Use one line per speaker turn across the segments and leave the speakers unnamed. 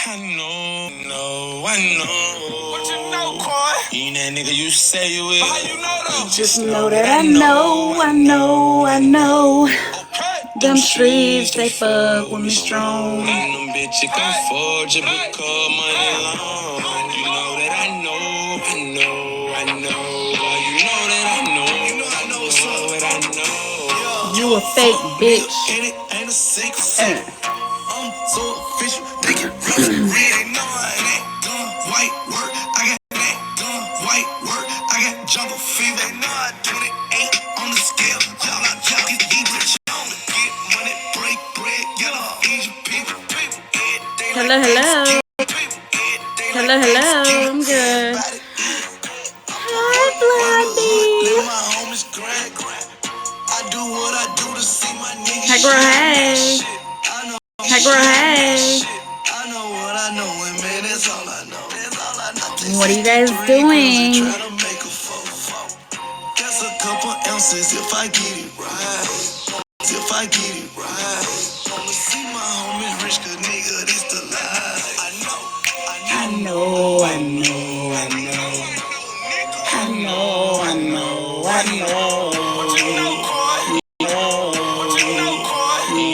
I know. What you know, Coy? You ain't that nigga you say you is. How you know though?
Just know that I know. Them streets, they fuck with me strong.
Them bitches gon' forge it because money long. You know that I know. You know that I know.
You a fake bitch.
Ain't a secret. I'm so official. They can run red. Know I ain't done white work. I got that done white work. I got jungle fever. They know I do it. 8 on the scale. Y'all get deep with you. Get money, break bread. Yellow, Asian people.
Hello. I'm good. Hi, Blondie. Hey, girl, hey. Hey, girl, hey. What are you guys doing?
Just a couple ounces if I get it right. Wanna see my homies rich, cause nigga, this the life. I know.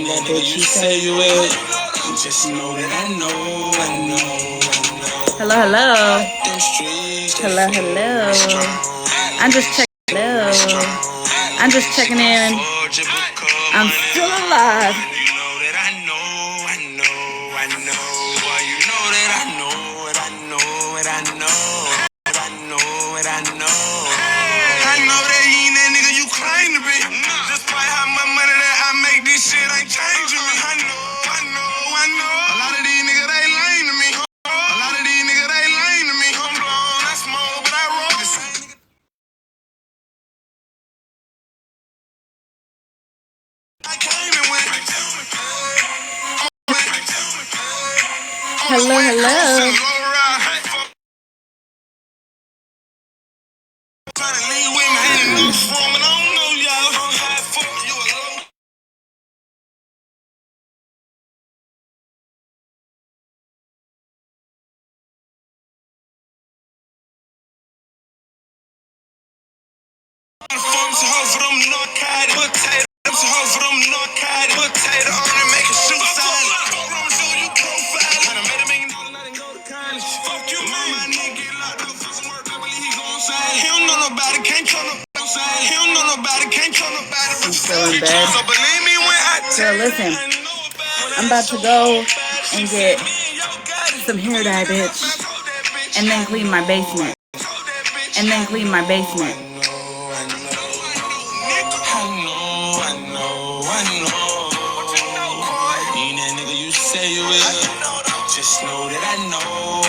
That bitch you say you is. Just know that I know.
Hello. I'm just checking in. I'm still alive.
You know that I know. Why you know that I know. I know that you ain't that nigga you claim to be. Despite how much money that I make, this shit ain't changing me. I know. A lot of these niggas, they lame to me. I'm blown, I smoke, but I roll the same nigga. I came in with.
Hello. I'm still in bed. So listen, I'm about to go and get some hair dye, bitch, and then clean my basement.
Just know that I know.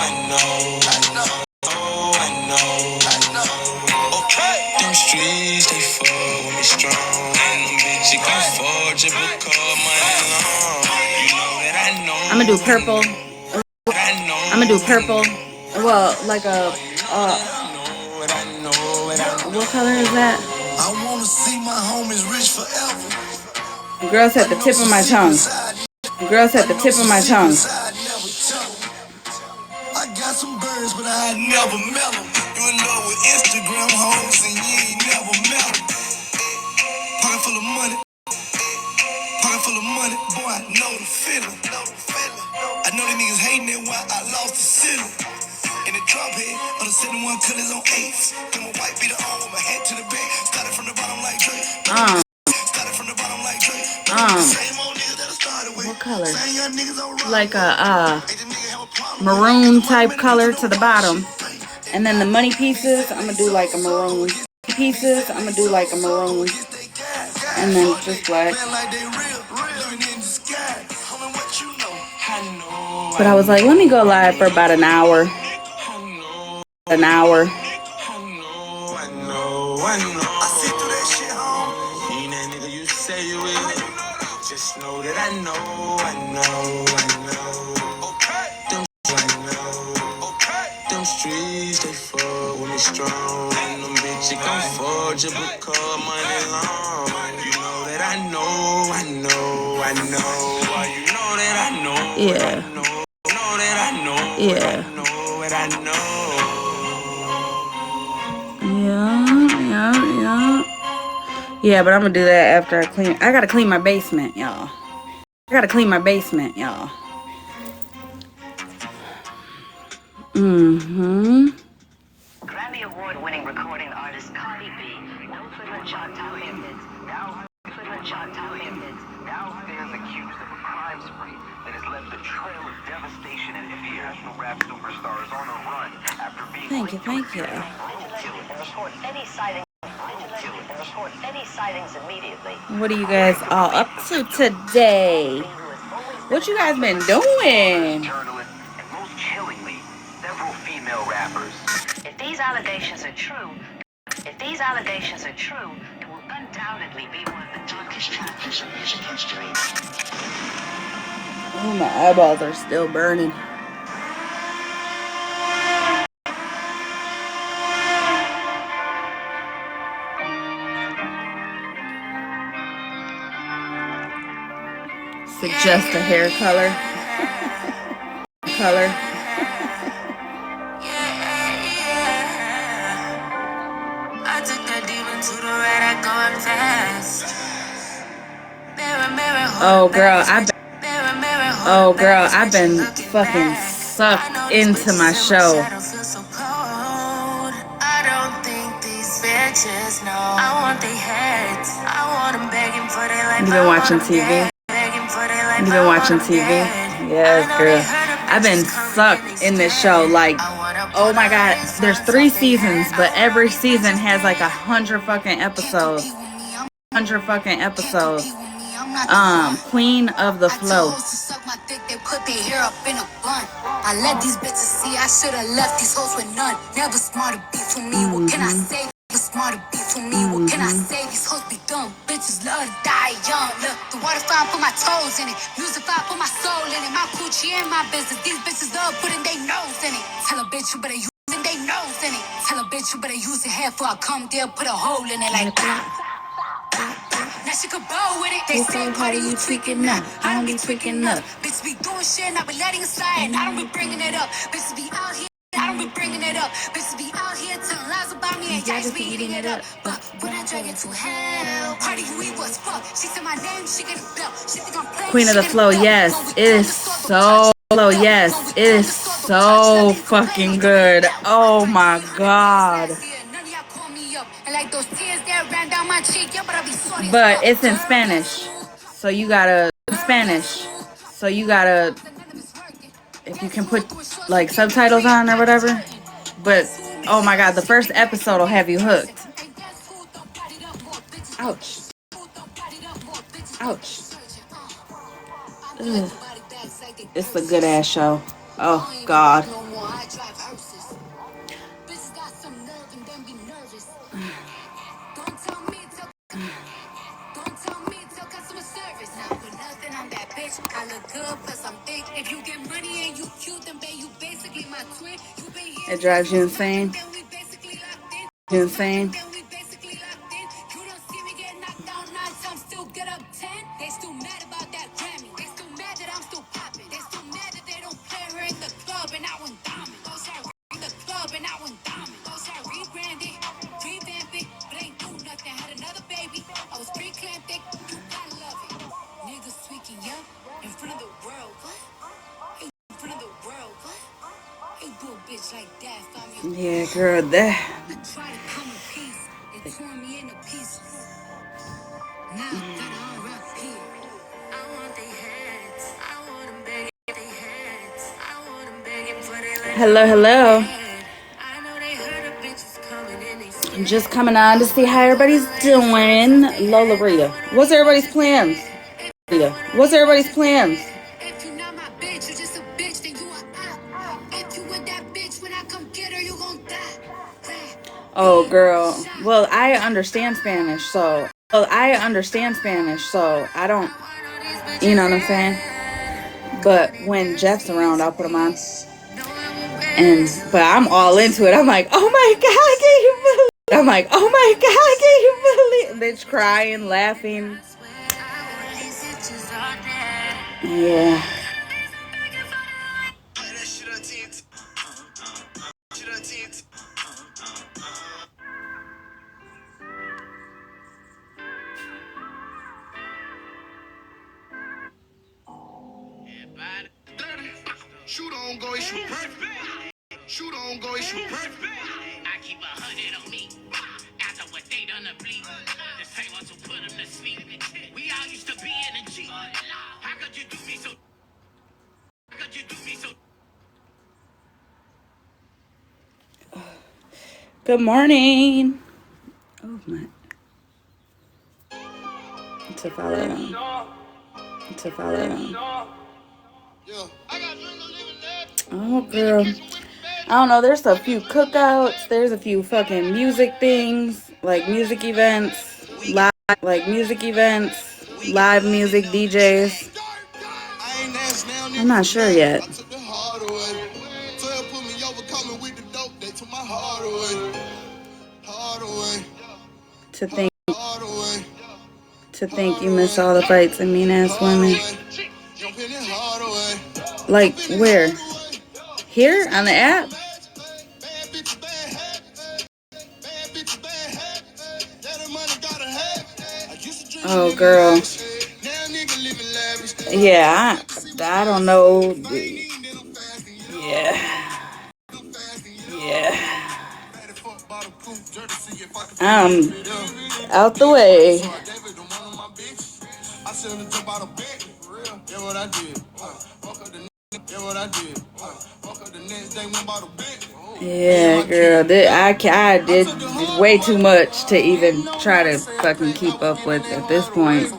Okay. Them streets, they fuck with me strong. And them bitches gon' forge it because money long. You know that I know.
I'm gonna do purple. Well, like a what color is that?
I wanna see my homies rich forever.
Girls at the tip of my tongue.
I got some birds, but I never met them. You in love with Instagram hoes and you ain't never met them. Pocket full of money, boy, I know the feeling. I know the niggas hating it while I lost the ceiling. In the drop head, on the 71 colors on 8s. Then my white beat on with my head to the back. Started from the bottom like Drake.
What color? Like a maroon type color to the bottom. And then the money pieces, I'm gonna do like a maroon. And then just black. But I was like, let me go live for about an hour.
Just know that I know. Them streets, they fuck with me strong. And them bitches gon' forge it because money long. You know that I know. Why you know that I know.
Yeah.
Know that I
Yeah. Yeah. Yeah, but I'm gonna do that after I clean. I gotta clean my basement, y'all.
Grammy Award-winning recording artist Cardi B now stands accused of a crime spree that has left a trail of devastation and fear. National rap superstar is on the run after being
Thank you.
report any sightings immediately.
What are you guys all up to today? What you guys been doing?
Journalists and most chillingly, several female rappers. If these allegations are true, it will undoubtedly be one of the darkest chapters in music history.
Oh, my eyeballs are still burning. Suggest a hair color.
I took that demon to the red, I going fast.
Girl, I've been fucking sucked into my show.
I don't think these bitches know. I want their heads. I want them begging for their life.
You been watching TV? Yes, girl. I've been sucked in this show. Like, oh my god, there's 3 seasons, but every season has like 100 fucking episodes. Queen of the Flow.
I let these bitches see I should have left these hoes with none. Never smart to beef with me. What can I say? Smart to beef with me. What can I say? These hoes be dumb. Bitches love to die young. Look, the water fountain, put my toes in it. Music fire, put my soul in it. My coochie and my business. These bitches love putting their nose in it. Tell a bitch you better use their nose in it. Tell a bitch you better use your hair before I come there. Put a hole in it like that. Now she could bow with it. They say, Cardi, you tweaking up. I don't be tweaking up. Bitches be doing shit and I be letting it slide. And I don't be bringing it up. Bitches be out here. I don't be bringing it up. Bitches be out here telling lies about me and y'all just be eating it up. But when I drag it to hell, Cardi, you eat what's fuck. She said my name, she get a belt. She think I'm playing.
Queen of the Flow, yes, it is so fucking good. Oh my god. But it's in Spanish. So you gotta if you can put like subtitles on or whatever. But oh my god, the first episode will have you hooked. Ouch. Ugh. It's a good ass show. Oh god. It drives you insane. Yeah, girl, that. Hello. I'm just coming on to see how everybody's doing. Lola Rita. What's everybody's plans? Oh, girl. Well, I understand Spanish, so I don't, you know what I'm saying? But when Jeff's around, I'll put him on. But I'm all into it. I'm like, oh my god, can you believe? Bitch crying, laughing. Yeah.
Shoot on, go, it's you perfect. Shoot on, go, it's you perfect. I keep 100 on me. After what they done to bleed. The same ones who put them to sleep. We all used to be in a G. How could you do me so? How could you do me so?
Good morning. Oh my. To follow them. To follow them. Oh, girl. I don't know. There's a few cookouts. There's a few fucking music things, like music events, live music DJs. I'm not sure yet. To think you miss all the fights and mean ass women. Like where? Here on the app? Oh, girl. Yeah, I don't know. Yeah. Out the way. Yeah, girl. I did way too much to even try to fucking keep up with at this point.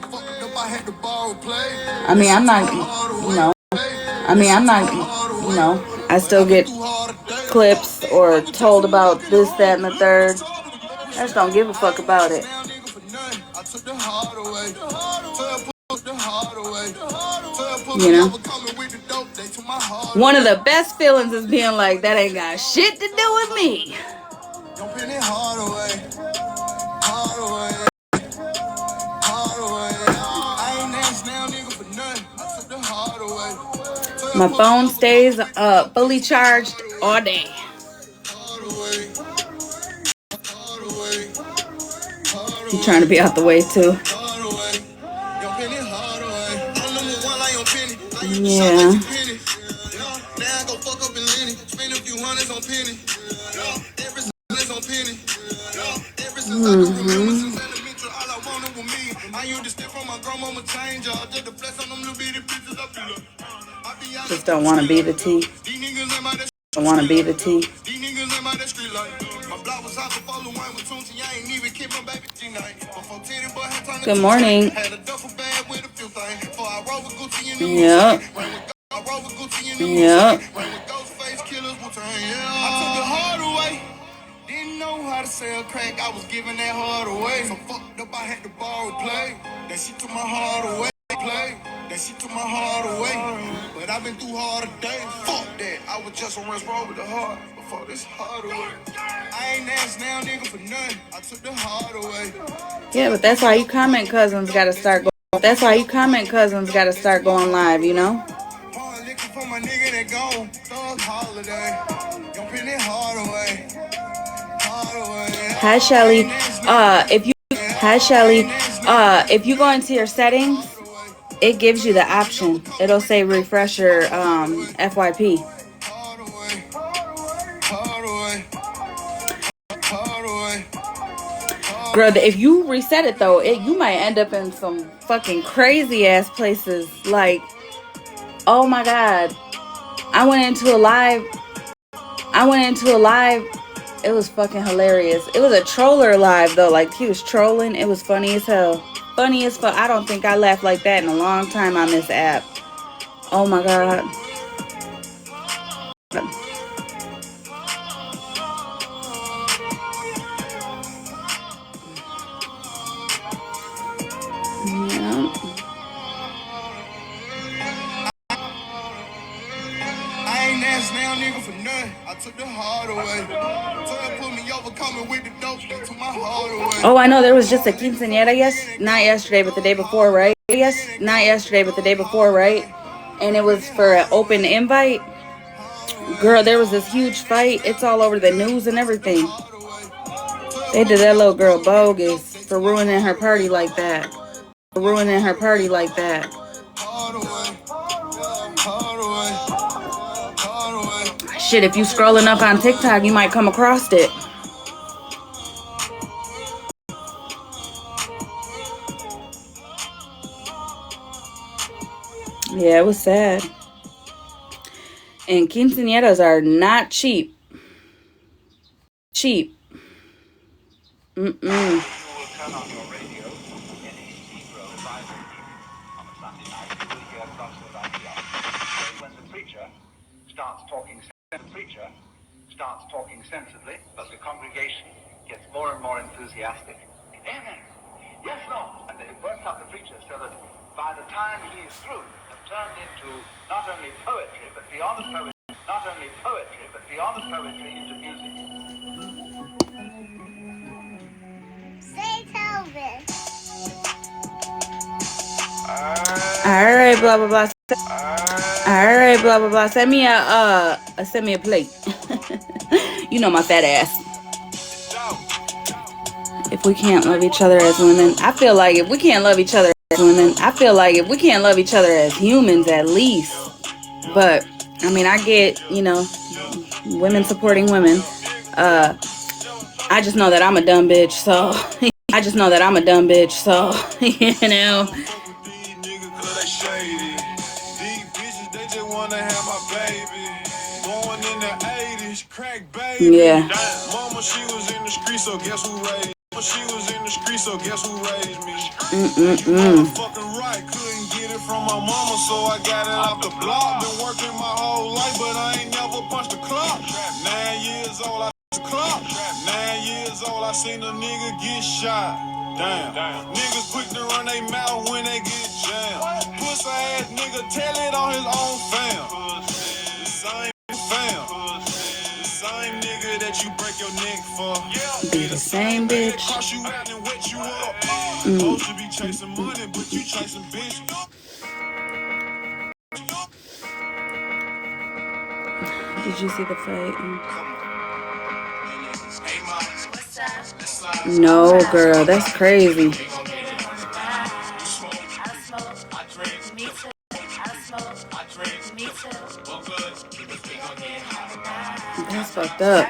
I mean, I'm not, I still get clips or told about this, that, and the third. I just don't give a fuck about it. You know? One of the best feelings is being like, that ain't got shit to do with me. My phone stays fully charged all day. You trying to be out the way too? Yeah. Just don't want to be the T. Don't want to be the T. Good morning. Yep. Yep. Didn't know how to sell crack, I was giving that heart away. So fucked up, I had to borrow play. That shit took my heart away. That shit took my heart away. But I've been through harder days. Fuck that, I was just on West Road with the heart. Before this heart away. I ain't asked now, nigga, for nothing. I took the heart away. Yeah, but that's why you comment cousins gotta start going. That's why you comment cousins gotta start going live, you know? Hi Shelly. If you go into your settings, it gives you the option. It'll say refresh your FYP. Girl, if you reset it though, you might end up in some fucking crazy ass places. Like, oh my god, I went into a live. It was fucking hilarious. It was a troller live though. Like, he was trolling. It was funny as hell. Funny as fuck. I don't think I laughed like that in a long time on this app. Oh my god. Oh, I know there was just a quinceañera, not yesterday, but the day before, right? Not yesterday, but the day before, right? And it was for an open invite. Girl, there was this huge fight. It's all over the news and everything. They did that little girl bogus for ruining her party like that. Shit, if you scrolling up on TikTok, you might come across it. Yeah, it was sad. And quinceañeras are not cheap. Cheap. Mm-mm.
Starts talking sensibly, but the congregation gets more and more enthusiastic. Amen. Yes, Lord. And it works out the preacher so that by the time he is through, have turned into not only poetry, but beyond poetry, into music.
Say Telvin. All right, blah blah blah. All right, blah blah blah. Send me a plate. You know my fat ass. If we can't love each other as women, I feel like if we can't love each other as women, I feel like if we can't love each other as humans at least. But I mean, I get, women supporting women. I just know that I'm a dumb bitch, so I just know that I'm a dumb bitch, so you know. Yeah. Mama, she was in the street, so guess who raised me? She was in the street, so guess who raised me? You fucking right, couldn't get it from my mama, so I got it off the block. Been working my whole life, but I ain't never punched the clock. 9 years old, I the clock. 9 years old, I seen a nigga get shot. Damn. Niggas quick to run they mouth when they get jammed. Pussy ass nigga tell it on his own fam. The same fam. The same nigga that you break your neck for. Be the same bitch. Cross you out and wet you up. Supposed to be chasing money, but you chasing bitch. Did you see the fight? No, girl, that's crazy. That's fucked up.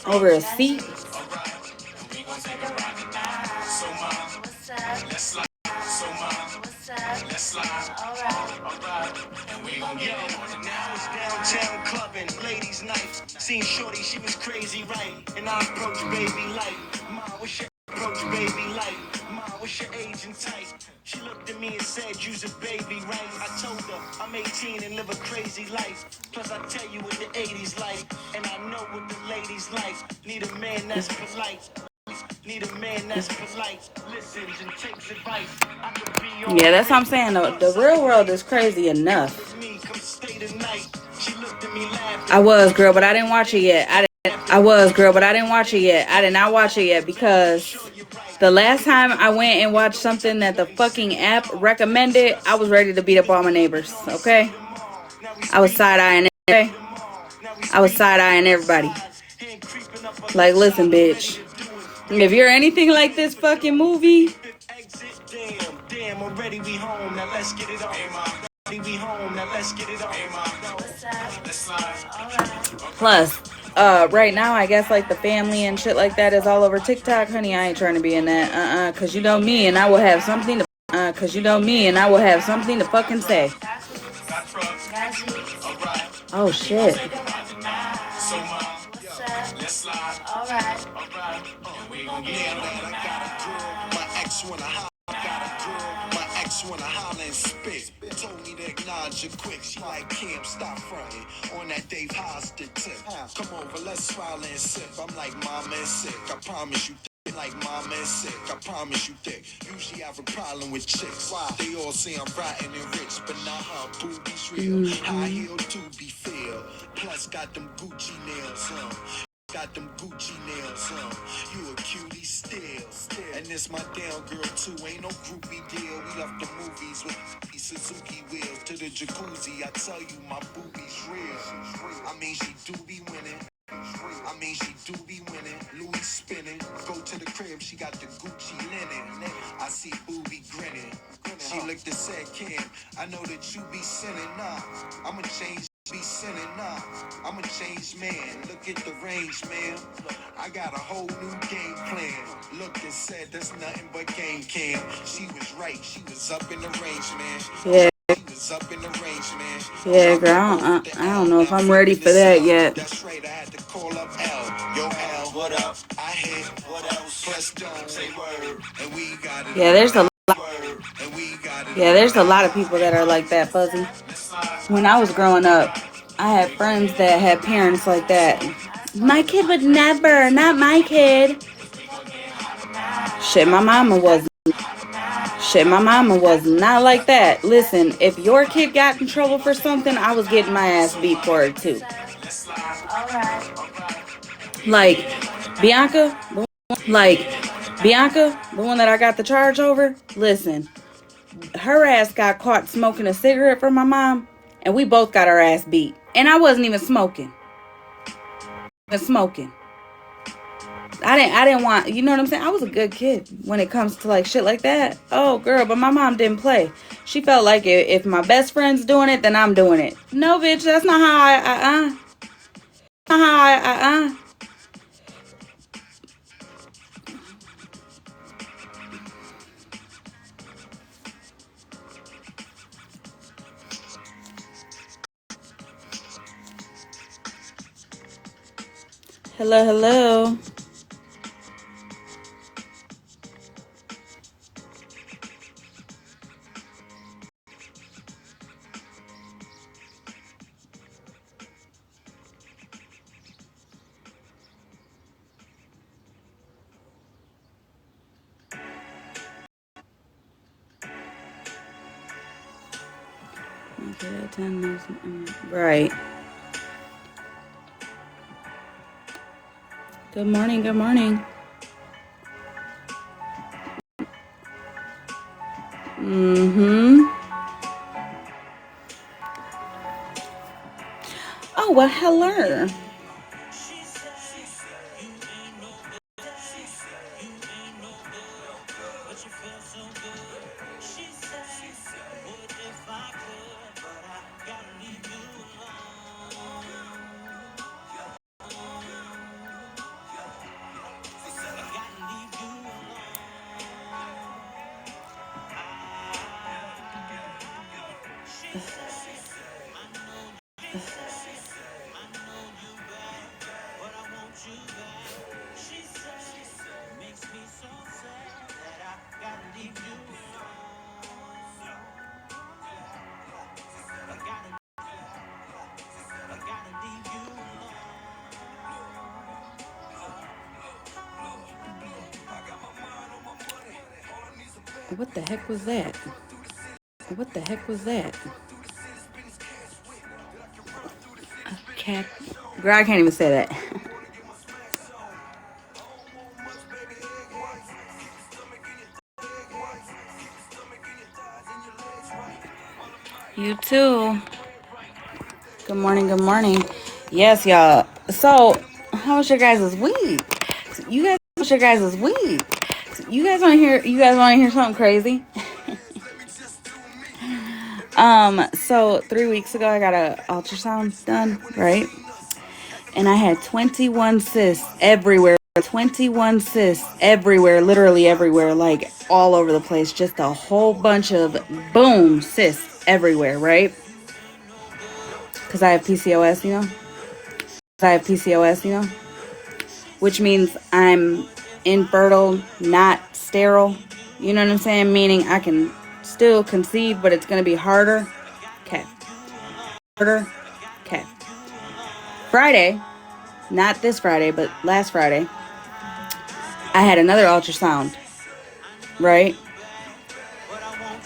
Over a seat?
Downtown clubbing, ladies' night. Seen Shorty, she was crazy, right? And I approached baby like, Ma, what's your approach, baby like? Ma, what's your age and type? She looked at me and said, you's a baby, right? I told her, I'm 18 and live a crazy life. Plus, I tell you what the 80s like. And I know what the ladies like. Need a man that's polite. Need a man that's polite, listens and takes advice.
Yeah, that's what I'm saying. The real world is crazy enough. I was, girl, but I didn't watch it yet. I was, girl, but I didn't watch it yet. I did not watch it yet because the last time I went and watched something that the fucking app recommended, I was ready to beat up all my neighbors, okay? I was side-eyeing everybody. I was side-eyeing everybody. Like, listen, bitch. If you're anything like this fucking movie, damn, already we home, now let's get it on. We home, now let's get it on. Plus, right now, I guess like the family and shit like that is all over TikTok. Honey, I ain't trying to be in that. Cause you know me and I will have something to fucking say. Oh shit. Alright. My ex wanna holler and spit. Told me to acknowledge you quick. She like, Kim, stop fronting on that Dave Hosted tip. Come over, let's swallow and sip. I'm like, mama is sick. I promise you. Like mama is sick, I promise you thick. Usually have a problem with chicks. Why? They all say I'm rotten and rich, but not her boobies real. High heel to be feel. Plus got them Gucci nails on. Got them Gucci nails on. You a cutie still. And this my damn girl too. Ain't no groupie deal. We left the movies with Suzuki wheels to the jacuzzi. I tell you my boobies real. I mean she do be winning. She do be winning, Louis spinning. Go to the crib, she got the Gucci linen. I see booby grinning. She looked and said, Kim, I know that you be sinning. Nah, I'ma change
Be sinning up. I'm a changed man. Look at the range, man. I got a whole new game plan. Looked and said there's nothing but game cam. She was right. She was up in the range, man.
Yeah.
She was up in the range, man.
Yeah, girl, I don't know if I'm ready for that yet.
That's right. I had to call up L. Yo, L, what up? I hit. What else? Press down. Say word. And we got it.
Yeah, there's a lot. Yeah, there's a lot of people that are like that, Fuzzy. When I was growing up, I had friends that had parents like that. My kid would never, not my kid. Shit, my mama was. Shit, my mama was not like that. Listen, if your kid got in trouble for something, I was getting my ass beat for it too. Like Bianca, the one that I got the charge over. Listen, her ass got caught smoking a cigarette for my mom, and we both got our ass beat. And I wasn't even smoking. I didn't want, you know what I'm saying? I was a good kid when it comes to like shit like that. Oh, girl, but my mom didn't play. She felt like if my best friend's doing it, then I'm doing it. No, bitch, that's not how Hello, hello. Right. Good morning, good morning. Oh, well, hello. What the heck was that? What the heck was that? A cat. Girl, I can't even say that. You too. Good morning, good morning. Yes, y'all. So, how was your guys' week? You guys want to hear something crazy? So 3 weeks ago I got a ultrasound done, right? And I had 21 cysts everywhere. 21 cysts everywhere, literally everywhere, like all over the place. Just a whole bunch of boom cysts everywhere, right? Because I have PCOS, which means I'm infertile, not sterile. You know what I'm saying? Meaning I can still conceive, but it's going to be harder. Okay. Friday, not this Friday, but last Friday, I had another ultrasound, right?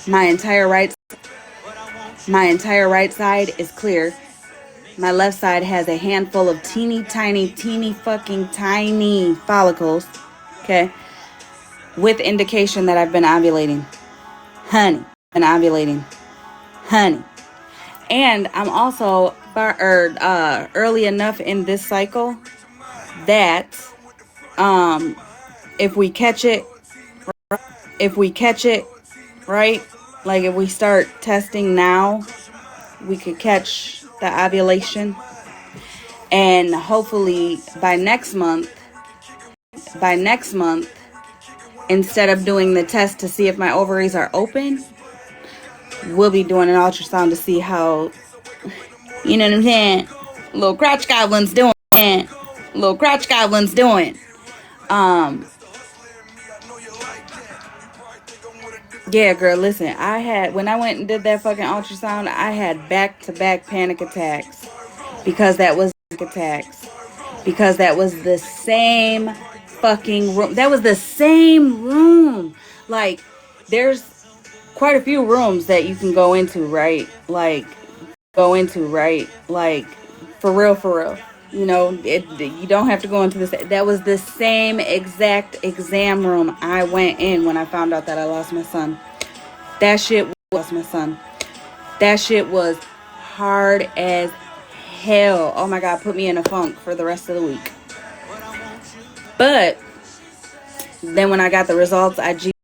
My entire right side is clear. My left side has a handful of teeny fucking tiny follicles, okay? With indication that I've been ovulating. Honey. And I'm also early enough in this cycle that if we catch it right, like if we start testing now, we could catch the ovulation. And hopefully by next month, instead of doing the test to see if my ovaries are open, we'll be doing an ultrasound to see how, you know what I'm saying, little crotch goblin's doing. Little crotch goblin's doing. Yeah, girl, listen, when I went and did that fucking ultrasound, I had back-to-back panic attacks because that was the same fucking room. That was the same room. Like, there's quite a few rooms that you can go into, right? Like, for real. You know, you don't have to go into this. That was the same exact exam room I went in when I found out that I lost my son. That shit was hard as hell. Oh my God, put me in a funk for the rest of the week. But then when I got the results, I GPT'd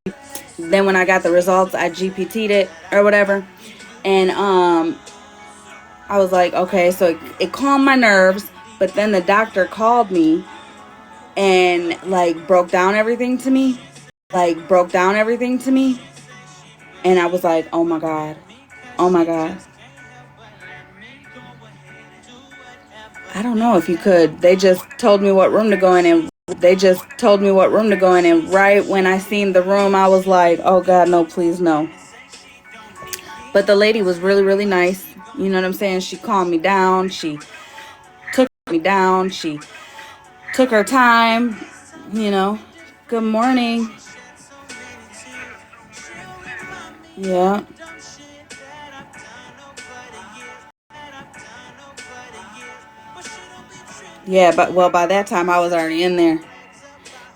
it or whatever. And I was like, okay, so it calmed my nerves. But then the doctor called me and like broke down everything to me. And I was like, oh my God. I don't know if you could. They just told me what room to go in, and right when I seen the room, I was like, oh God, no, please, no. But the lady was really, really nice. You know what I'm saying? She calmed me down. She took her time, you know. Good morning. Yeah. Yeah, but well, by that time I was already in there.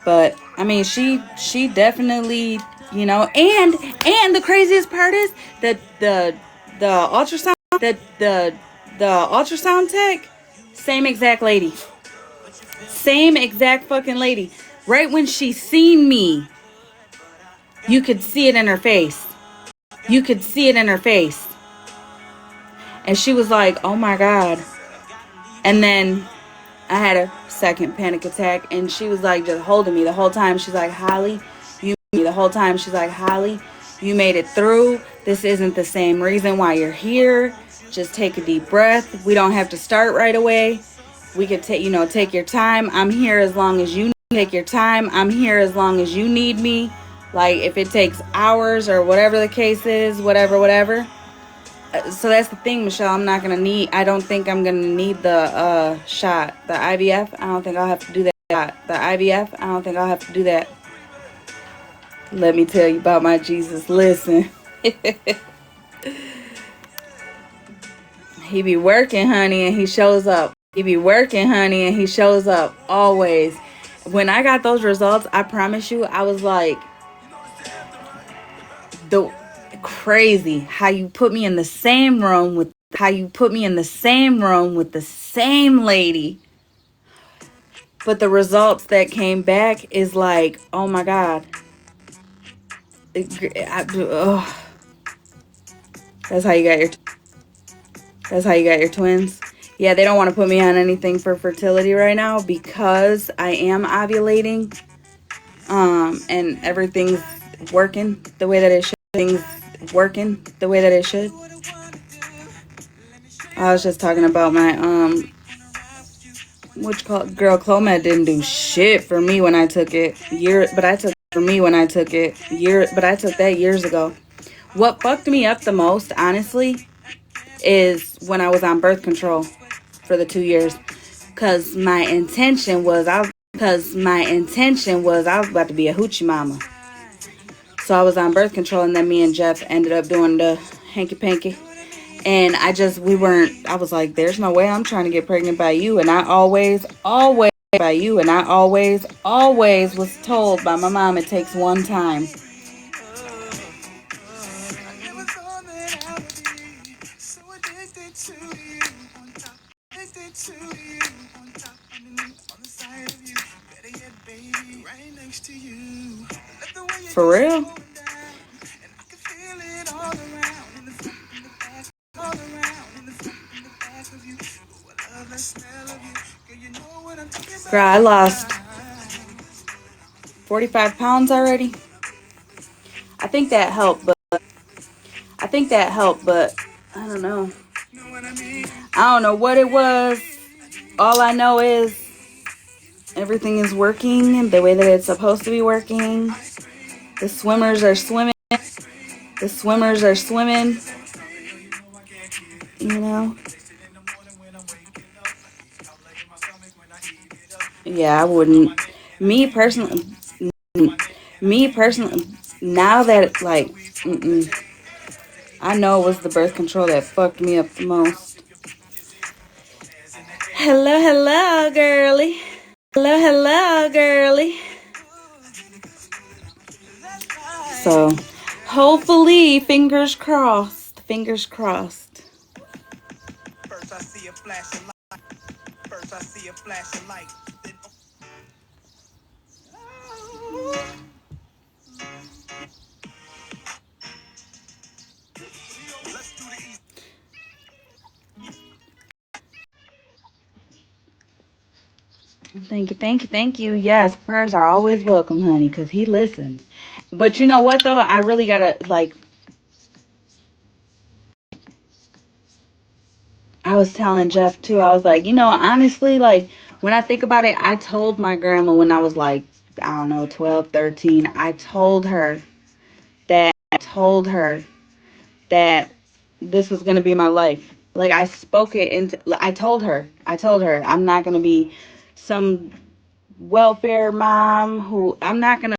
But I mean, she definitely, you know, and the craziest part is that the ultrasound the ultrasound tech, same exact lady. Same exact fucking lady. Right when she seen me, you could see it in her face. And she was like, "Oh my God." And then I had a second panic attack, and she was like just holding me the whole time. She's like, Holly, you made it through. This isn't the same reason why you're here. Just take a deep breath. We don't have to start right away. We could take your time. I'm here as long as you need me. Like if it takes hours or whatever the case is, whatever. So that's the thing, Michelle. I don't think I'm gonna need the shot, the IVF. I don't think I'll have to do that. Let me tell you about my Jesus. Listen, he be working, honey, and he shows up. Always. When I got those results, I promise you, I was like, crazy how you put me in the same room with the same lady, but the results that came back is like, oh my God. That's how you got your twins. Yeah, they don't want to put me on anything for fertility right now because I am ovulating, and everything's working the way that it should. I was just talking about my girl Clomed didn't do shit for me when I took it but I took that years ago. What fucked me up the most, honestly, is when I was on birth control for the 2 years, cause my intention was I was about to be a hoochie mama. So I was on birth control, and then me and Jeff ended up doing the hanky panky. And I was like, there's no way I'm trying to get pregnant by you. And I always was told by my mom it takes one time. For real? Girl, I lost 45 pounds already. I think that helped, but I don't know. I don't know what it was. All I know is everything is working the way that it's supposed to be working. The swimmers are swimming. You know? Yeah, I wouldn't. Me personally, now that, like, I know it was the birth control that fucked me up the most. Hello, girly. Hello, girly. So, hopefully, fingers crossed. Fingers crossed. First I see a flash of light. First I see a flash of light. Thank you. Yes, prayers are always welcome, honey, because he listens. But you know what, though? I really gotta, like, I was telling Jeff, too. I was like, honestly, like, when I think about it, I told my grandma when I was, like, I don't know, 12, 13. I told her that this was going to be my life. Like, I spoke it into, I told her, I'm not going to be some welfare mom who, I'm not going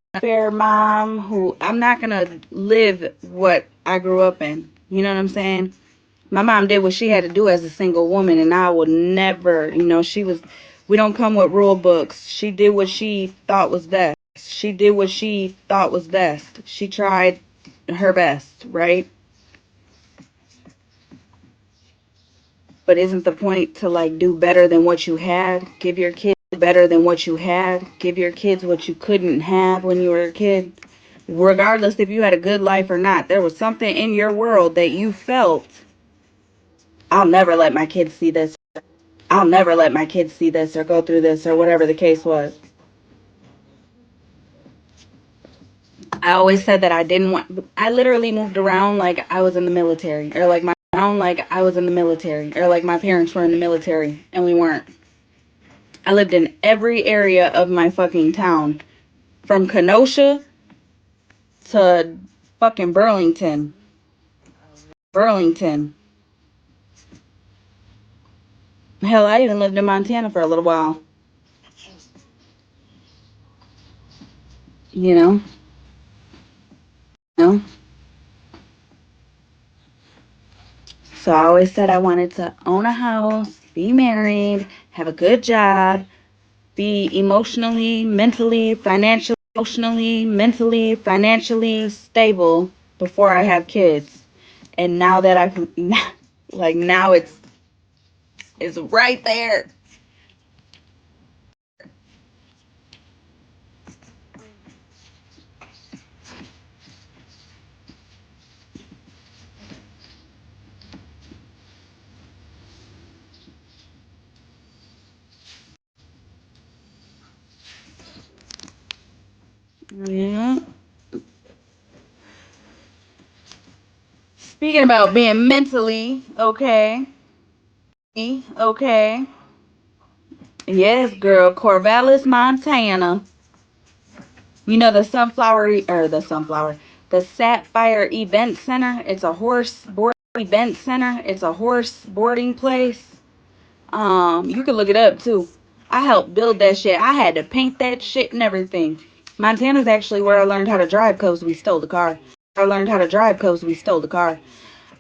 to live what I grew up in. You know what I'm saying? My mom did what she had to do as a single woman, and I would never, we don't come with rule books. She did what she thought was best. She tried her best, right? But isn't the point to, like, do better than what you had? Give your kids better than what you had. Give your kids what you couldn't have when you were a kid. Regardless if you had a good life or not, there was something in your world that you felt, I'll never let my kids see this. I'll never let my kids see this or go through this or whatever the case was. I always said that I literally moved around like I was in the military, or like my parents were in the military and we weren't. I lived in every area of my fucking town, from Kenosha to fucking Burlington. Hell, I even lived in Montana for a little while. You know? You know? So I always said I wanted to own a house, be married, have a good job, be financially stable before I have kids. And now that now it's right there. Yeah. Speaking about being mentally okay. Okay. Yes, girl. Corvallis, Montana. You know the Sapphire Event Center. It's a horse boarding place. You can look it up too. I helped build that shit. I had to paint that shit and everything. Montana's actually where I learned how to drive because we stole the car.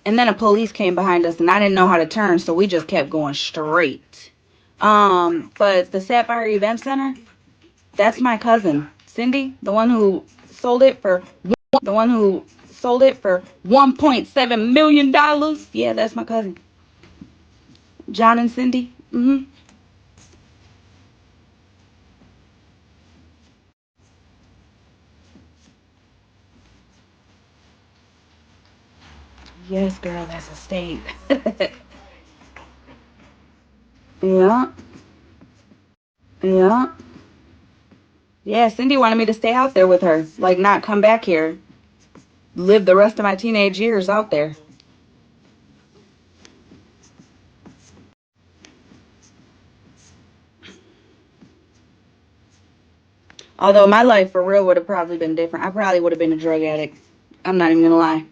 And then a police came behind us and I didn't know how to turn, so we just kept going straight. But the Sapphire Event Center, that's my cousin, Cindy, the one who sold it for $1.7 million. Yeah, that's my cousin. John and Cindy. Yes, girl, that's a state. Yeah. Yeah. Yeah, Cindy wanted me to stay out there with her. Like, not come back here. Live the rest of my teenage years out there. Although my life for real would have probably been different. I probably would have been a drug addict. I'm not even gonna lie.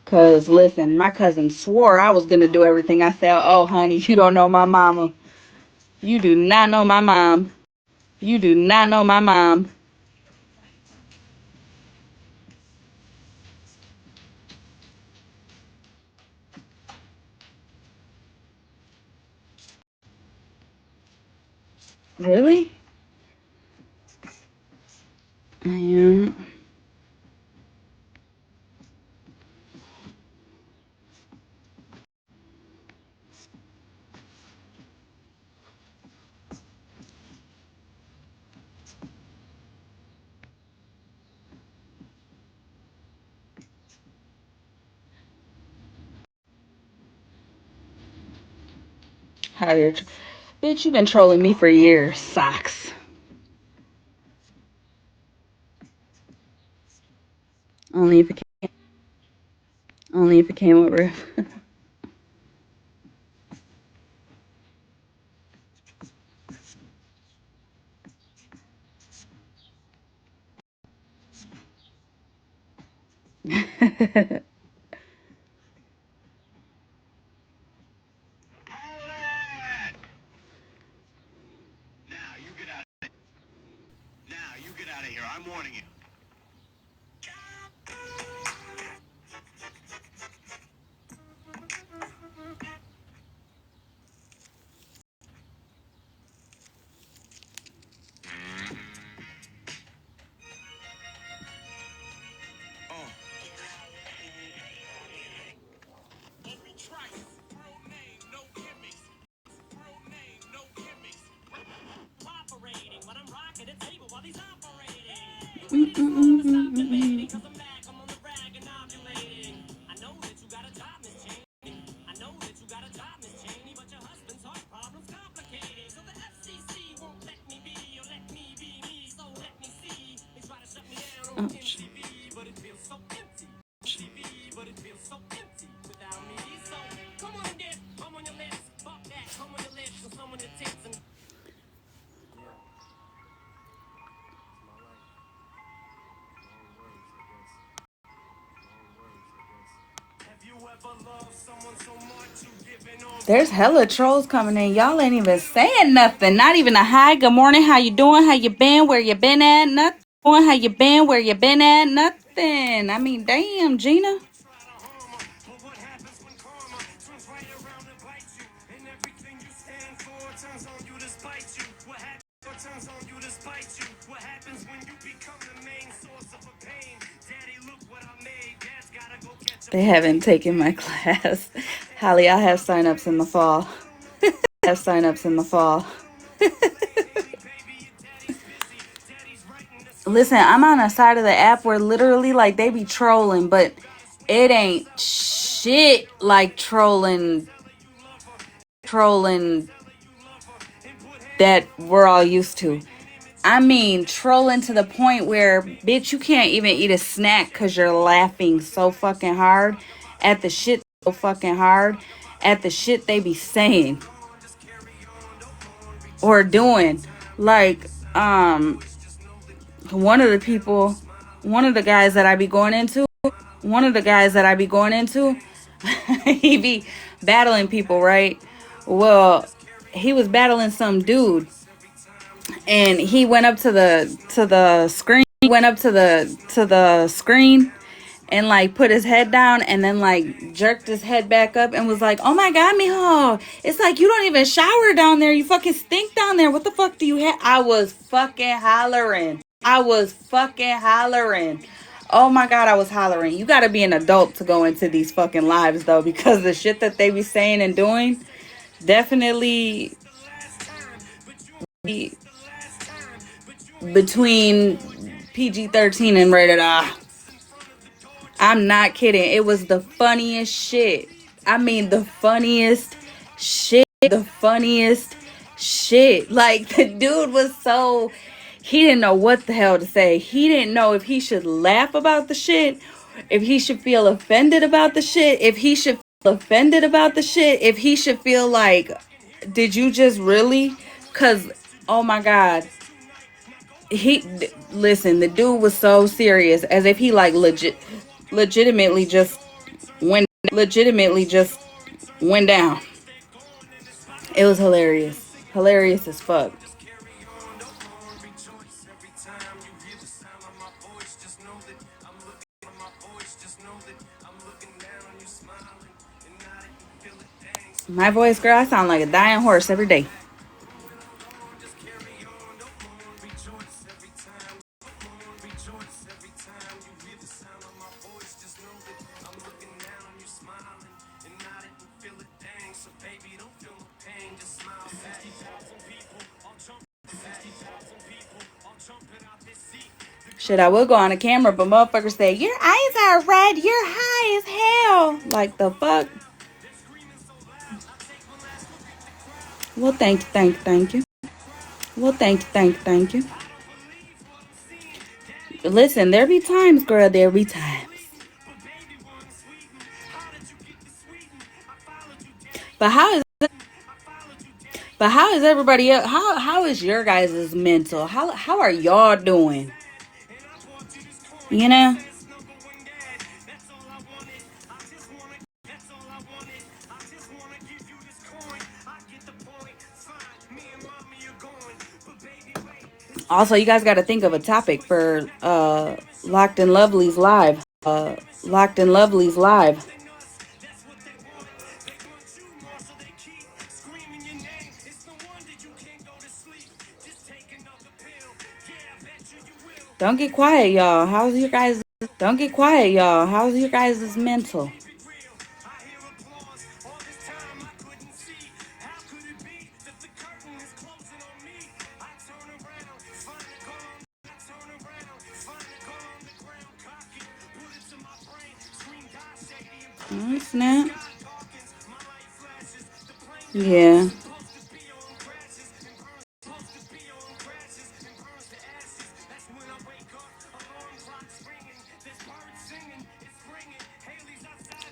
Cause listen, my cousin swore I was gonna do everything I said. Oh honey, you don't know my mama. You do not know my mom. You do not know my mom. Really? Yeah. How you're, bitch? You've been trolling me for years. Socks. Only if it came, only if it came with Riff.
Now you get out of here. I'm warning you.
Ouch. There's hella trolls coming in. Y'all ain't even saying nothing. Not even a hi, good morning, how you doing, how you been, where you been at, nothing. How you been, where you been at, nothing. I mean, damn, Gina. They haven't taken my class. Holly, I have signups in the fall. Have signups in the fall. Listen, I'm on a side of the app where literally like they be trolling, but it ain't shit like trolling that we're all used to. I mean, trolling to the point where, bitch, you can't even eat a snack because you're laughing so fucking hard at the shit they be saying or doing. Like, one of the guys that I be going into, he be battling people, right? Well, he was battling some dude, and he went up to the screen. And like put his head down and then like jerked his head back up and was like, "Oh my god, mijo, it's like you don't even shower down there. You fucking stink down there. What the fuck do you have?" I was fucking hollering. Oh my god, I was hollering. You gotta be an adult to go into these fucking lives though, because the shit that they be saying and doing definitely between PG-13 and rated R. I'm not kidding. It was the funniest shit. I mean, the funniest shit. The funniest shit. Like, the dude was so... He didn't know what the hell to say. He didn't know if he should laugh about the shit, if he should feel offended about the shit, if he should feel offended about the shit, if he should feel like, did you just really? Because, oh my God. Listen, the dude was so serious, as if he like legitimately just went down. It was hilarious as fuck. My voice, girl, I sound like a dying horse every day. Shit, I will go on a camera, but motherfuckers say, your eyes are red, you're high as hell. Like, the fuck? Well, thank you. Well, thank you. Listen, there be times, girl, there be times. But how is everybody else? How is your guys' mental? How are y'all doing? You know? Also, you guys got to think of a topic for Locked and Lovely's live. Locked and Lovely's live. Don't get quiet, y'all. How's your guys? Don't get quiet, y'all. How's your guys' mental? Oh, snap. Yeah.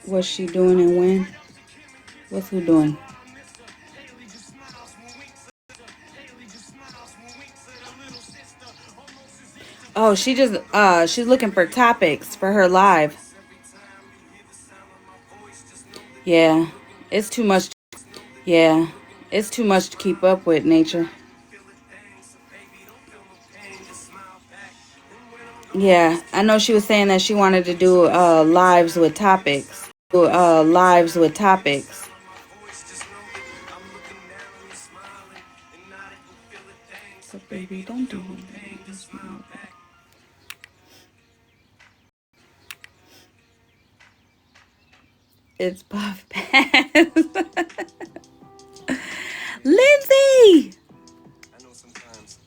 What's she doing and when? What's who doing? Oh, she just she's looking for topics for her live. Yeah. It's too much. Yeah. It's too much to keep up with, Nature. Yeah, I know she was saying that she wanted to do lives with topics. Lives with topics. So baby, don't do that. It's Puff Pass. Lindsay! I know sometimes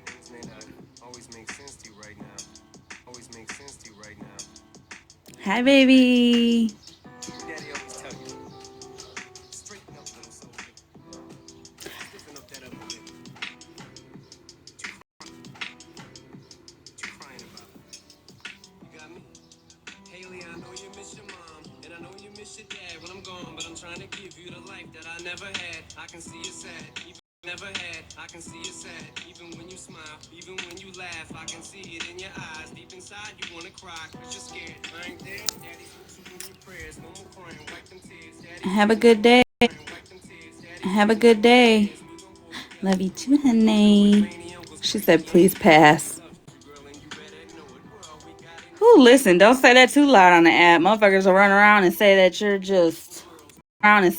things may not always make sense to you right now. Hi, baby. Daddy always tell you, straighten up, little soldier. Stiffen up that upper lip. What you crying about? You got me? Haley, I know you miss your mom, and I know you miss your dad when I'm gone, but I'm trying to give you the life that I never had. I can see you sad, even never had. I can see you sad, even when you smile, even when you laugh. I can see it in your eyes. Deep inside, you wanna cry, cause you're scared. I ain't there. Daddy's with you in your prayers. No more crying, wipe them tears. Daddy, have a good day. Have a good day. Love you too, honey. She said, please pass. Ooh, listen, don't say that too loud on the app. Motherfuckers will run around and say that you're just... I know it's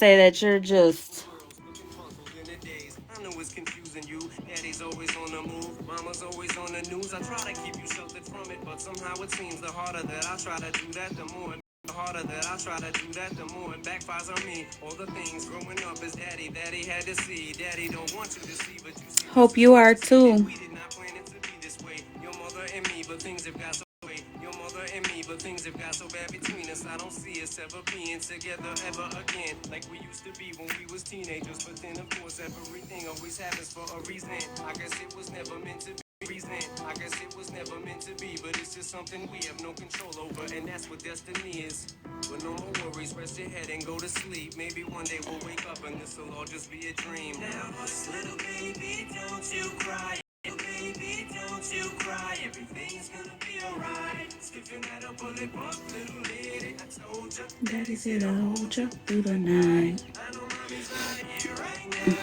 confusing you. Daddy's always on the move. Mama's always on the news. I try to keep you sheltered from it, but somehow it seems the harder that I try to do that, the more... The harder that I try to do that, the more it backfires on me. All the things growing up as daddy had to see. Daddy don't want you to see, but you see. Hope you are too. We did not plan it to be this way. Your mother and me, but things have got so way. Your mother and me, but
things have got so bad between us. I don't see us ever being together ever again, like we used to be when we was teenagers. But then of course everything always happens for a reason. I guess it was never meant to be. I guess it was never meant to be, but it's just something we have no control over, and that's what destiny is. But no more worries, rest your head and go to sleep. Maybe one day we'll wake up and this'll all just be a dream. Now, hush, little baby, don't you cry. Baby, don't you cry. Everything's gonna be alright. Stiffen that up, pull it up, little lady. I told you, Daddy's here to hold you through the night. I know mommy's not here right now.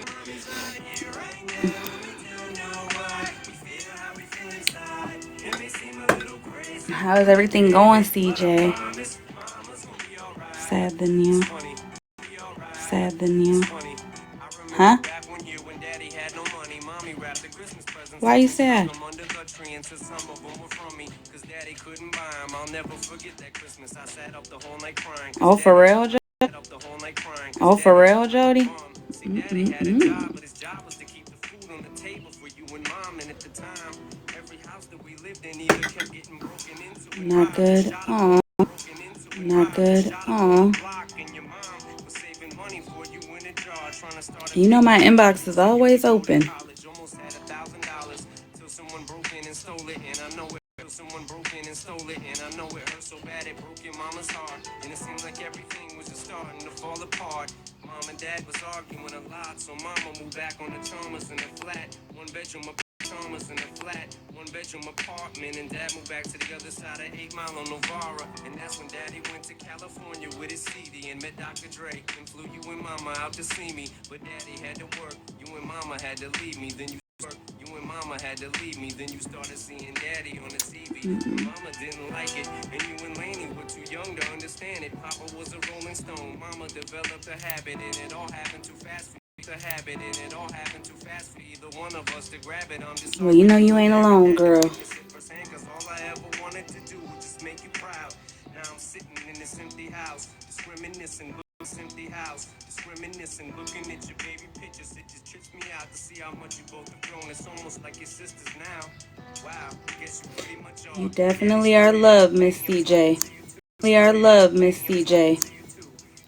Mommy's not here right now. We don't know why. We feel how we feel inside. It may seem a little crazy.
How's everything going, CJ? Sad than you. Sad than you. Huh? Why are you sad? Oh, for real, Jody? Oh, for real, Jody? Not good. Oh, not good. Oh. You know my inbox is always open. Someone broke in and stole it, and I know it hurt so bad it broke your mama's heart. And it seems like everything was just starting to fall apart. Mom and dad was arguing a lot, so mama moved back on the Thomas in a flat, one bedroom Thomas in a flat, one bedroom apartment, and dad moved back to the other side of 8 Mile on Novara. And that's when daddy went to California with his CD and met Dr. Dre and flew you and mama out to see me. But daddy had to work, you and mama had to leave me, then you and mama had to leave me, then you started seeing daddy on the TV. Mama didn't like it, and you and Laney were too young to understand it. Papa was a rolling stone, mama developed a habit, and it all happened too fast for you. The habit, and it all happened too fast for either one of us to grab it. I'm just well, you know you ain't alone, girl. Cause all I ever wanted to do was just make you proud. Now I'm sitting in this empty house, just reminiscing. This empty house, just reminiscing, looking at your baby pictures. It just trips me out to see how much you both have grown. It's almost like your sisters now. Wow, I guess you pretty much are. You definitely are loved, Miss CJ. We are loved, Miss CJ.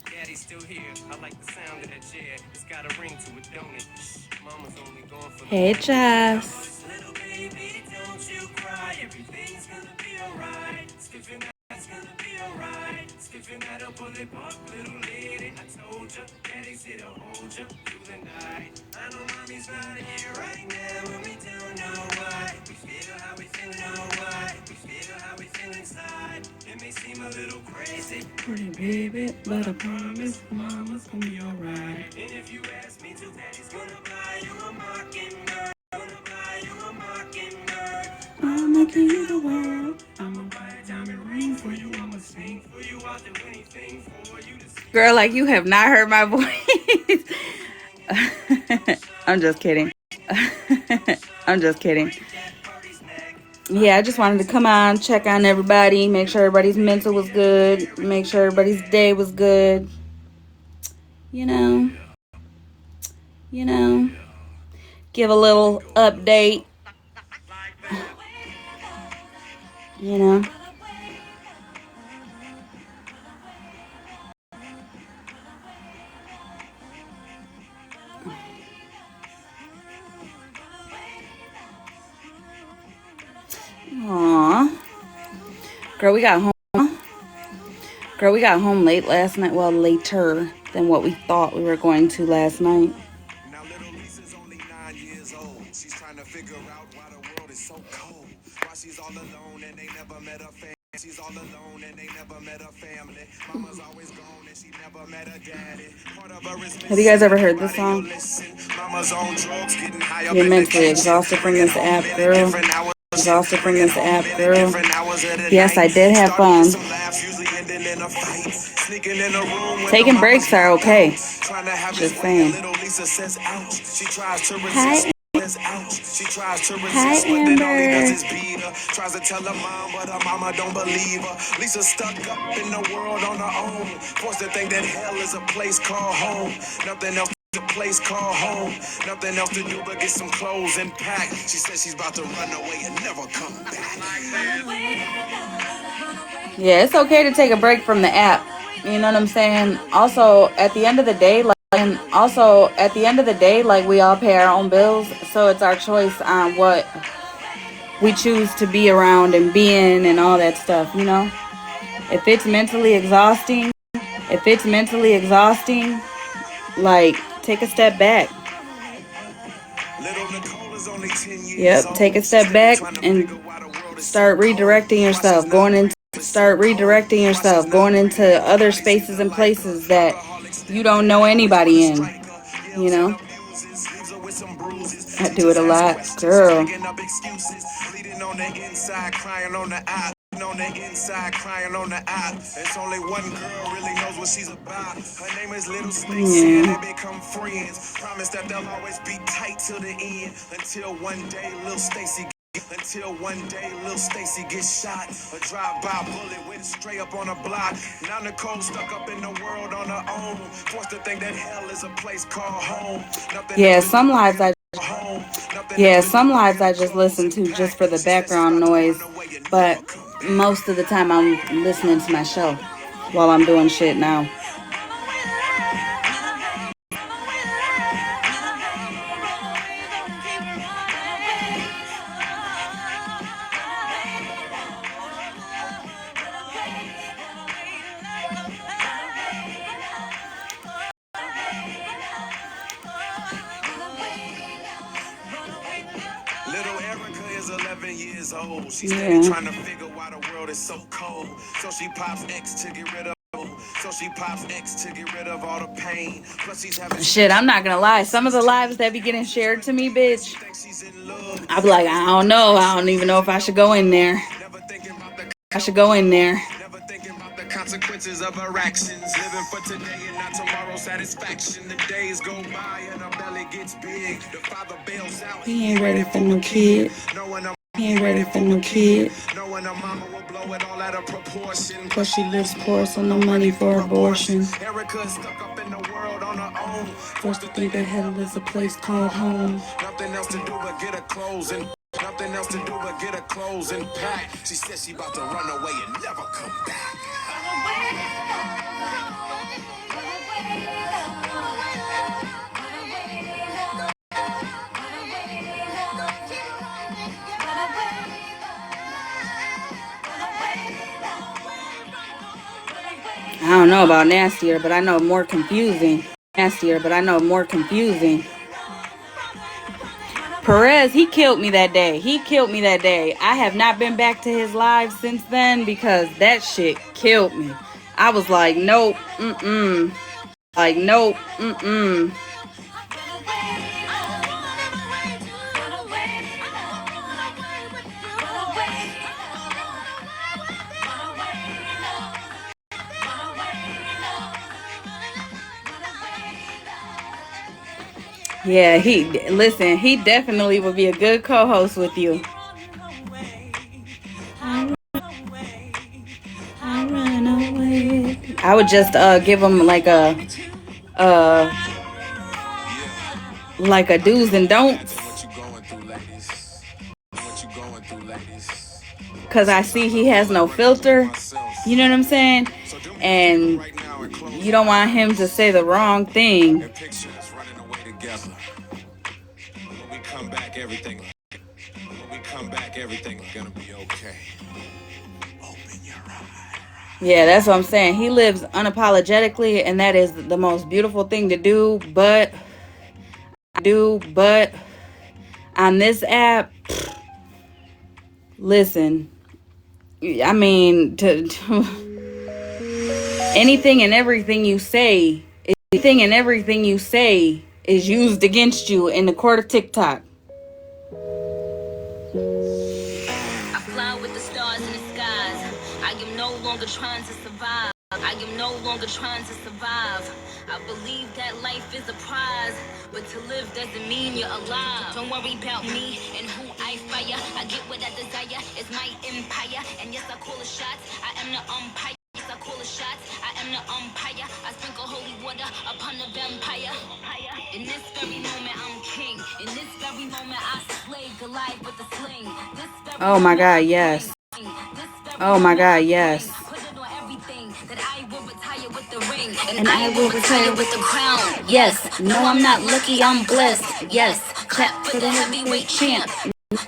Daddy's still here. I like the sound of that chair. It's got a ring to it, don't it? Mama's only gone for hey, Chas. Little baby, don't you cry. Everything's gonna be alright. Stiffen that's gonna be alright. Stiffen that up, pull it up, little lady. I told you, daddy's here to hold you through the night. I know mommy's not here right now, and we don't know why. We feel how we feel, know why. We feel how we feel inside. It may seem a little crazy, pretty baby, but I promise mama's gonna be alright. And if you ask me to, daddy's gonna buy you a mockingbird. Gonna buy you a mockingbird. I'ma give you the world. I'ma buy a diamond ring for you. I'ma sing for you. I'll do anything for you to see. Girl, like you have not heard my voice. I'm just kidding. I'm just kidding. Yeah, I just wanted to come on, check on everybody, make sure everybody's mental was good, make sure everybody's day was good. You know, give a little update. You know. Aww. Girl, we got home late last night. Well, later than what we thought we were going to last night.
Now little Lisa's only 9 years old. She's trying to figure out why the world is so cold. Why she's all alone and they never met her family. She's all alone and they never met her family. Mama's always gone and she never met her daddy. Part of her is
have you guys ever heard this song?
Mama's on drugs, getting high up
You're
in
mentally exhausted from this app, girl. Exhausted from this app, girl. Yes, I did have fun. Taking breaks are okay. Just saying. Hi, hi, Amber.
Tries to tell her mom, but her mama don't believe her. Lisa stuck up in the world on her own. Forced to think that hell is a place called home. Nothing else. A place called home. Nothing else to do but get some clothes and pack. She says she's about to run away and never come back.
Yeah, it's okay to take a break from the app. You know what I'm saying? Also, at the end of the day, like we all pay our own bills, so it's our choice on what we choose to be around and be in and all that stuff, you know? If it's mentally exhausting, like take a step back. Yep, take a step back and start redirecting yourself, going into other spaces and places that you don't know anybody in, you know? I do it a lot, girl.
On the inside, crying on the app. It's only one girl really knows what she's about. Her name is Little Stacy, and they become friends. Promise that they'll always be tight till the end. Until one day, Little Stacy gets shot. A drive-by bullet went straight up on a block. Now Nicole stuck up in the world on her own. Forced to think that hell is a place called home.
Yeah, some lives I just listen to just for the background noise, but most of the time I'm listening to my show while I'm doing shit now.
Little Erica is 11 years old. She's steady trying to figure why the world is so cold. So she pops X to get rid of all the pain. Plus she's having
shit. I'm not gonna lie. Some of the lives that be getting shared to me, bitch, I be like, I don't know. I don't even know if I should go in there.
Consequences of her actions, living for today and not tomorrow's satisfaction. The days go by and her belly gets big. The father bails out.
He ain't ready for no kid. Knowing her
mama will blow it all out of proportion.
Cause she lives poor, so no money for abortion.
Erica is stuck up in the world on her own.
Forced to think that hell is a place called home.
Nothing else to do but get her clothes and pack. She says she about to run away and never come back.
I don't know about nastier, but I know more confusing. Perez, he killed me that day. I have not been back to his live since then because that shit killed me. I was like, nope, mm-mm. Yeah, he definitely would be a good co-host with you. I would just give him like a do's and don'ts. Cause I see he has no filter. You know what I'm saying? And you don't want him to say the wrong thing.
Everything's gonna be okay. Open your eyes.
Yeah, that's what I'm saying. He lives unapologetically, and that is the most beautiful thing to do. But on this app, listen, I mean, anything and everything you say is used against you in the court of TikTok.
Trying to survive. I am no longer trying to survive. I believe that life is a prize, but to live doesn't mean you're alive. Don't worry about me and who I fire. I get what I desire. It's my empire, and yes, I call the shots. I am the umpire. Yes, I call the shots. I am the umpire. I sprinkle holy water upon the vampire. In this very moment, I'm king. In this very moment, I slay Goliath with the sling.
Oh my God, yes. Oh my God, yes. and I will retire with the crown. Yes, no, I'm not lucky, I'm blessed. Yes, clap for the heavyweight champ.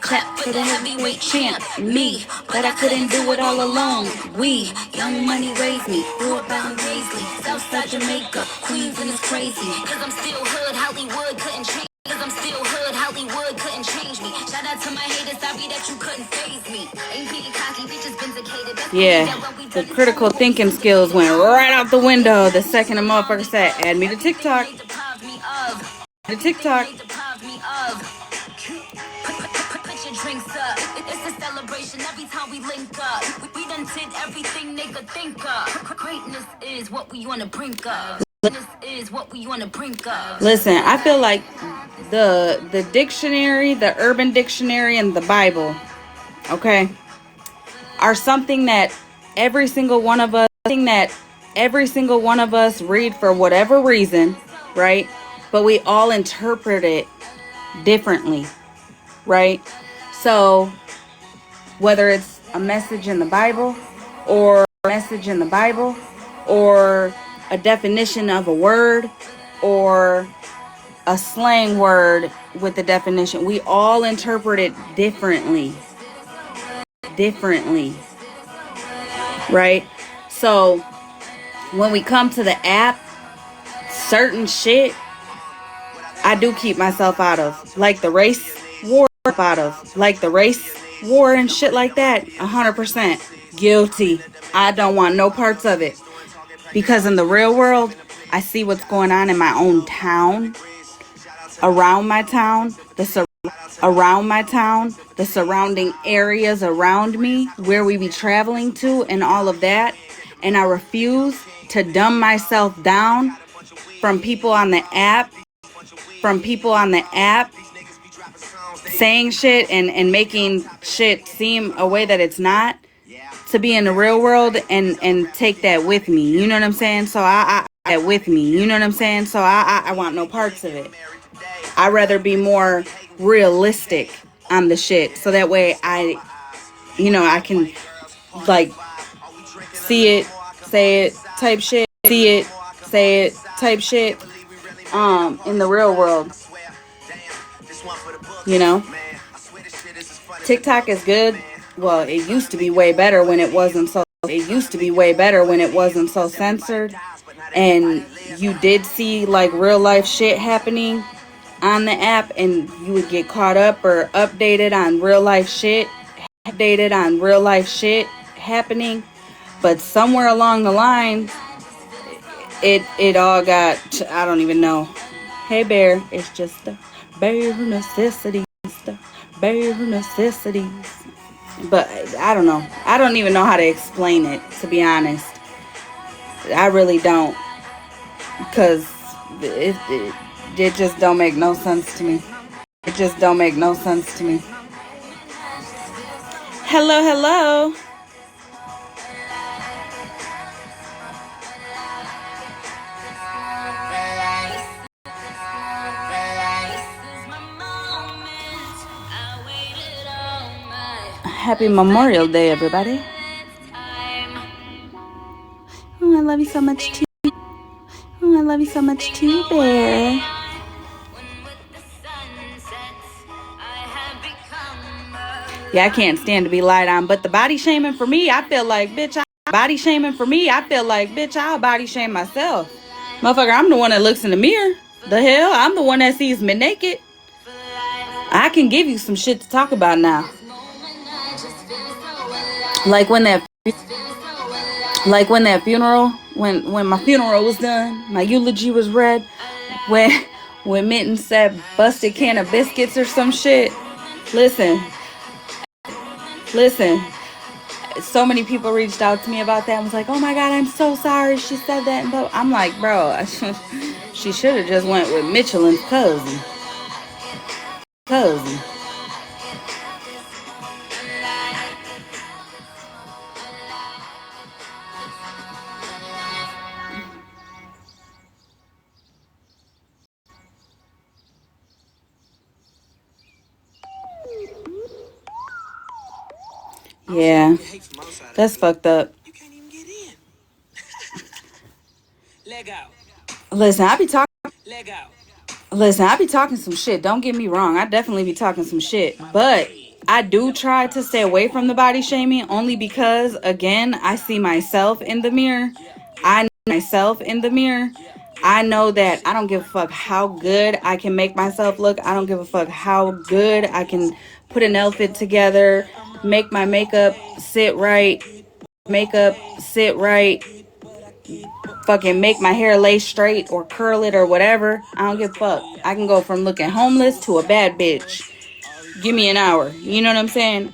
Clap for the heavyweight champ, me. But I couldn't do it all alone. We, Young Money raised me, grew up out in Paisley, Southside Jamaica, Queens, and it's crazy. Cause I'm still hood, Hollywood couldn't change. Cause I'm still hood, Hollywood couldn't change me. Shout out to my haters, sorry that you couldn't phase me. Ain't being cocky, bitches vindicated. Yeah, the critical thinking skills went right out the window the second a motherfucker said, add me to TikTok. To TikTok. Put your drinks up. It's a celebration every time we link up. We done did everything they could think of. Greatness is what we wanna bring up. Is what we want to bring up. Listen, I feel like the dictionary, the Urban Dictionary, and the Bible, okay, are something that every single one of us read for whatever reason, right? But we all interpret it differently, right? So whether it's a message in the Bible or a definition of a word or a slang word with the definition, we all interpret it differently, right? So when we come to the app, certain shit I do keep myself out of, like the race war, and shit like that. 100% guilty. I don't want no parts of it, because in the real world I see what's going on in my own town, around my town, the surrounding areas around me, where we be traveling to and all of that. And I refuse to dumb myself down from people on the app saying shit and making shit seem a way that it's not, to be in the real world and take that with me. You know what I'm saying? So I want no parts of it. I'd rather be more realistic on the shit, so that way I can like see it, say it type shit, in the real world. TikTok is good. Well, it used to be way better when it wasn't so censored, and you did see like real life shit happening on the app, and you would get caught up or updated on real life shit happening. But somewhere along the line, it all got, I don't even know. Hey bear, it's just the bare necessities. But I don't know. I don't even know how to explain it, to be honest. I really don't, because it just don't make no sense to me. Hello. Happy Memorial Day, everybody. Oh, I love you so much too. Bear. Yeah, I can't stand to be lied on, but the body shaming for me, I feel like, bitch, I'll body shame myself. Motherfucker, I'm the one that looks in the mirror. The hell? I'm the one that sees me naked. I can give you some shit to talk about now. Like when that funeral, when my funeral was done, my eulogy was read, when Mitten said busted can of biscuits or some shit. Listen. So many people reached out to me about that and was like, oh my God, I'm so sorry she said that. But I'm like, bro, she should have just went with Michelin's cousin. Yeah, that's fucked up. Listen, I be talking. Listen, I be talking some shit. Don't get me wrong. I definitely be talking some shit. But I do try to stay away from the body shaming only because, again, I see myself in the mirror. I know myself in the mirror. I know that I don't give a fuck how good I can make myself look. I don't give a fuck how good I can put an outfit together, make my makeup sit right, fucking make my hair lay straight or curl it or whatever. I don't give a fuck. I can go from looking homeless to a bad bitch. Give me an hour. You know what I'm saying?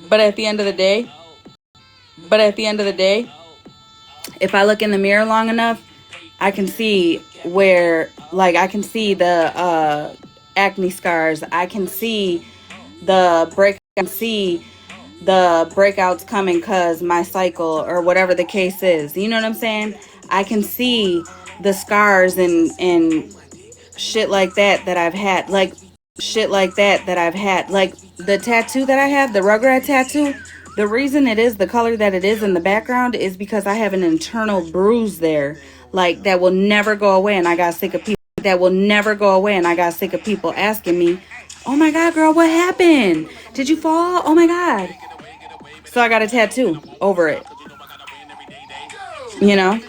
But at the end of the day, if I look in the mirror long enough, I can see where, like, I can see the acne scars. I can see the breakouts coming because my cycle or whatever the case is. You know what I'm saying? I can see the scars and shit like that I've had. Like the tattoo that I have, the Rugrat tattoo. The reason it is the color that it is in the background is because I have an internal bruise there, like that will never go away, and I got sick of people asking me, "Oh my God, girl, what happened? Did you fall? Oh my God!" So I got a tattoo over it. You know.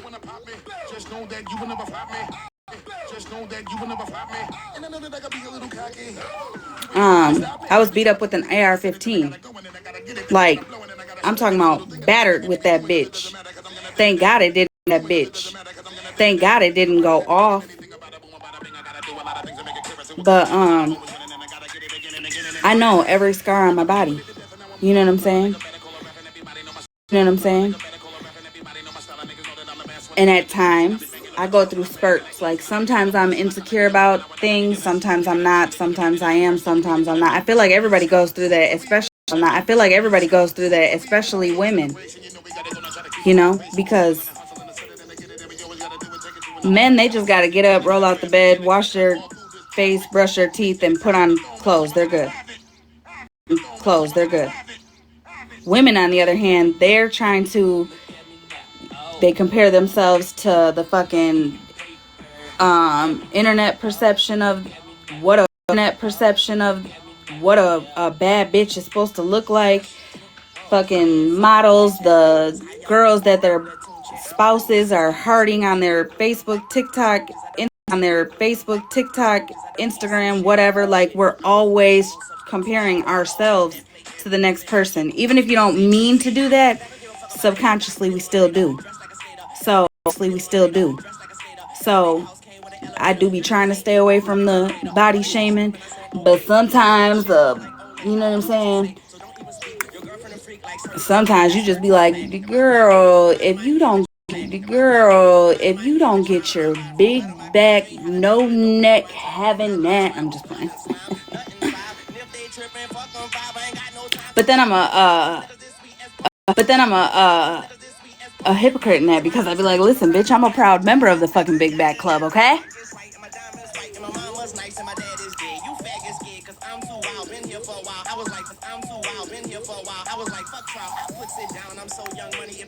I was beat up with an AR-15. Like, I'm talking about battered with that bitch. Thank God it didn't. Thank God it didn't go off. But I know every scar on my body. You know what I'm saying? And at times, I go through spurts. Like, sometimes I'm insecure about things. Sometimes I'm not. Sometimes I am. Sometimes I'm not. I feel like everybody goes through that, especially women. You know? Because men, they just got to get up, roll out the bed, wash their face, brush their teeth, and put on clothes. They're good. Women, on the other hand, they compare themselves to the fucking internet perception of what a bad bitch is supposed to look like. Fucking models, the girls that their spouses are hearting on their Facebook, TikTok, Instagram, whatever. Like, we're always comparing ourselves to the next person. Even if you don't mean to do that, subconsciously we still do. So I do be trying to stay away from the body shaming, but sometimes, you know what I'm saying? Sometimes you just be like, girl, if you don't get your big back, no neck having that. I'm just playing. But then I'm a hypocrite in that, because I'd be like, listen, bitch, I'm a proud member of the fucking Big Back Club, okay?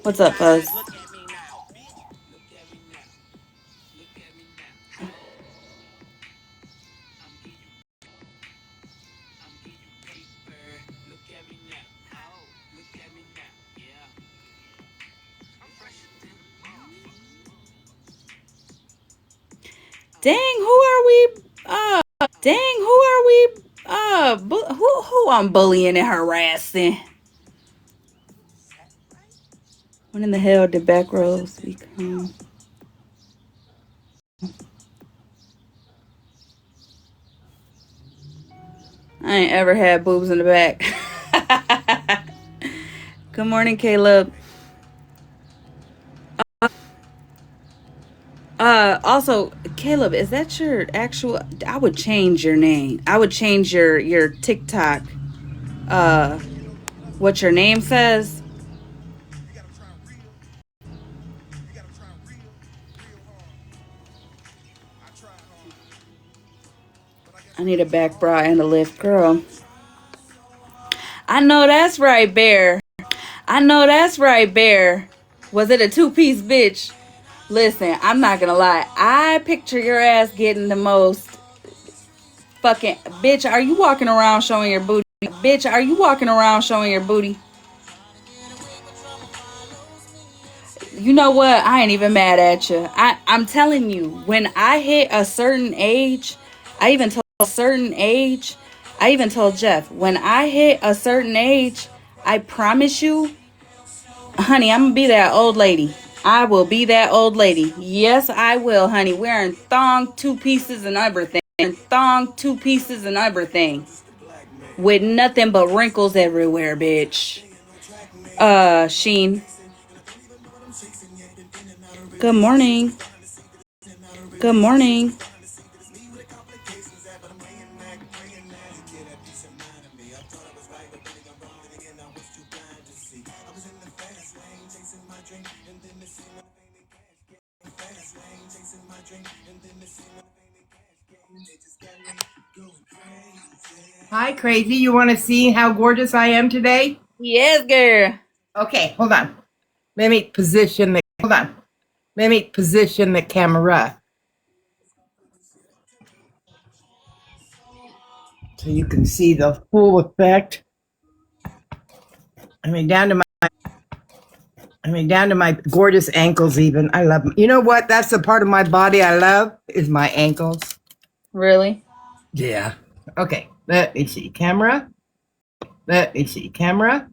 What's up, Fuzz? Dang, who are we? Who I'm bullying and harassing? When in the hell did back rows become? I ain't ever had boobs in the back. Good morning, Caleb. Also, Caleb, is that your actual? I would change your name. I would change your TikTok. What your name says. I need a back bra and a lift, girl. I know that's right, Bear. Was it a 2-piece, bitch? Listen, I'm not gonna lie. I picture your ass getting the most fucking bitch. Are you walking around showing your booty? Bitch, are you walking around showing your booty? You know what? I ain't even mad at you. I'm telling you, when I hit a certain age, I even told a certain age, I even told Jeff, when I hit a certain age, I promise you, honey, I'm gonna be that old lady. I will be that old lady. Yes, I will, honey. Wearing thong, two pieces, and everything. Thong, two pieces, and everything. With nothing but wrinkles everywhere, bitch. Sheen. Good morning. Good morning.
Hi, crazy. You want to see how gorgeous I am today?
Yes, girl.
Okay, hold on. Let me position the hold on. Let me position the camera so you can see the full effect. Down to my gorgeous ankles even. I love them. You know what? That's the part of my body I love is my ankles.
Really?
Yeah. Okay. Let me see. Camera. Let me see. Camera.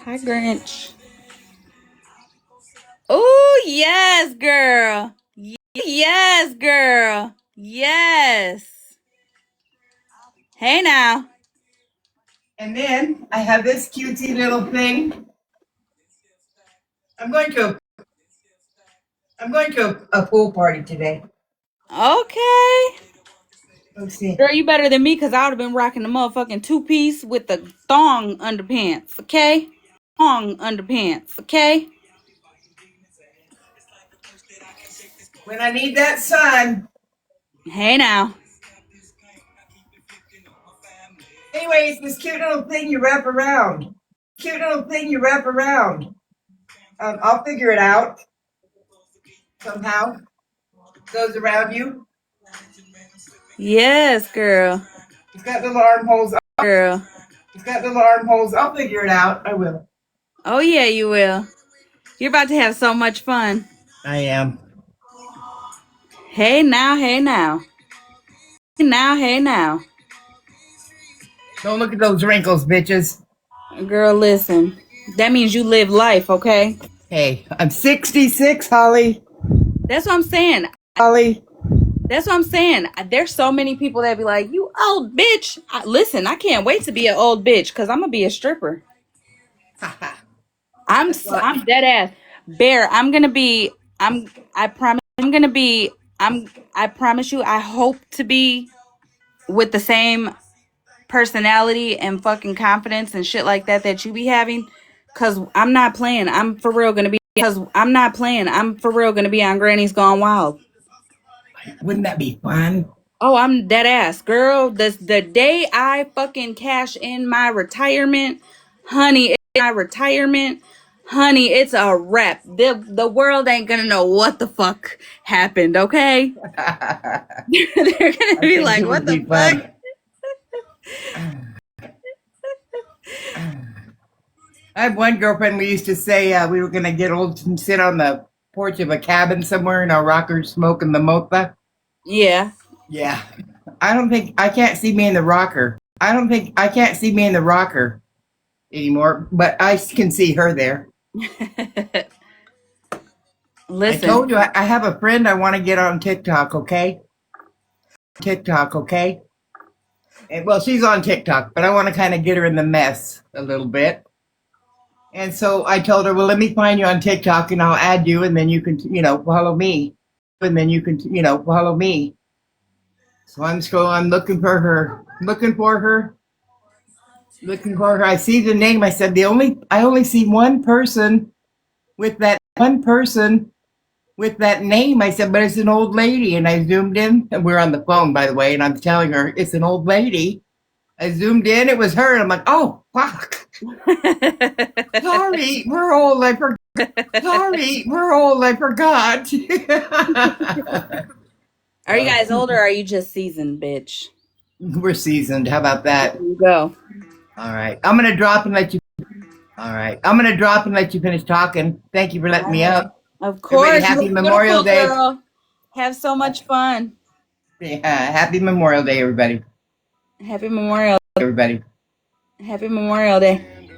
Hi, Grinch. Oh, yes, girl. Yes, girl. Yes. Hey, now.
And then I have this cutesy little thing. I'm going to a pool party today.
Okay.
Let's see.
Girl, you better than me because I would have been rocking the motherfucking two-piece with the thong underpants, okay? Thong underpants, okay?
When I need that sun.
Hey, now.
Anyways, this cute little thing you wrap around. Cute little thing you wrap around. I'll figure it out somehow. Goes around you.
Yes, girl.
It's got little armholes.
Girl.
It's got little armholes. I'll figure it out. I will.
Oh, yeah, you will. You're about to have so much fun.
I am.
Hey, now, hey, now. Hey, now, hey, now.
Don't look at those wrinkles, bitches.
Girl, listen. That means you live life, okay?
Hey, I'm 66, Holly.
That's what I'm saying.
Holly.
That's what I'm saying. There's so many people that be like, "You old bitch." Listen, I can't wait to be an old bitch because I'm gonna be a stripper. I'm dead ass. Bear, I'm gonna be. I promise. I'm gonna be. I promise you. I hope to be with the same personality and fucking confidence and shit like that that you be having. Cause I'm not playing. I'm for real gonna be. Cause I'm not playing. I'm for real gonna be on Granny's Gone Wild.
Wouldn't that be fun?
Oh, I'm dead ass, girl. The day I fucking cash in my retirement, honey, honey, it's a wrap. The world ain't gonna know what the fuck happened, okay?
I
They're gonna be
think
like,
it
what
would
the
be
fuck?
fun. I had one girlfriend. We used to say we were going to get old and sit on the porch of a cabin somewhere in our rocker smoking the mota.
Yeah.
Yeah. I can't see me in the rocker. I can't see me in the rocker anymore, but I can see her there. I
Listen,
told you I have a friend I want to get on TikTok, okay? TikTok, okay? And, well, she's on TikTok, but I want to kind of get her in the mess a little bit. And so I told her, well, let me find you on TikTok and I'll add you and then you can, follow me. And then you can, follow me. So I'm looking for her. I see the name. I said, I only see with that one person with that name. I said, but it's an old lady. And I zoomed in and we're on the phone, by the way. And I'm telling her it's an old lady. I zoomed in. It was her. And I'm like, oh, fuck.
Sorry, we're old. I forgot. Sorry, we're old. I forgot.
Are you guys older or are you just seasoned, bitch?
We're seasoned. How about
There
that?
you go.
All right. I'm gonna drop and let you. All right. I'm gonna drop and let you finish talking. Thank you for letting
All
me
right.
up.
Of
Everybody,
course. You
happy
look
Memorial
beautiful,
Day.
girl. Have so much fun.
Yeah, happy Memorial Day, everybody.
Happy Memorial.
Everybody.
Happy Memorial Day.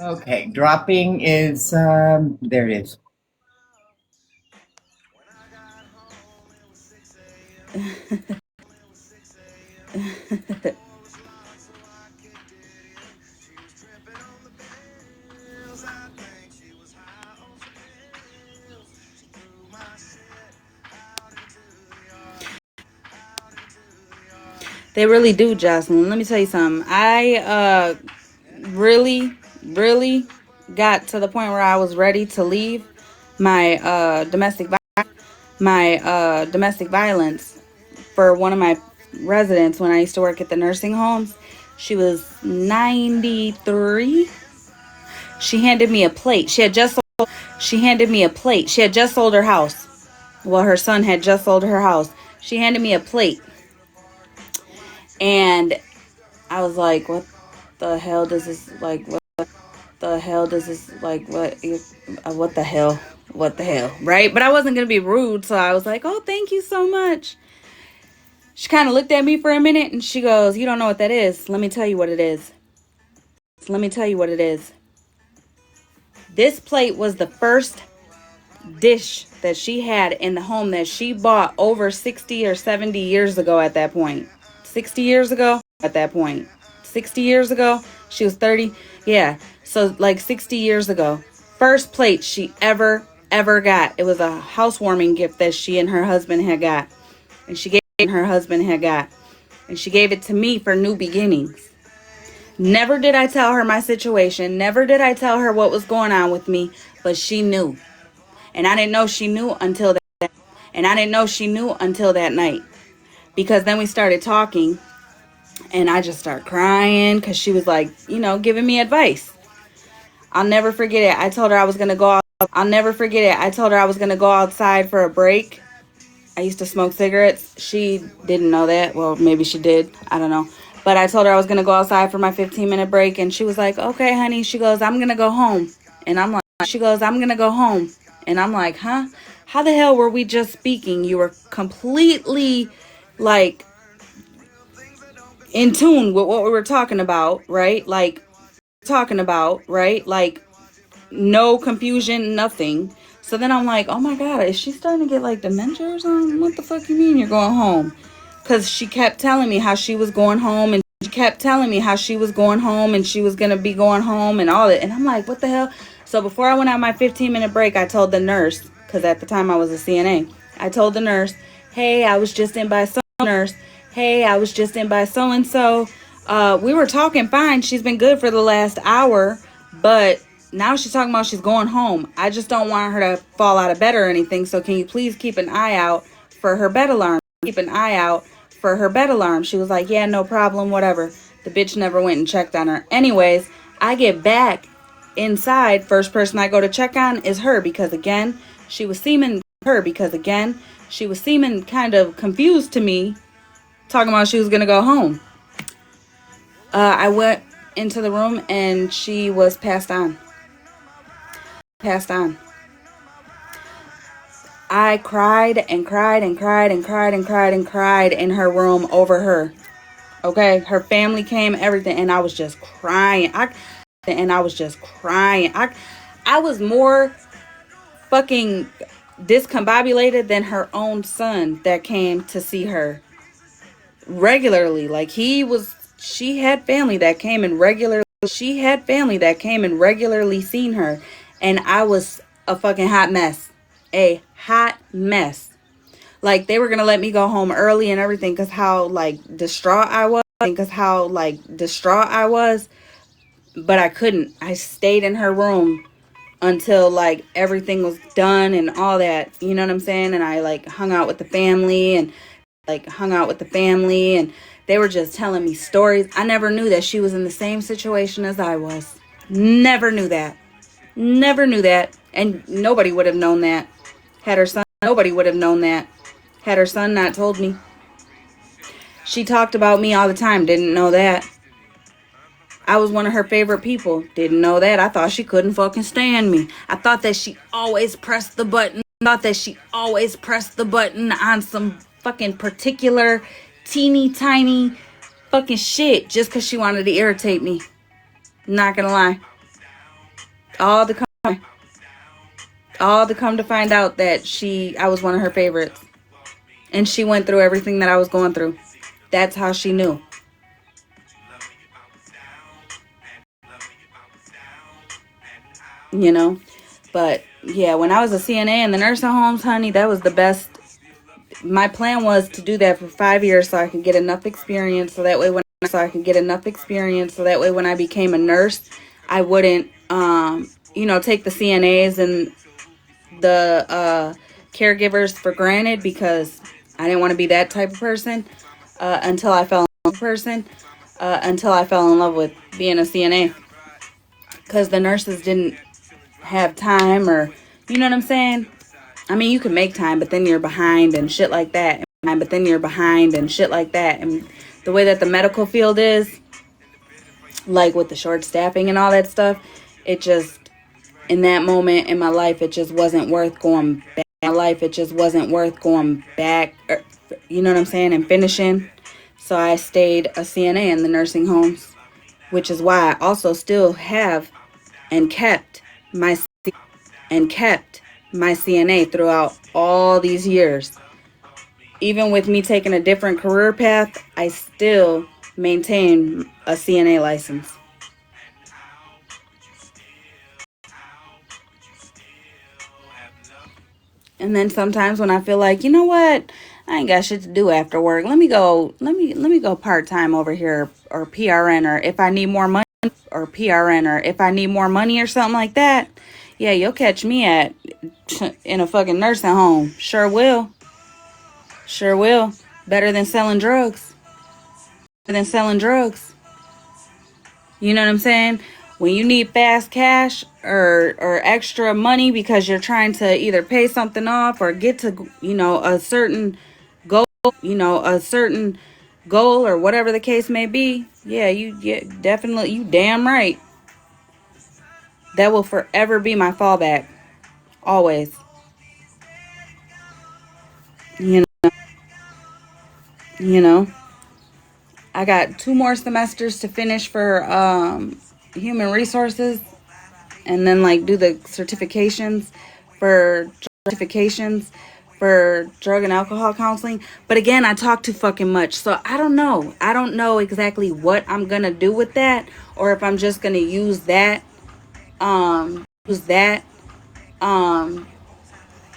Okay, dropping is there it is.
They really do, Jocelyn. Let me tell you something. I really got to the point where I was ready to leave my domestic violence for one of my residents when I used to work at the nursing homes. She was 93. She handed me a plate. She handed me a plate. She had just sold her house. Well, her son had just sold her house. She handed me a plate. And I was like, what the hell does this, like, what the hell does this, like, what the hell? What the hell? Right? But I wasn't going to be rude. So I was like, oh, thank you so much. She kind of looked at me for a minute and she goes, you don't know what that is. Let me tell you what it is. Let me tell you what it is. This plate was the first dish that she had in the home that she bought over 60 or 70 years ago at that point. 60 years ago at that point. 60 years ago. She was 30. Yeah. So like 60 years ago. First plate she ever got. It was a housewarming gift that she and her husband had got. And she gave it to me for new beginnings. Never did I tell her my situation. Never did I tell her what was going on with me, but she knew. And I didn't know she knew until that night. Because then we started talking and I just started crying because she was like, giving me advice. I'll never forget it. I told her I was going to go outside for a break. I used to smoke cigarettes. She didn't know that. Well, maybe she did. I don't know. But I told her I was going to go outside for my 15-minute break. And she was like, okay, honey. She goes, I'm going to go home. And I'm like, huh? How the hell were we just speaking? You were completely like in tune with what we were talking about, right? Like, no confusion, nothing. So then I'm like, oh my God, is she starting to get like dementia or something? What the fuck you mean you're going home? Because she kept telling me how she was going home and she was going to be going home and all that. And I'm like, what the hell? So before I went on my 15-minute break, I told the nurse, because at the time I was a CNA, I told the nurse, hey, I was just in by so and so. We were talking fine. She's been good for the last hour, but now she's talking about she's going home. I just don't want her to fall out of bed or anything. So can you please keep an eye out for her bed alarm? She was like, yeah, no problem, whatever. The bitch never went and checked on her. Anyways, I get back inside. First person I go to check on is her because again, she was seeming kind of confused to me, talking about she was gonna go home. I went into the room and she was passed on. I cried and cried and cried and cried and cried and cried in her room over her. Okay, her family came, everything, and I was just crying. I was more fucking discombobulated than her own son that came to see her regularly. Like she had family that came and regularly seen her, and I was a fucking hot mess. A hot mess. Like they were gonna let me go home early and everything because how like distraught I was. But I couldn't. I stayed in her room until like everything was done and all that. You know what I'm saying? And I like hung out with the family and like hung out with the family, and they were just telling me stories. I never knew that she was in the same situation as I was. Never knew that. Never knew that. And nobody would have known that had her son. Nobody would have known that had her son not told me. She talked about me all the time. Didn't know that. I was one of her favorite people. Didn't know that. I thought she couldn't fucking stand me. I thought that she always pressed the button. Thought that she always pressed the button on some fucking particular teeny tiny fucking shit just because she wanted to irritate me. Not gonna lie. All to come to find out that I was one of her favorites. And she went through everything that I was going through. That's how she knew. You know? But yeah, when I was a CNA in the nursing homes, honey, that was the best. My plan was to do that for 5 years so I could get enough experience so that way when I became a nurse, I wouldn't take the CNAs and the caregivers for granted, because I didn't want to be that type of person until I fell in love with being a CNA, because the nurses didn't have time, or you know what I'm saying? I mean, you can make time, but then you're behind and shit like that. And the way that the medical field is, like with the short staffing and all that stuff, it just, in that moment in my life, it just wasn't worth going back. You know what I'm saying? And finishing. So I stayed a CNA in the nursing homes, which is why I also still have and kept my CNA throughout all these years. Even with me taking a different career path, I still maintain a CNA license. And then sometimes when I feel like, you know what, I ain't got shit to do after work, let me go part-time over here, or PRN, or if I need more money, or something like that. Yeah, you'll catch me in a fucking nursing home. Sure will. Better than selling drugs. You know what I'm saying? When you need fast cash or extra money because you're trying to either pay something off or get to, a certain goal, or whatever the case may be. Yeah, definitely, you damn right. That will forever be my fallback. Always. You know, I got 2 more semesters to finish for human resources, and then like do the certifications for drug and alcohol counseling. But again, I talk too fucking much, so I don't know exactly what I'm gonna do with that, or if I'm just gonna use that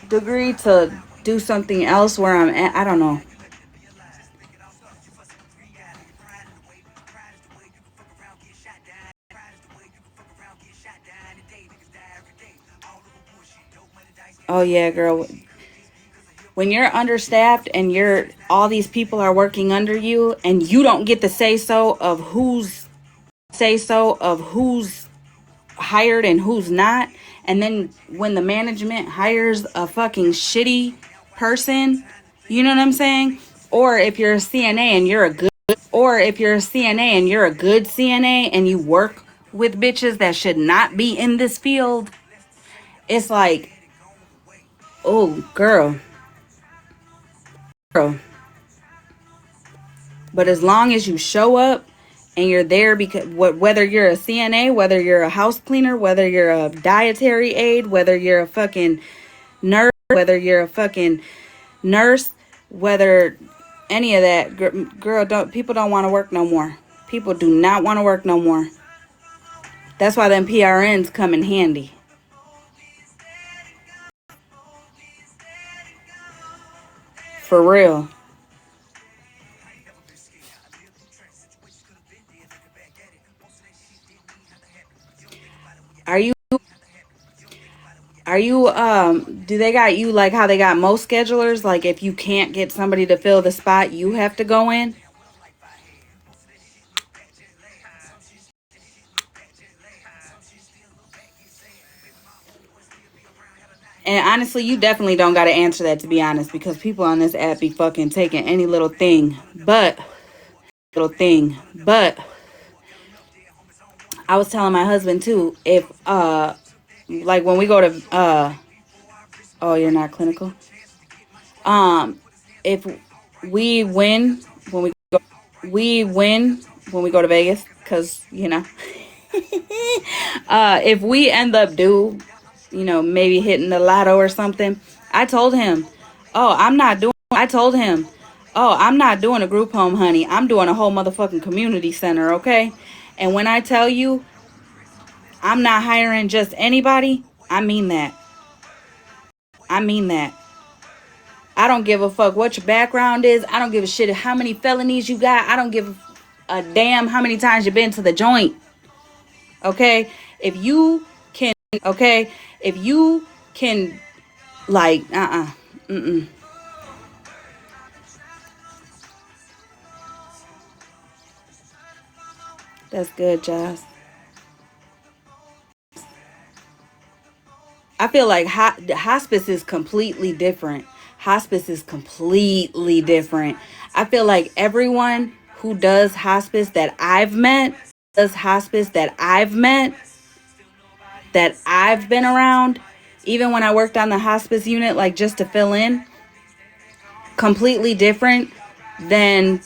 degree to do something else where I'm at. I don't know. Oh yeah, girl. When you're understaffed and all these people are working under you, and you don't get the say so of who's hired and who's not, and then when the management hires a fucking shitty person, you know what I'm saying? Or if you're a CNA and you're a good CNA and you work with bitches that should not be in this field, it's like, oh girl. But as long as you show up and you're there, because whether you're a CNA, whether you're a house cleaner, whether you're a dietary aide, whether you're a fucking nurse, whether any of that, girl, people don't want to work no more. People do not want to work no more. That's why them PRNs come in handy. For real. Are Are you do they got you like how they got most schedulers? Like if you can't get somebody to fill the spot, you have to go in? And honestly, you definitely don't got to answer that, to be honest, because people on this app be fucking taking any little thing. But I was telling my husband too, if like when we go to oh, you're not clinical. If we win when we go to Vegas, cuz you know, if we end up maybe hitting the lotto or something, I told him, "Oh, I'm not doing a group home, honey. I'm doing a whole motherfucking community center, okay? And when I tell you I'm not hiring just anybody, I mean that. I mean that. I don't give a fuck what your background is. I don't give a shit how many felonies you got. I don't give a damn how many times you've been to the joint. Okay? If you can, okay? If you can, like, mm-mm. That's good, Joss. I feel like hospice is completely different. Hospice is completely different. I feel like everyone who does hospice that I've met, that I've been around, even when I worked on the hospice unit, like just to fill in, completely different than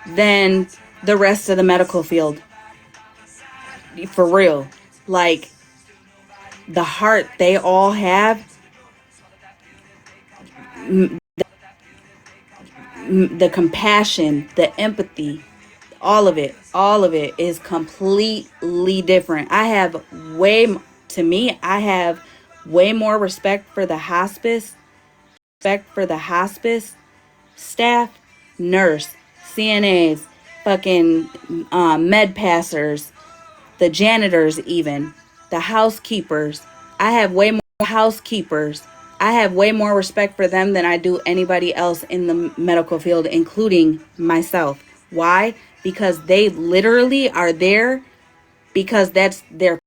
than the rest of the medical field. For real. Like the heart they all have, the compassion, the empathy, all of it is completely different. I have way more respect for the hospice staff, nurse, CNAs, fucking med passers, the janitors, even the housekeepers. I have way more respect for them than I do anybody else in the medical field, including myself. Why? Because they literally are there because that's their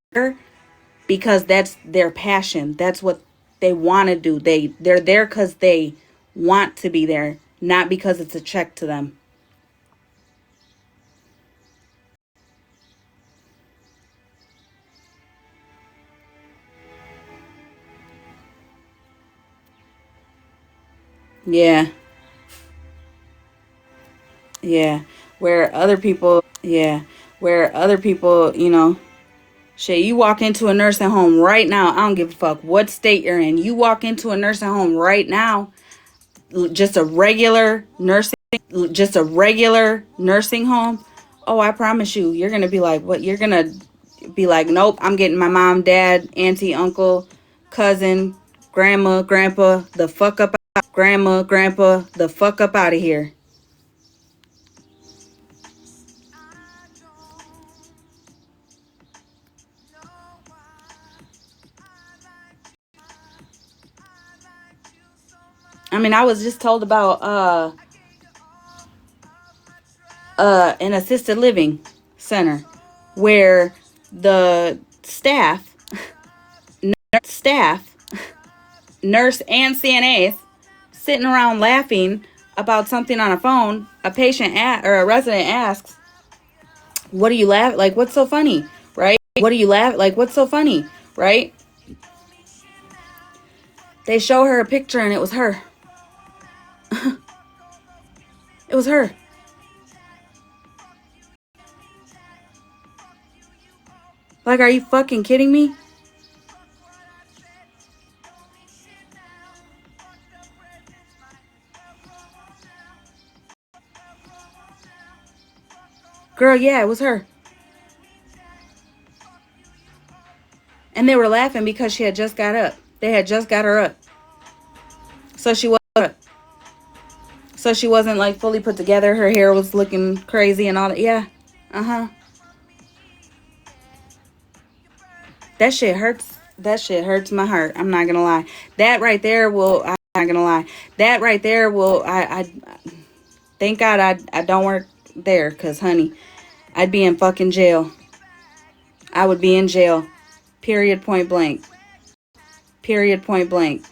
passion. That's what they want to do. They're there because they want to be there, not because it's a check to them. Yeah. Yeah. Where other people, shit, you walk into a nursing home right now. I don't give a fuck what state you're in. You walk into a nursing home right now, just a regular nursing home. Oh, I promise you, you're going to be like, what? You're going to be like, nope, I'm getting my mom, dad, auntie, uncle, cousin, grandma, grandpa, the fuck up out of here. I mean, I was just told about an assisted living center where the nurse and CNAs sitting around laughing about something on a phone. A patient or a resident asks, "What do you laugh? Like, what's so funny?" Right? What do you laugh? Like, what's so funny? Right? They show her a picture and it was her. It was her. Like, are you fucking kidding me? Girl, yeah, it was her. And they were laughing because she had just got up. They had just got her up. So she wasn't like fully put together. Her hair was looking crazy and all that. Yeah. Uh-huh. That shit hurts. That shit hurts my heart. I'm not gonna lie. That right there will. I'm not gonna lie. That right there will. I thank God I don't work there, cause honey, I'd be in fucking jail. I would be in jail. Period. Point blank. Period. Point blank.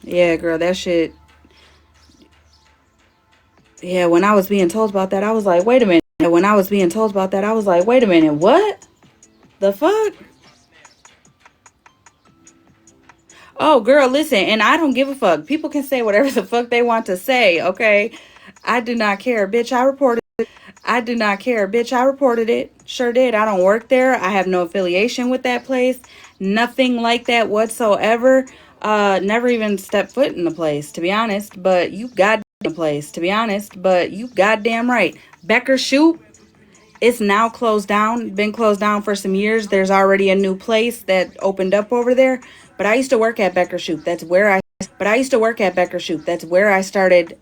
Yeah, girl, that shit. Yeah, when I was being told about that, I was like, wait a minute. When I was being told about that, I was like, wait a minute, what? The fuck? Oh, girl, listen, and I don't give a fuck. People can say whatever the fuck they want to say, okay? I do not care. Bitch, I reported it. I do not care. Bitch, I reported it. Sure did. I don't work there. I have no affiliation with that place. Nothing like that whatsoever. Never even stepped foot in the place, to be honest. But you goddamn place, to be honest. But you goddamn right. Becker Shoot, it's now closed down. Been closed down for some years. There's already a new place that opened up over there. But I used to work at Becker Shoot. That's where I. But I used to work at Becker Shoot. That's where I started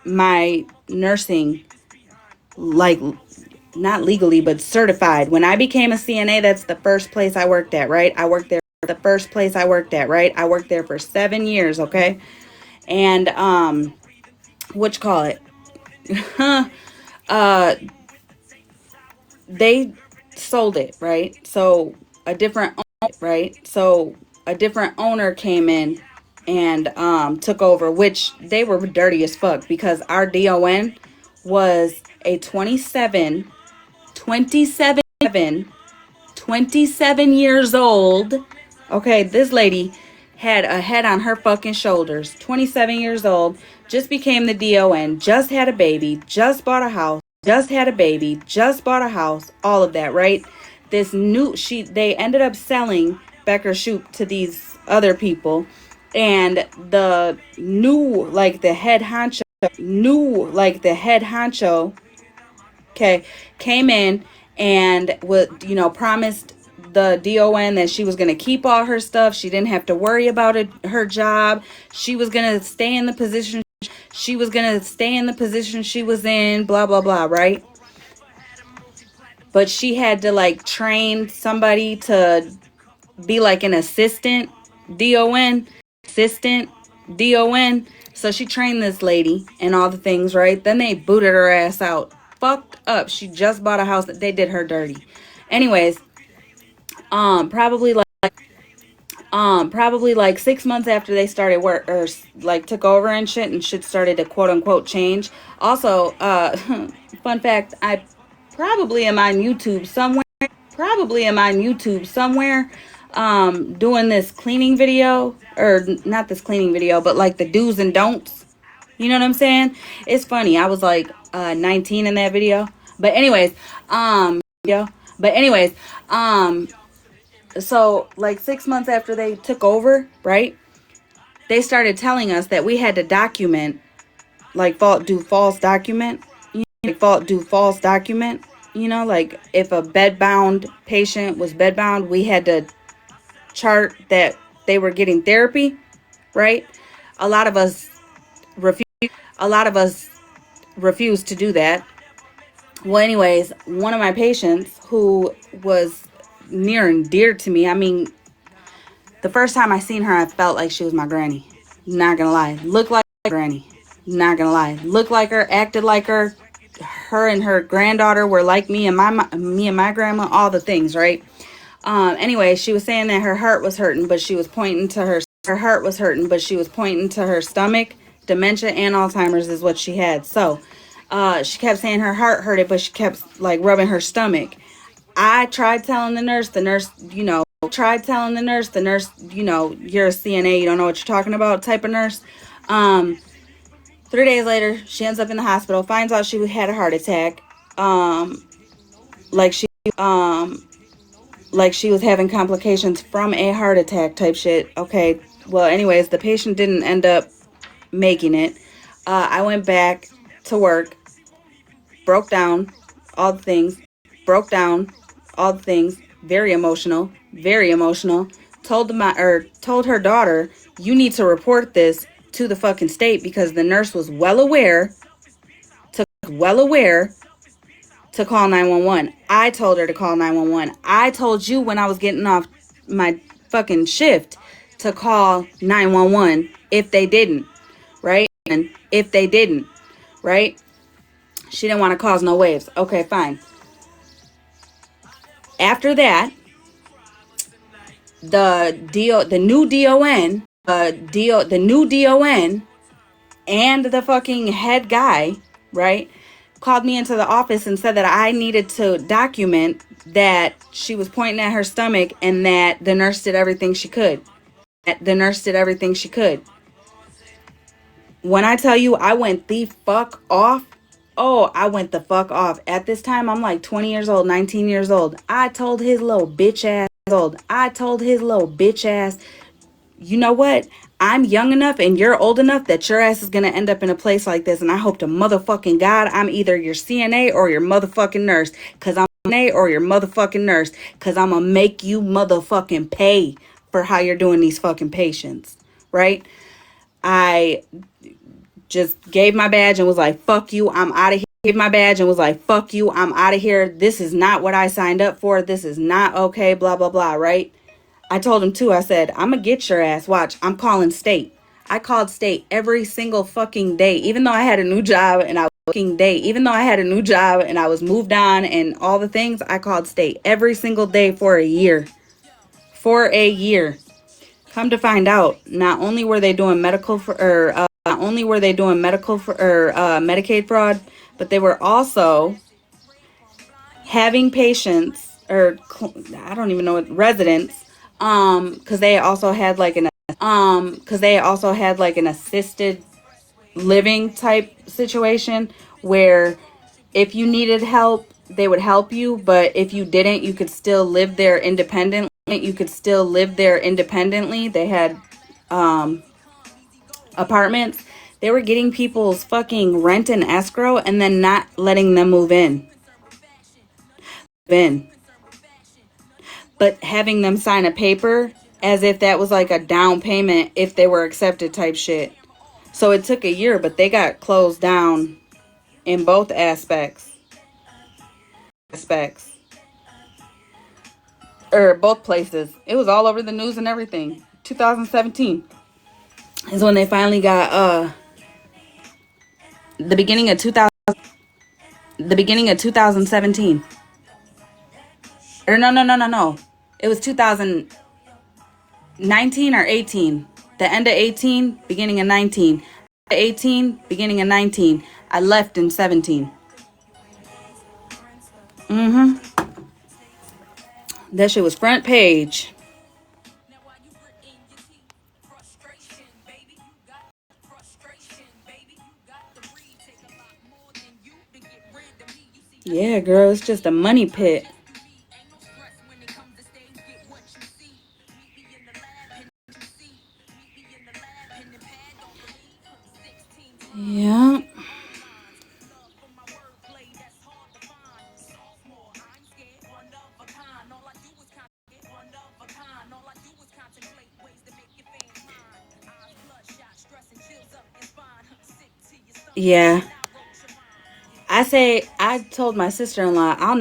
my nursing, like not legally, but certified. When I became a CNA, that's the first place I worked at, right? I worked there. The first place I worked at, right? I worked there for 7 years, okay? And what you call it? uh, they sold it, right? So a different, right? So a different owner came in and took over, which they were dirty as fuck because our DON was a 27 years old. Okay, this lady had a head on her fucking shoulders. 27 years old, just became the DON, just had a baby, just bought a house, just had a baby, just bought a house, all of that, right? This new they ended up selling Becker Shoot to these other people, and the new like the head honcho, okay, came in and would, promised the DON that she was going to keep all her stuff. She didn't have to worry about it, her job. She was going to stay in the position. She was going to stay in the position she was in, blah, blah, blah, right? But she had to like train somebody to be like an assistant DON, assistant DON. So she trained this lady and all the things, right? Then they booted her ass out. Fucked up. She just bought a house that they did her dirty. Anyways, probably like 6 months after they started work or like took over and shit started to quote unquote change. Also, fun fact, I probably am on YouTube somewhere doing this cleaning video, or not this cleaning video, but like the do's and don'ts. You know what I'm saying? It's funny. I was like 19 in that video. But anyways, so like 6 months after they took over, right? They started telling us that we had to document, like do false document, like if a bedbound patient was bedbound, we had to chart that they were getting therapy, right? A lot of us refused to do that. Well, anyways, one of my patients who was near and dear to me, I mean, the first time I seen her, I felt like she was my granny. Not gonna lie. Looked like granny. Not gonna lie. Looked like her, acted like her. Her and her granddaughter were like me and my grandma, all the things, right? Anyway, she was saying that her heart was hurting, but she was pointing to her stomach. Dementia and Alzheimer's is what she had. So, she kept saying her heart hurted, but she kept like rubbing her stomach. I tried telling the nurse, you're a CNA, you don't know what you're talking about type of nurse. 3 days later, she ends up in the hospital, finds out she had a heart attack. Like she was having complications from a heart attack type shit. Okay, well, anyways, the patient didn't end up making it. I went back to work, broke down all the things, very emotional, very emotional. Told her daughter, you need to report this to the fucking state, because the nurse was well aware to call 911. I told her to call 911. I told you when I was getting off my fucking shift to call 911 if they didn't, right? And if they didn't, right? She didn't want to cause no waves. Okay, fine. After that, the new DON and the fucking head guy, right, called me into the office and said that I needed to document that she was pointing at her stomach and that the nurse did everything she could. When I tell you I went the fuck off, oh, I went the fuck off. At this time, I'm like 20 years old, 19 years old. I told his little bitch ass, you know what? I'm young enough and you're old enough that your ass is going to end up in a place like this. And I hope to motherfucking God I'm either your CNA or your motherfucking nurse. Because I'm going to make you motherfucking pay for how you're doing these fucking patients. Right? I just gave my badge and was like, fuck you, I'm out of here. I'm out of here. This is not what I signed up for. This is not okay, blah, blah, blah, right? I told him too, I said, I'm going to get your ass. Watch, I'm calling state. I called state every single fucking day, even though I had a new job and I was moved on and all the things. I called state every single day for a year. Come to find out, not only were they doing Medicaid fraud, but they were also having patients, or I don't even know what, residents, because they also had like an assisted living type situation where if you needed help, they would help you, but if you didn't, you could still live there independently. They had apartments. They were getting people's fucking rent and escrow and then not letting them move in. But having them sign a paper as if that was like a down payment if they were accepted type shit. So it took a year, but they got closed down in both aspects. Or both places. It was all over the news and everything. 2017 is when they finally got the beginning of 2017. Or no. It was 2019 or 18. The end of 18, beginning of 19. I left in 17. That shit was front page. Yeah, girl, it's just a money pit. Yeah. Yeah. I told my sister-in-law, I'll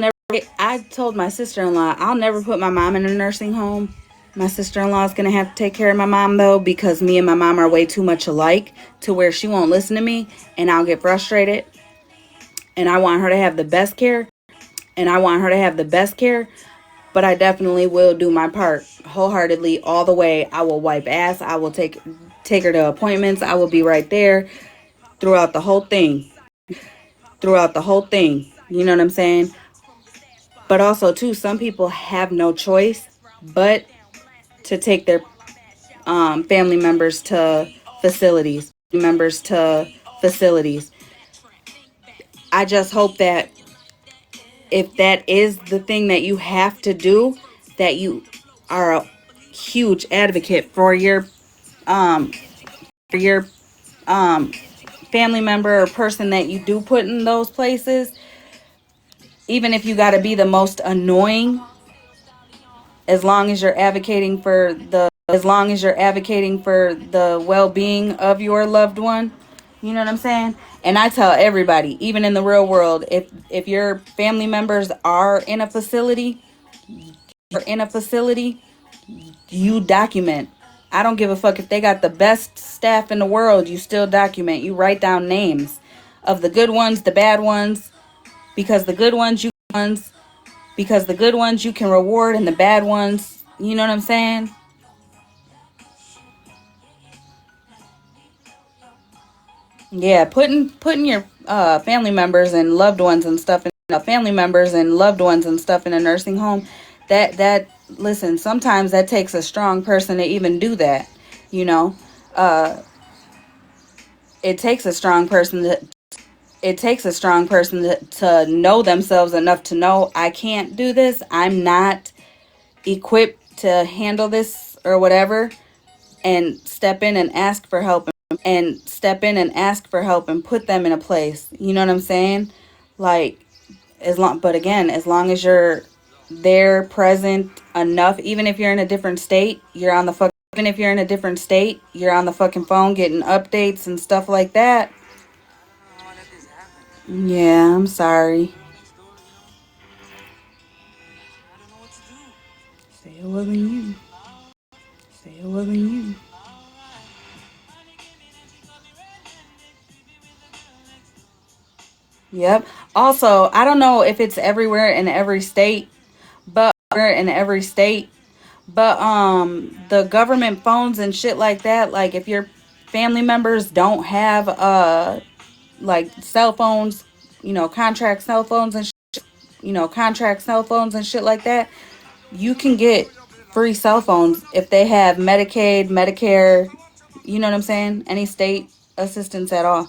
never put my mom in a nursing home. My sister-in-law is going to have to take care of my mom, though, because me and my mom are way too much alike to where she won't listen to me and I'll get frustrated. And I want her to have the best care. But I definitely will do my part wholeheartedly all the way. I will wipe ass. I will take her to appointments. I will be right there throughout the whole thing. You know what I'm saying? But also, too, some people have no choice but to take their family members to facilities. I just hope that if that is the thing that you have to do, that you are a huge advocate for your family member or person that you do put in those places. Even if you got to be the most annoying as long as you're advocating for the well-being of your loved one. You know what I'm saying? And I tell everybody, even in the real world, if your family members are in a facility, you document. I don't give a fuck if they got the best staff in the world, you still document. You write down names of the good ones, the bad ones, because the good ones you can reward, and the bad ones, you know what I'm saying? Yeah, putting your family members and loved ones and stuff in a nursing home, that listen, sometimes that takes a strong person to even do that, you know. It takes a strong person to know themselves enough to know, I can't do this. I'm not equipped to handle this or whatever, and step in and ask for help and put them in a place. You know what I'm saying? Like, as long as you're there, present enough, even if you're in a different state, you're on the fucking phone getting updates and stuff like that. Yeah, I'm sorry. Say it wasn't you. Say it wasn't you. Yep. Also, I don't know if it's everywhere in every state, but the government phones and shit like that, like if your family members don't have like cell phones, contract cell phones and shit like that, you can get free cell phones if they have Medicaid, Medicare, you know what I'm saying? Any state assistance at all.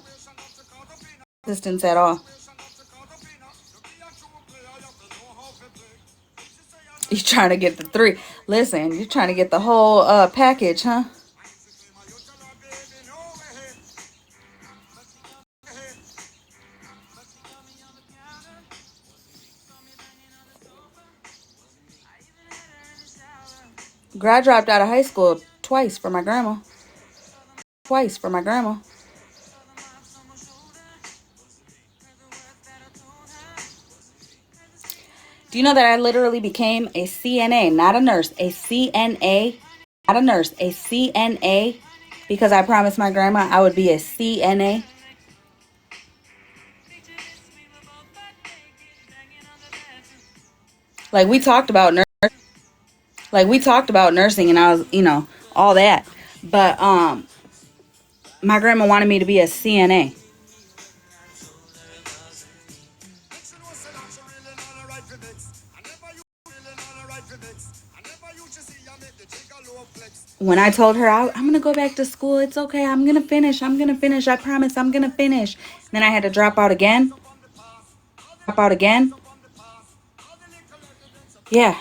You trying to get the three. Listen, you're trying to get the whole package, huh? Girl, I dropped out of high school twice for my grandma. Do you know that I literally became a CNA, not a nurse, a CNA, because I promised my grandma I would be a CNA. Like we talked about nursing, and I was, all that. But my grandma wanted me to be a CNA. When I told her I'm going to go back to school, it's okay. I'm going to finish. I promise I'm going to finish. Then I had to drop out again. Yeah.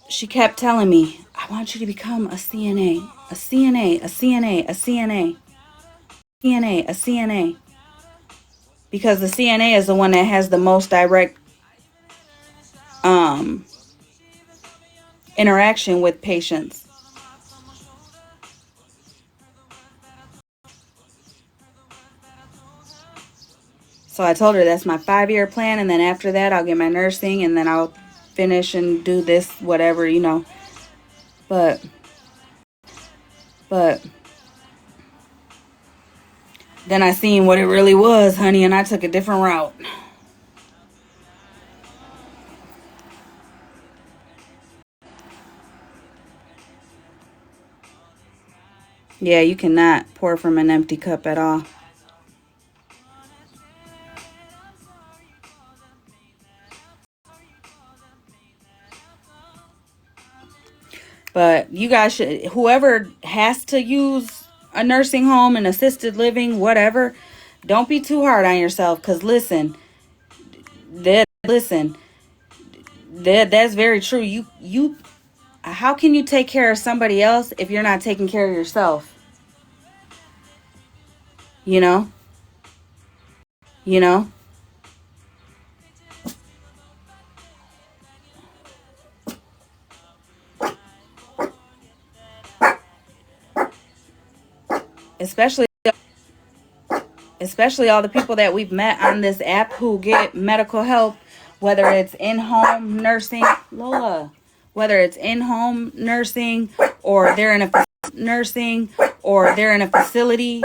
She kept telling me, I want you to become a CNA, a CNA, a CNA, a CNA, a CNA. Because the CNA is the one that has the most direct interaction with patients. So I told her that's my 5-year plan, and then after that I'll get my nursing, and then I'll finish and do this, whatever, But then I seen what it really was, honey, and I took a different route. Yeah, you cannot pour from an empty cup at all. But you guys should, whoever has to use a nursing home and assisted living, whatever, don't be too hard on yourself. Because that's very true. How can you take care of somebody else if you're not taking care of yourself? You know? especially all the people that we've met on this app who get medical help, whether it's in-home nursing, Lola, whether it's in-home nursing or they're in a nursing or they're in a facility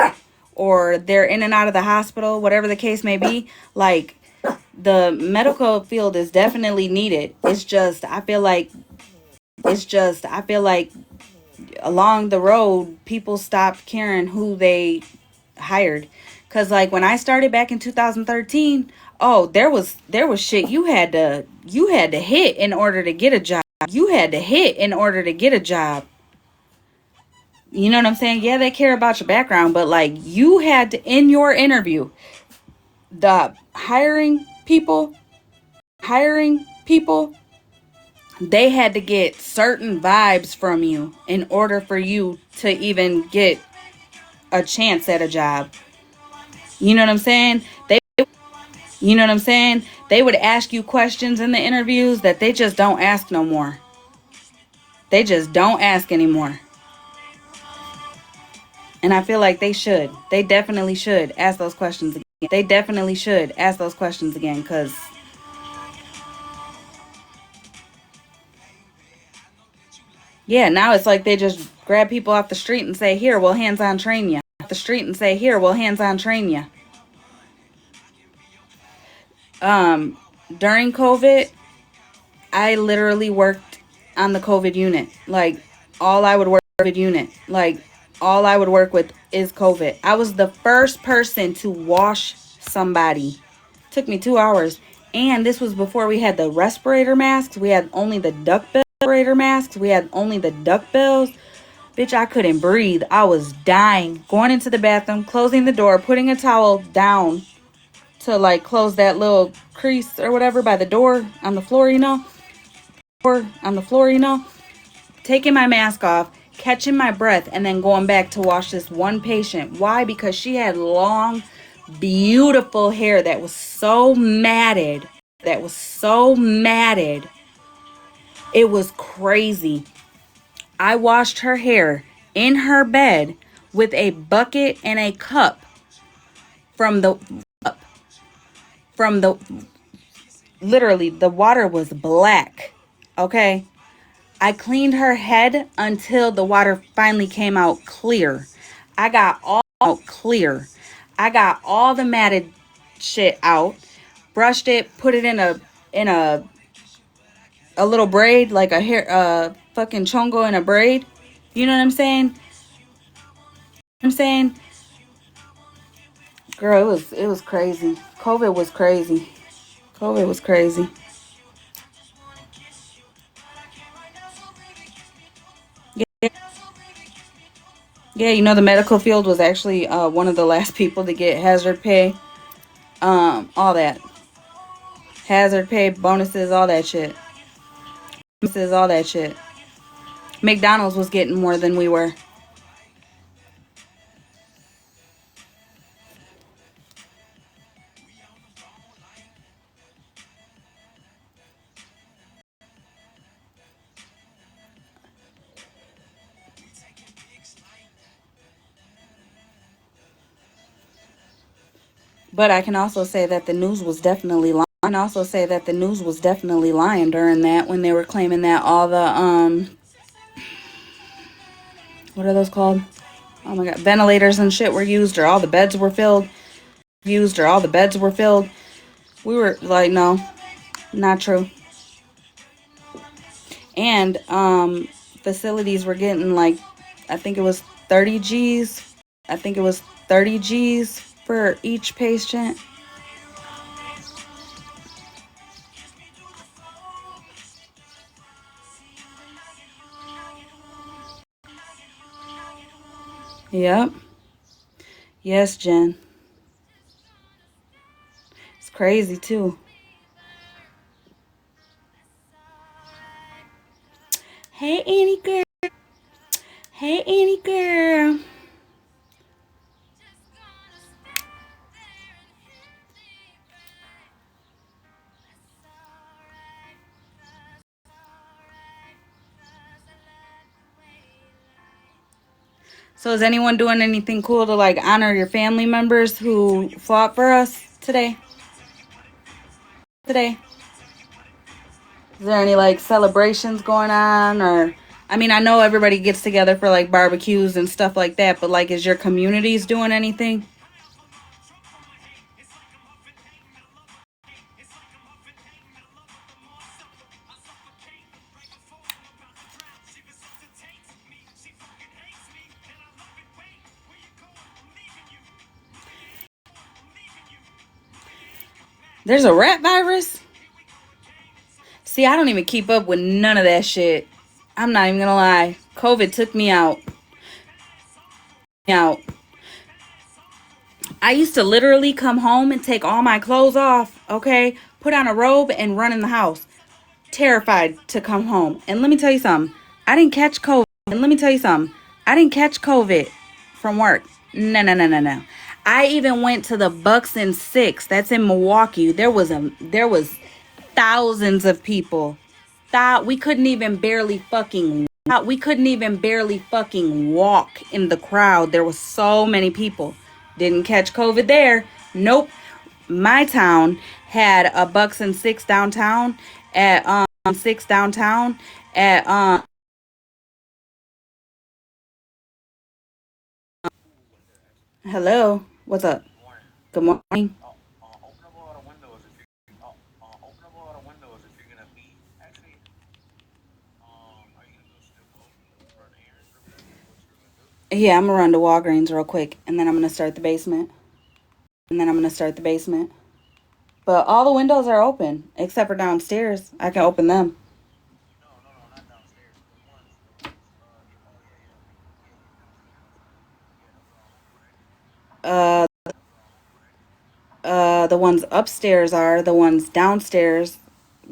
or they're in and out of the hospital, whatever the case may be. Like, the medical field is definitely needed. It's just I feel like along the road people stopped caring who they hired. Cause like when I started back in 2013, oh, there was shit you had to hit in order to get a job. You had to hit in order to get a job. You know what I'm saying? Yeah, they care about your background, but like you had to, in your interview, the hiring people, they had to get certain vibes from you in order for you to even get a chance at a job. You know what I'm saying? They would ask you questions in the interviews that they just don't ask no more. They just don't ask anymore. And I feel like they should. They definitely should ask those questions again. Because yeah, now it's like they just grab people off the street and say, here, we'll hands-on train you. During COVID, I literally worked on the COVID unit. Like, all I would work with is COVID. I was the first person to wash somebody. It took me 2 hours. And this was before we had the respirator masks. We had only the duck bill bills. Bitch, I couldn't breathe. I was dying. Going into the bathroom, closing the door, putting a towel down to like close that little crease or whatever by the door on the floor, taking my mask off, catching my breath, and then going back to wash this one patient. Why? Because she had long, beautiful hair that was so matted. It was crazy. I washed her hair in her bed with a bucket and a cup from the literally the water was black. Okay? I cleaned her head until the water finally came out clear. I got all the matted shit out, brushed it, put it in a little braid, like a hair fucking chongo in a braid. You know what I'm saying? Girl, it was crazy. COVID was crazy. Yeah, you know, the medical field was actually one of the last people to get hazard pay. All that. Hazard pay, bonuses, all that shit. McDonald's was getting more than we were. But I can also say that the news was definitely lying. During that, when they were claiming that all the what are those called? Oh my god, ventilators and shit were used, or all the beds were filled. We were like, no, not true. And facilities were getting like, I think it was 30 G's. For each patient. Yep. Yes, Jen. It's crazy too. Hey, Annie girl. So is anyone doing anything cool to like honor your family members who fought for us today? Today? Is there any like celebrations going on, or I mean, I know everybody gets together for like barbecues and stuff like that, but like is your communities doing anything? There's a rat virus? See, I don't even keep up with none of that shit. I'm not even gonna lie. COVID took me out. Out. I used to literally come home and take all my clothes off, okay? Put on a robe and run in the house. Terrified to come home. And let me tell you something. I didn't catch COVID. And let me tell you something. I didn't catch COVID from work. No, no, no, no, no. I even went to the Bucks and Six. That's in Milwaukee. There was thousands of people. We couldn't even barely fucking walk in the crowd. There was so many people. Didn't catch COVID there. Nope. My town had a Bucks and Six downtown at hello. What's up? Good morning. Yeah, I'm gonna run to Walgreens real quick and then I'm gonna start the basement. But all the windows are open except for downstairs. I can open them. Uh the ones upstairs are, the ones downstairs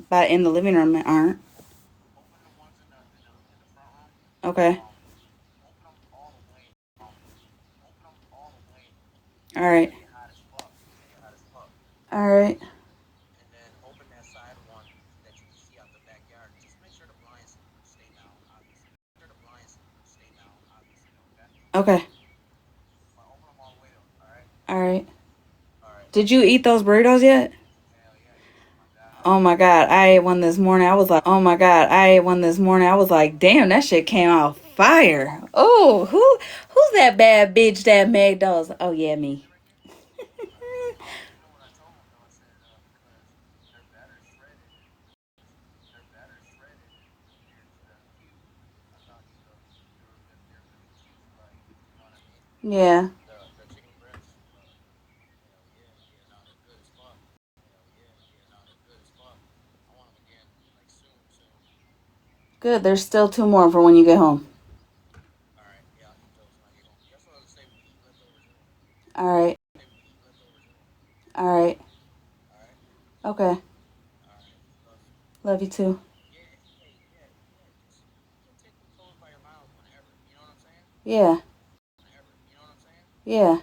but in the living room aren't. Okay. All right. All right. Okay. All right. Did you eat those burritos yet? Oh my God, I ate one this morning. I was like, damn, that shit came out fire. Oh, who's that bad bitch that made those? Oh yeah, me. Yeah. Good. There's still two more for when you get home. All right. All right. Okay. Love you too. Yeah. Yeah.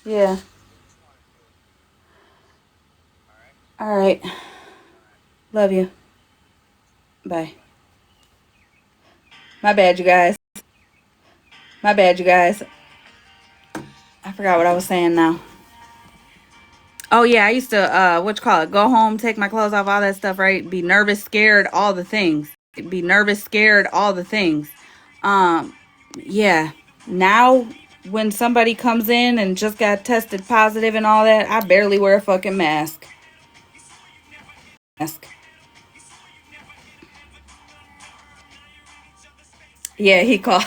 Yeah. All right. Love you. Bye. My bad, you guys. My bad, you guys. I forgot what I was saying now. Oh yeah, I used to what you call it? Go home, take my clothes off, all that stuff, right? Be nervous, scared, all the things. Um, yeah. Now when somebody comes in and just got tested positive and all that, I barely wear a fucking mask. Yeah, he called.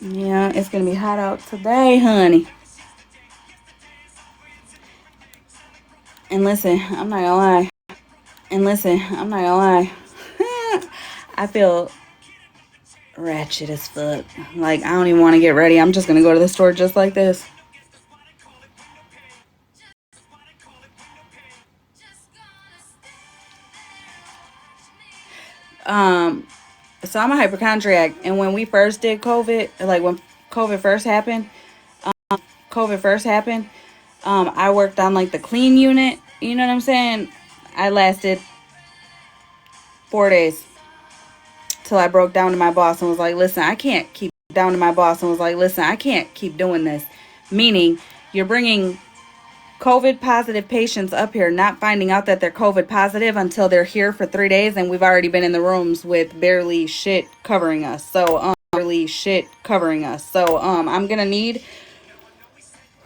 Yeah, it's gonna be hot out today, honey. And listen, I'm not gonna lie. I feel ratchet as fuck. Like I don't even want to get ready. I'm just gonna go to the store just like this. Um, so I'm a hypochondriac, and when we first did COVID, like when COVID first happened, COVID first happened, I worked on like the clean unit. You know what I'm saying? I lasted 4 days till I broke down to my boss and was like, listen, I can't keep down to my boss and was like, listen, I can't keep doing this. Meaning, you're bringing COVID positive patients up here, not finding out that they're COVID positive until they're here for 3 days, and we've already been in the rooms with barely shit covering us. So, I'm gonna need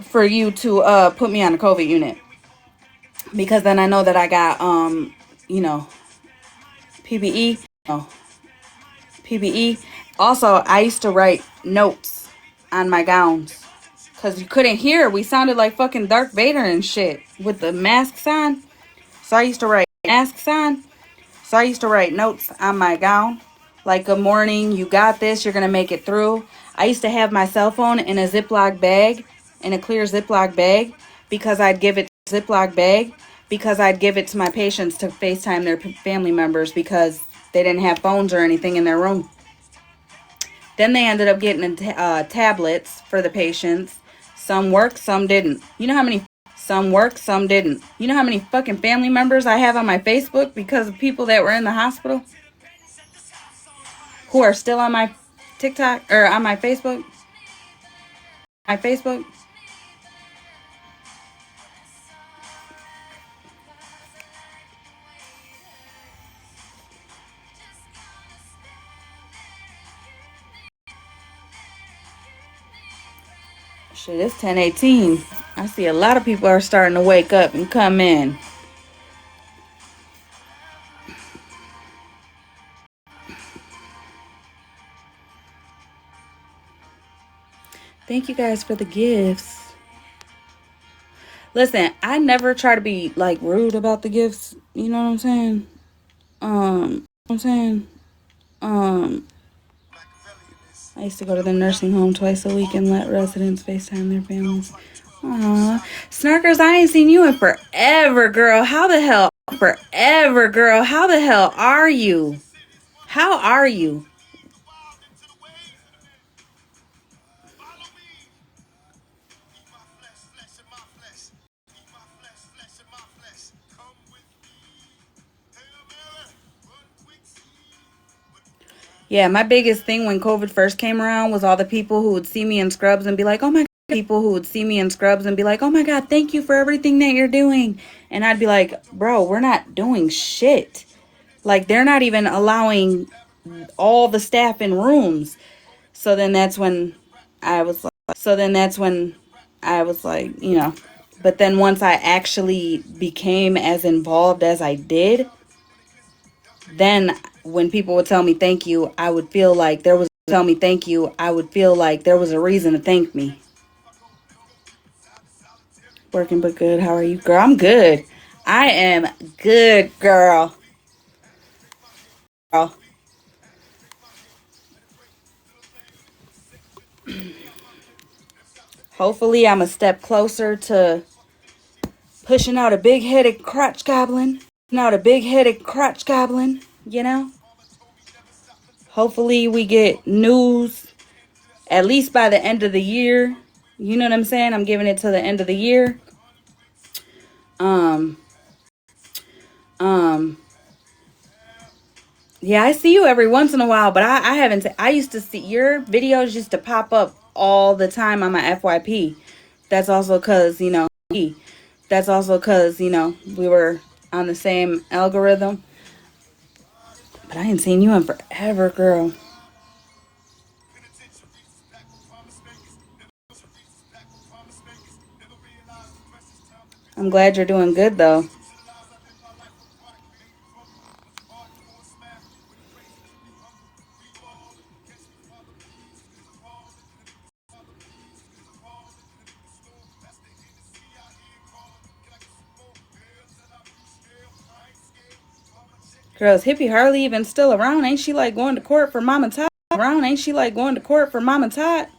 for you to put me on a COVID unit, because then I know that I got you know, PPE. Oh, PPE. Also, I used to write notes on my gowns because you couldn't hear. We sounded like fucking Darth Vader and shit with the masks on. So I used to write masks on. So I used to write notes on my gown, like, good morning, you got this, you're going to make it through. I used to have my cell phone in a Ziploc bag, in a clear Ziploc bag, because I'd give it to my patients to FaceTime their family members because they didn't have phones or anything in their room. Then they ended up getting tablets for the patients. Some worked, some didn't. Some worked, some didn't. You know how many fucking family members I have on my Facebook because of people that were in the hospital who are still on my TikTok or on my Facebook? My Facebook. Shit, it's 10:18. I see a lot of people are starting to wake up and come in. Thank you guys for the gifts. Listen, I never try to be like rude about the gifts. You know what I'm saying? I used to go to the nursing home twice a week and let residents FaceTime their families. Aw. Snarkers, I ain't seen you in forever, girl. How the hell? How the hell are you? How are you? Yeah, my biggest thing when COVID first came around was all the people who would see me in scrubs and be like, oh my God, thank you for everything that you're doing. And I'd be like, bro, we're not doing shit. Like, they're not even allowing all the staff in rooms. So then that's when I was like, you know, but then once I actually became as involved as I did, then when people would tell me thank you, I would feel like there was a reason to thank me. Working but good. How are you, girl? I'm good. I am good, girl. Hopefully I'm a step closer to pushing out a big-headed crotch goblin. You know? Hopefully we get news at least by the end of the year. You know what I'm saying? I'm giving it to the end of the year. Yeah, I see you every once in a while, but I haven't. I used to see your videos used to pop up all the time on my FYP. That's also because, you know, we were on the same algorithm. But I ain't seen you in forever, girl. I'm glad you're doing good, though. Girls, Hippie Harley even still around? Ain't she like going to court for Mama Tot?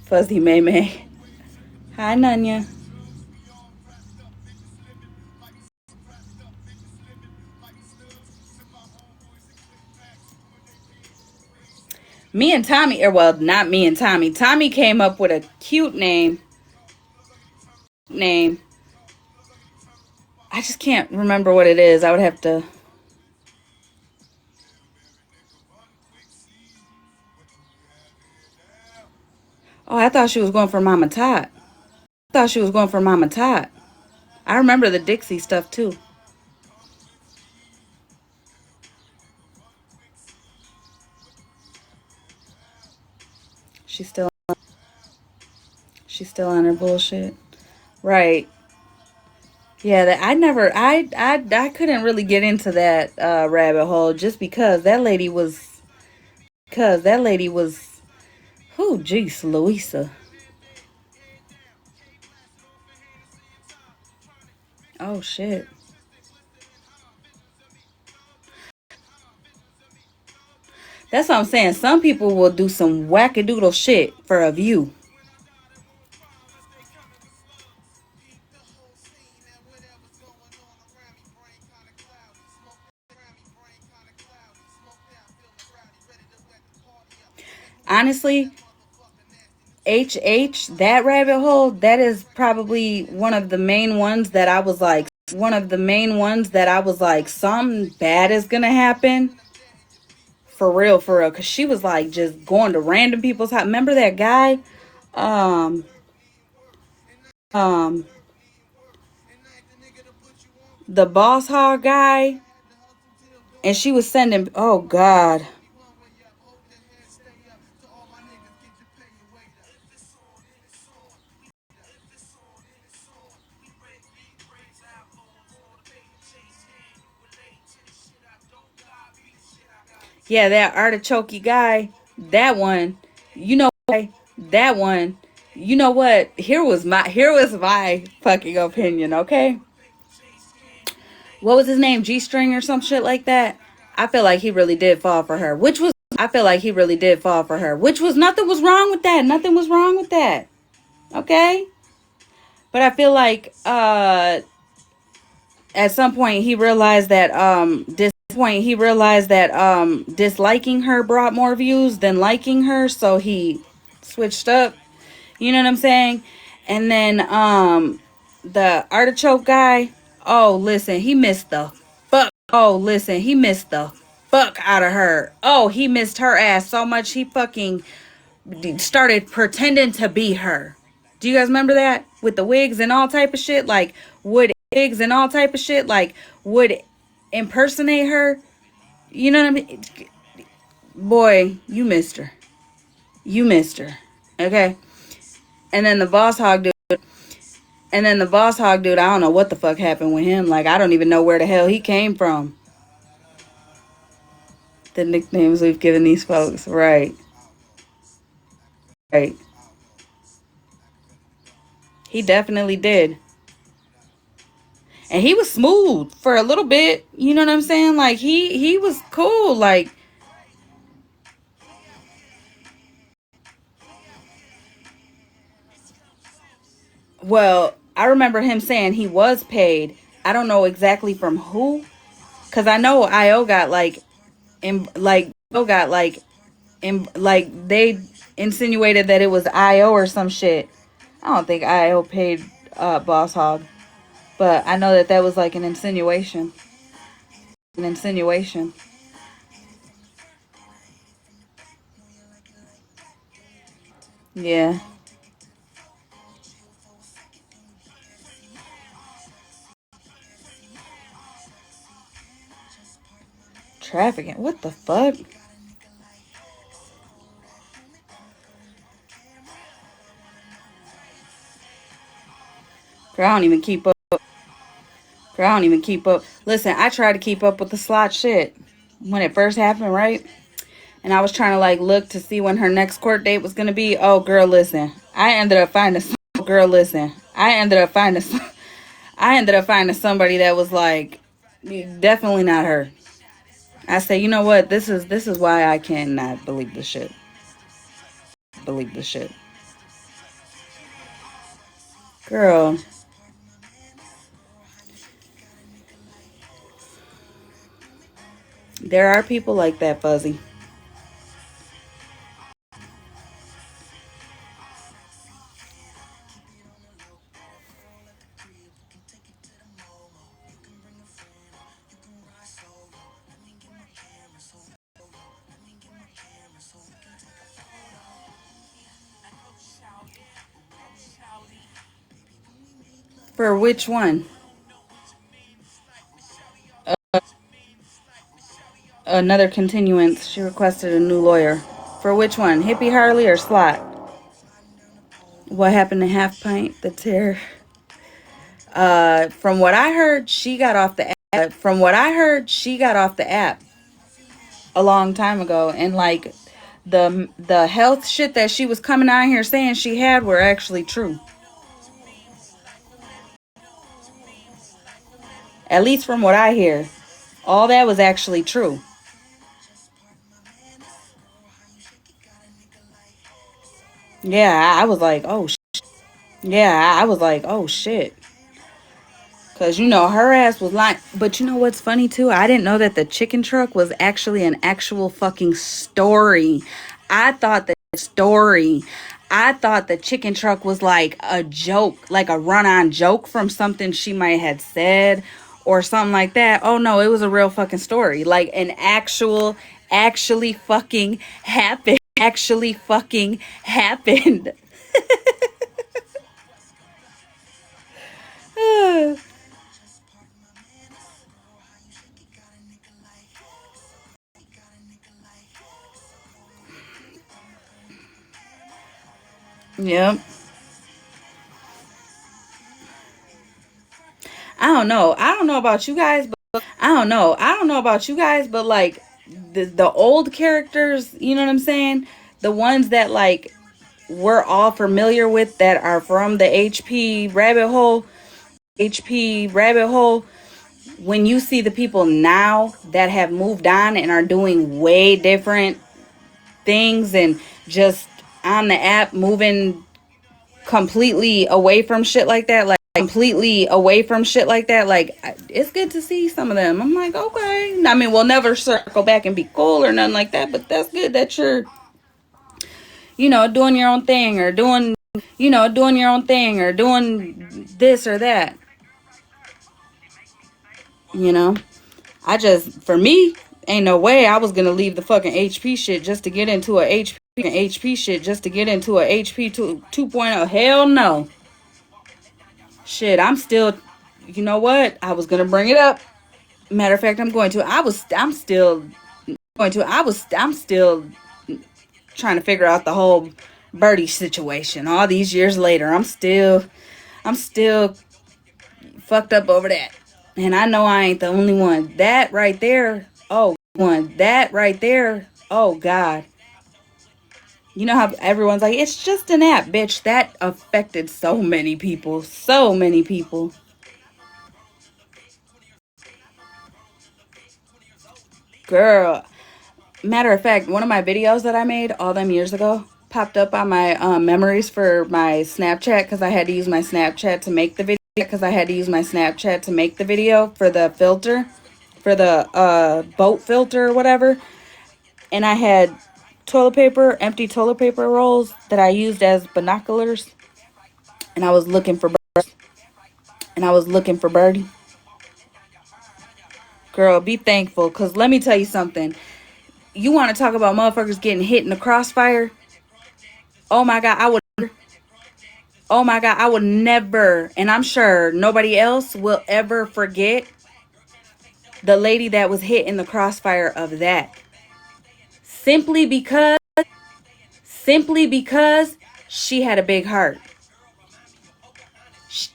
Fuzzy May May. Hi, Nunya. Me and Tommy, or well, not me and Tommy. Tommy came up with a cute name. I just can't remember what it is. I would have to. Oh, I thought she was going for Mama Tot. I remember the Dixie stuff too. She's still on her bullshit. Right. Yeah, that I couldn't really get into that rabbit hole just because that lady was who, jeez, Louisa. Oh shit. That's what I'm saying. Some people will do some wackadoodle shit for a view. Honestly, that rabbit hole, that is probably one of the main ones that I was like, something bad is gonna happen. For real, because she was like just going to random people's house. Remember that guy? Um, um, the boss hog guy. And she was sending, oh God. Yeah, that artichoke guy, that one, you know, that one, you know what? Here was my fucking opinion, okay? What was his name? G-String or some shit like that? I feel like he really did fall for her, which was, nothing was wrong with that. Nothing was wrong with that. Okay? But I feel like, at some point he realized that, disliking her brought more views than liking her, so he switched up. You know what I'm saying? And then the artichoke guy, oh listen, he missed the fuck out of her. Oh, he missed her ass so much he fucking started pretending to be her. Do you guys remember that? With the wigs and all type of shit? Like would impersonate her. You know what I mean? Boy, you missed her. Okay? And then the boss hog dude, I don't know what the fuck happened with him. Like, I don't even know where the hell he came from. The nicknames we've given these folks. Right. He definitely did. And he was smooth for a little bit. You know what I'm saying? Like, he was cool. Like, well, I remember him saying he was paid. I don't know exactly from who. Because I know IO got, they insinuated that it was IO or some shit. I don't think IO paid Boss Hog. But I know that was like an insinuation. Yeah. Trafficking. What the fuck? Girl, I don't even keep up. Listen, I tried to keep up with the slot shit when it first happened, right? And I was trying to like look to see when her next court date was gonna be. Oh, girl, listen. I ended up finding. I ended up finding somebody that was like, definitely not her. I say, you know what? This is why I cannot believe this shit. Girl, there are people like that, Fuzzy. For which one? Another continuance. She requested a new lawyer. For which one? Hippie Harley or Slot? What happened to Half Pint? The tear. From what I heard, she got off the app. From what I heard, she got off the app a long time ago, and like the health shit that she was coming out here saying she had were actually true. At least from what I hear, all that was actually true. Yeah, I was like, oh. Yeah, I was like, oh shit. Cause you know her ass was lying. But you know what's funny too? I didn't know that the chicken truck was actually an actual fucking story. I thought the story. I thought the chicken truck was like a joke, like a run-on joke from something she might have said or something like that. Oh no, it was a real fucking story. Like an actually fucking happened. Actually fucking happened. Yep. I don't know. I don't know about you guys, but I don't know. I don't know about you guys, but like the old characters, you know what I'm saying? The ones that like we're all familiar with that are from the HP rabbit hole. HP rabbit hole. When you see the people now that have moved on and are doing way different things and just on the app moving completely away from shit like that, like completely away from shit like that, like it's good to see some of them. I'm like, okay. I mean, we'll never circle back and be cool or nothing like that, but that's good that you're, doing your own thing or doing your own thing or doing this or that. You know, for me, ain't no way I was gonna leave the fucking HP shit just to get into a HP shit just to get into a HP 2.0. Hell no. Shit, I'm still, you know what? I was gonna bring it up. Matter of fact, I'm going to. I'm still going to. I'm still trying to figure out the whole birdie situation. All these years later, I'm still fucked up over that. And I know I ain't the only one. That right there. Oh, one. That right there. Oh God. You know how everyone's like, it's just an app, bitch. That affected so many people. So many people. Girl. Matter of fact, one of my videos that I made all them years ago popped up on my memories for my Snapchat because I had to use my Snapchat to make the video. For the filter, for the boat filter or whatever. And I had empty toilet paper rolls that I used as binoculars. And I was looking for birds. And I was looking for birdie. Girl, be thankful. Because let me tell you something. You want to talk about motherfuckers getting hit in the crossfire? Oh my God, I would never, and I'm sure nobody else will ever forget the lady that was hit in the crossfire of that. Simply because she had a big heart.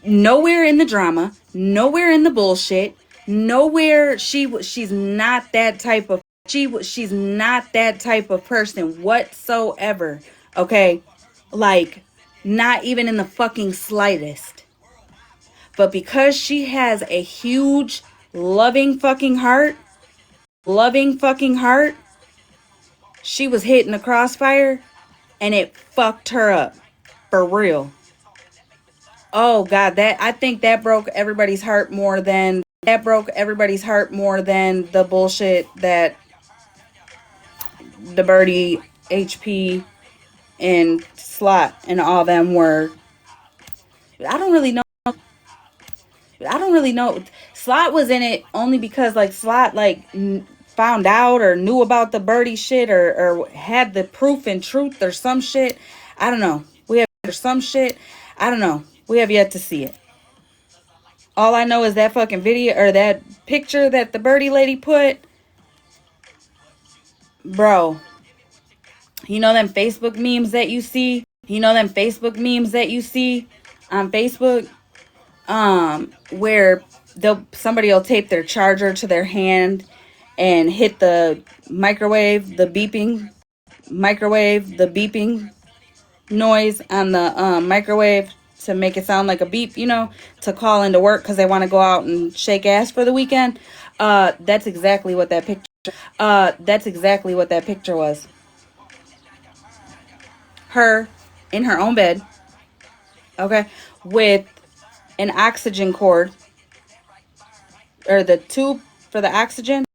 Nowhere in the drama, nowhere in the bullshit, nowhere she's not that type of she's not that type of person whatsoever. Okay? Like not even in the fucking slightest. But because she has a huge loving fucking heart, she was hit in the crossfire and it fucked her up. For real. Oh God, I think that broke everybody's heart more than the bullshit that the birdie, HP, and Slot and all them were. I don't really know. Slot was in it only because like Slot like found out or knew about the birdie shit or had the proof and truth or some shit. I don't know. We have yet to see it. All I know is that fucking video or that picture that the birdie lady put. Bro, you know them Facebook memes that you see? You know them Facebook memes that you see on Facebook? Where somebody will tape their charger to their hand and hit the microwave, the beeping noise on the microwave to make it sound like a beep, you know, to call into work because they want to go out and shake ass for the weekend. That's exactly what that picture. That's exactly what that picture was. Her in her own bed, okay, with an oxygen cord or the tube for the oxygen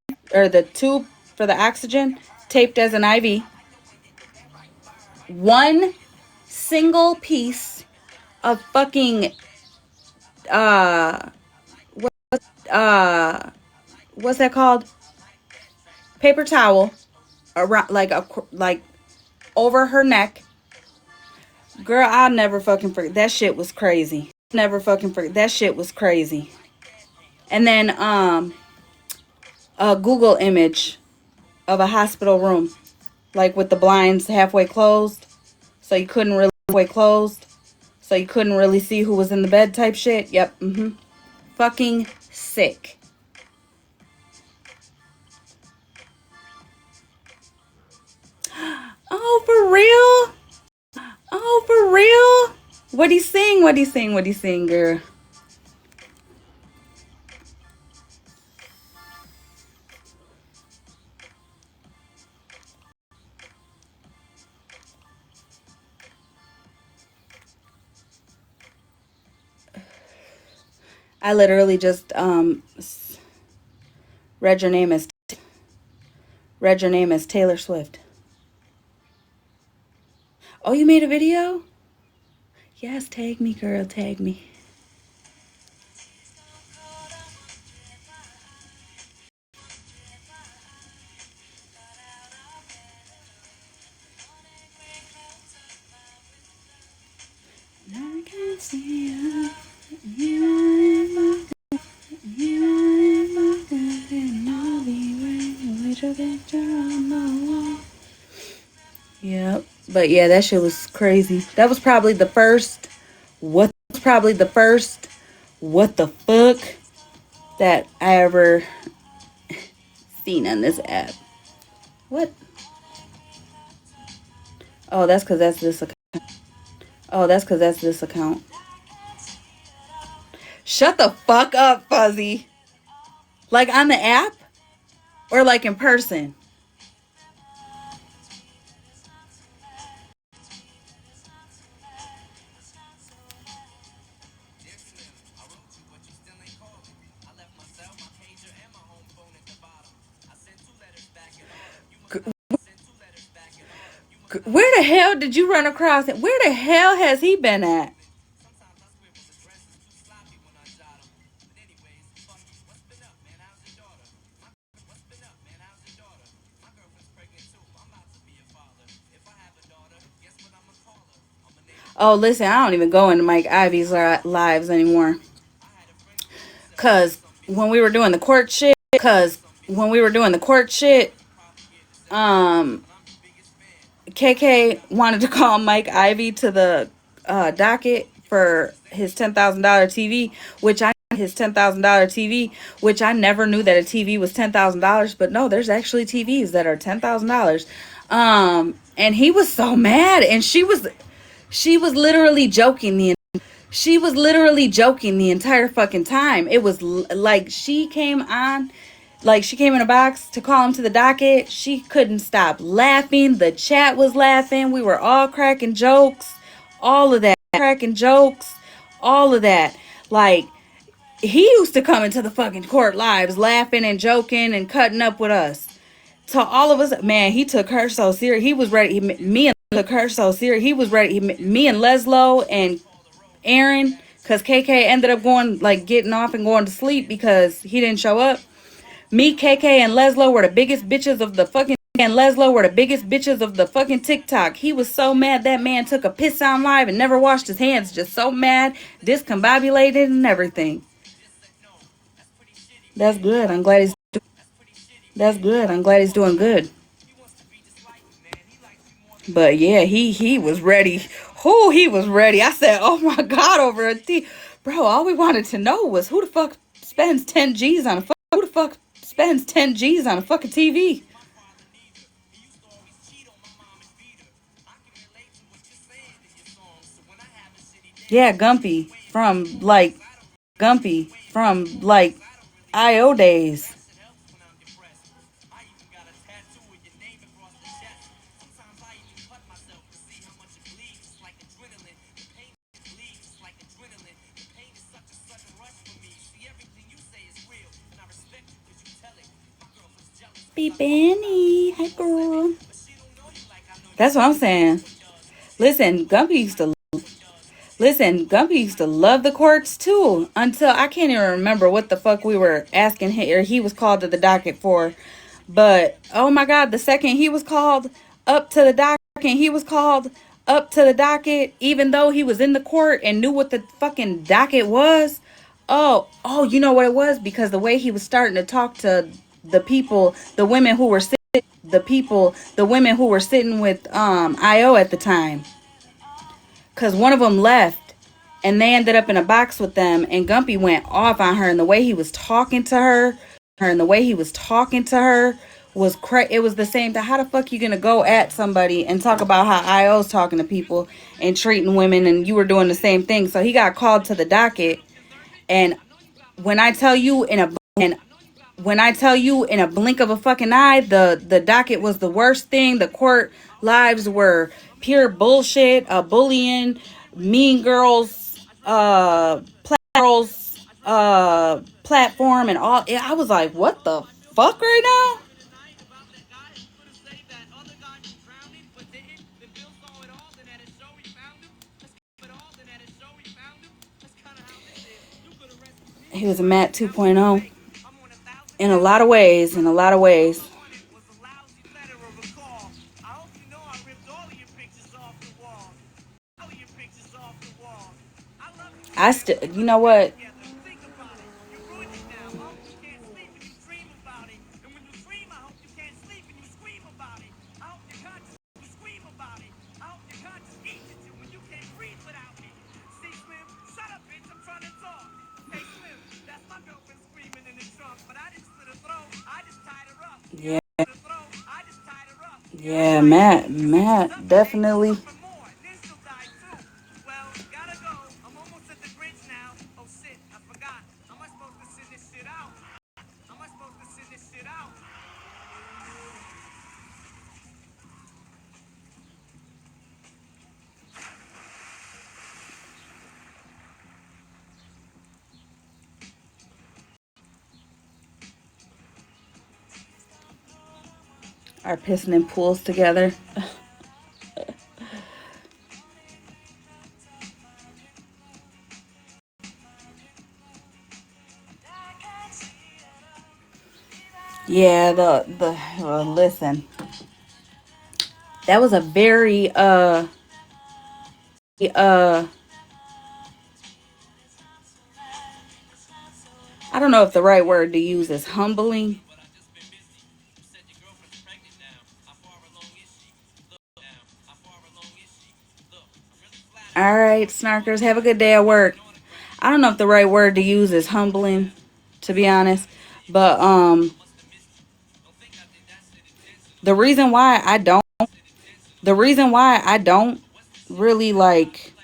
taped as an IV. One single piece of fucking what's that called? Paper towel around like over her neck. Girl, I'll never fucking forget. That shit was crazy. Never fucking forget. That shit was crazy. And then a Google image of a hospital room, like with the blinds halfway closed, so you couldn't really see who was in the bed type shit. Yep. Fucking sick. Oh, for real? Oh, for real? What'd he sing, girl? I literally just read your name as Taylor Swift. Oh, you made a video? Yes, tag me, girl, tag me. I can see you. Yep. But yeah, that shit was crazy. That was probably the first what the fuck that I ever seen on this app. What? Oh, that's because that's this account. Shut the fuck up, Fuzzy. Like on the app? Or like in person? Where the hell did you run across him? Where the hell has he been at? Oh, listen, I don't even go into Mike Ivy's lives anymore. Cause when we were doing the court shit, KK wanted to call Mike Ivy to the docket for his $10,000 TV, which I never knew that a TV was $10,000, but no, there's actually TVs that are $10,000. And he was so mad, and she was literally joking the entire fucking time. It was like she came in a box to call him to the docket. She couldn't stop laughing. The chat was laughing. We were all cracking jokes. All of that. Like, he used to come into the fucking court lives laughing and joking and cutting up with us. To all of us, man, he took her so serious. He was ready. Me and Leslo and Aaron, because KK ended up getting off and going to sleep because he didn't show up. Me, KK, and Leslo were the biggest bitches of the fucking TikTok. He was so mad that man took a piss on live and never washed his hands. Just so mad, discombobulated and everything. That's good. I'm glad he's. That's good. I'm glad he's doing good. But yeah, he was ready. Who he was ready. I said, oh my God, over a T. Bro, all we wanted to know was who the fuck spends 10 G's on a who the fuck spends 10 G's on a fucking TV? Yeah, Gumpy from like IO days. Be Benny. Hey girl. That's what I'm saying. Listen, Gumpy used to love the courts too. Until I can't even remember what the fuck we were asking him or he was called to the docket for. But oh my God, the second he was called up to the docket, even though he was in the court and knew what the fucking docket was. Oh, you know what it was? Because the way he was starting to talk to the people, the women who were sitting with IO at the time. Cause one of them left and they ended up in a box with them and Gumpy went off on her and the way he was talking to her was it was the same to how the fuck you gonna go at somebody and talk about how IO's talking to people and treating women and you were doing the same thing. So he got called to the docket and when I tell you in a blink of a fucking eye, the docket was the worst thing. The court lives were pure bullshit, bullying, mean girls, platform, and all. I was like, what the fuck right now? He was a Matt 2.0 in a lot of ways. I still, you know what? Yeah, yeah, Matt, definitely. Are pissing in pools together. Yeah, the listen. That was a very I don't know if the right word to use is humbling. All right, snarkers, have a good day at work. I don't know if the right word to use is humbling, to be honest, but the reason why I don't really like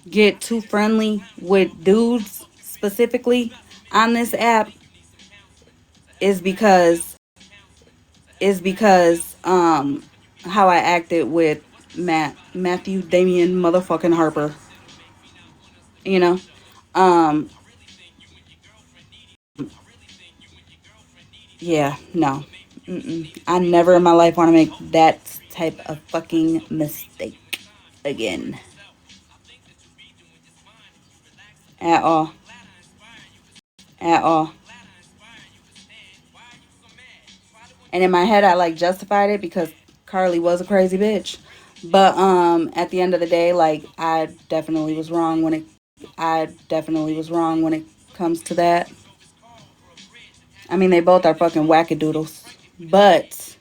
get too friendly with dudes specifically on this app is because how I acted with Matthew Damian motherfucking Harper. You know? Um yeah, no. I never in my life want to make that type of fucking mistake again. At all. At all. And in my head I like justified it because Carly was a crazy bitch. But at the end of the day, like I definitely was wrong when it comes to that. I mean, they both are fucking wackadoodles. But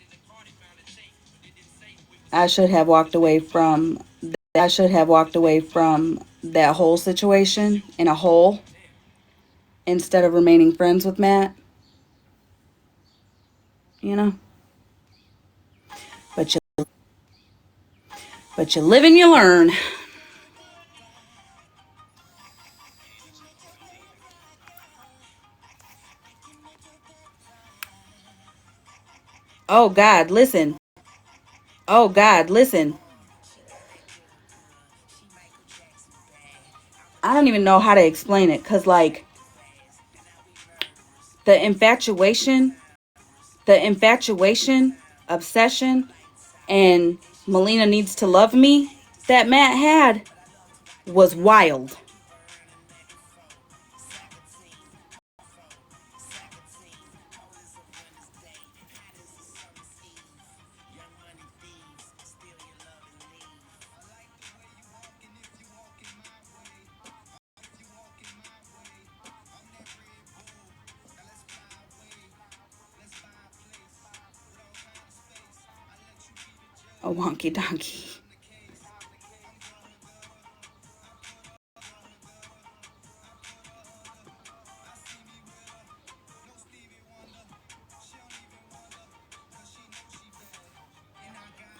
I should have walked away from that whole situation in a whole instead of remaining friends with Matt. You know? But you live and you learn. Oh God, listen. Oh God, listen. I don't even know how to explain it, cause like the infatuation, obsession, and Melina needs to love me that Matt had was wild. A wonky donkey.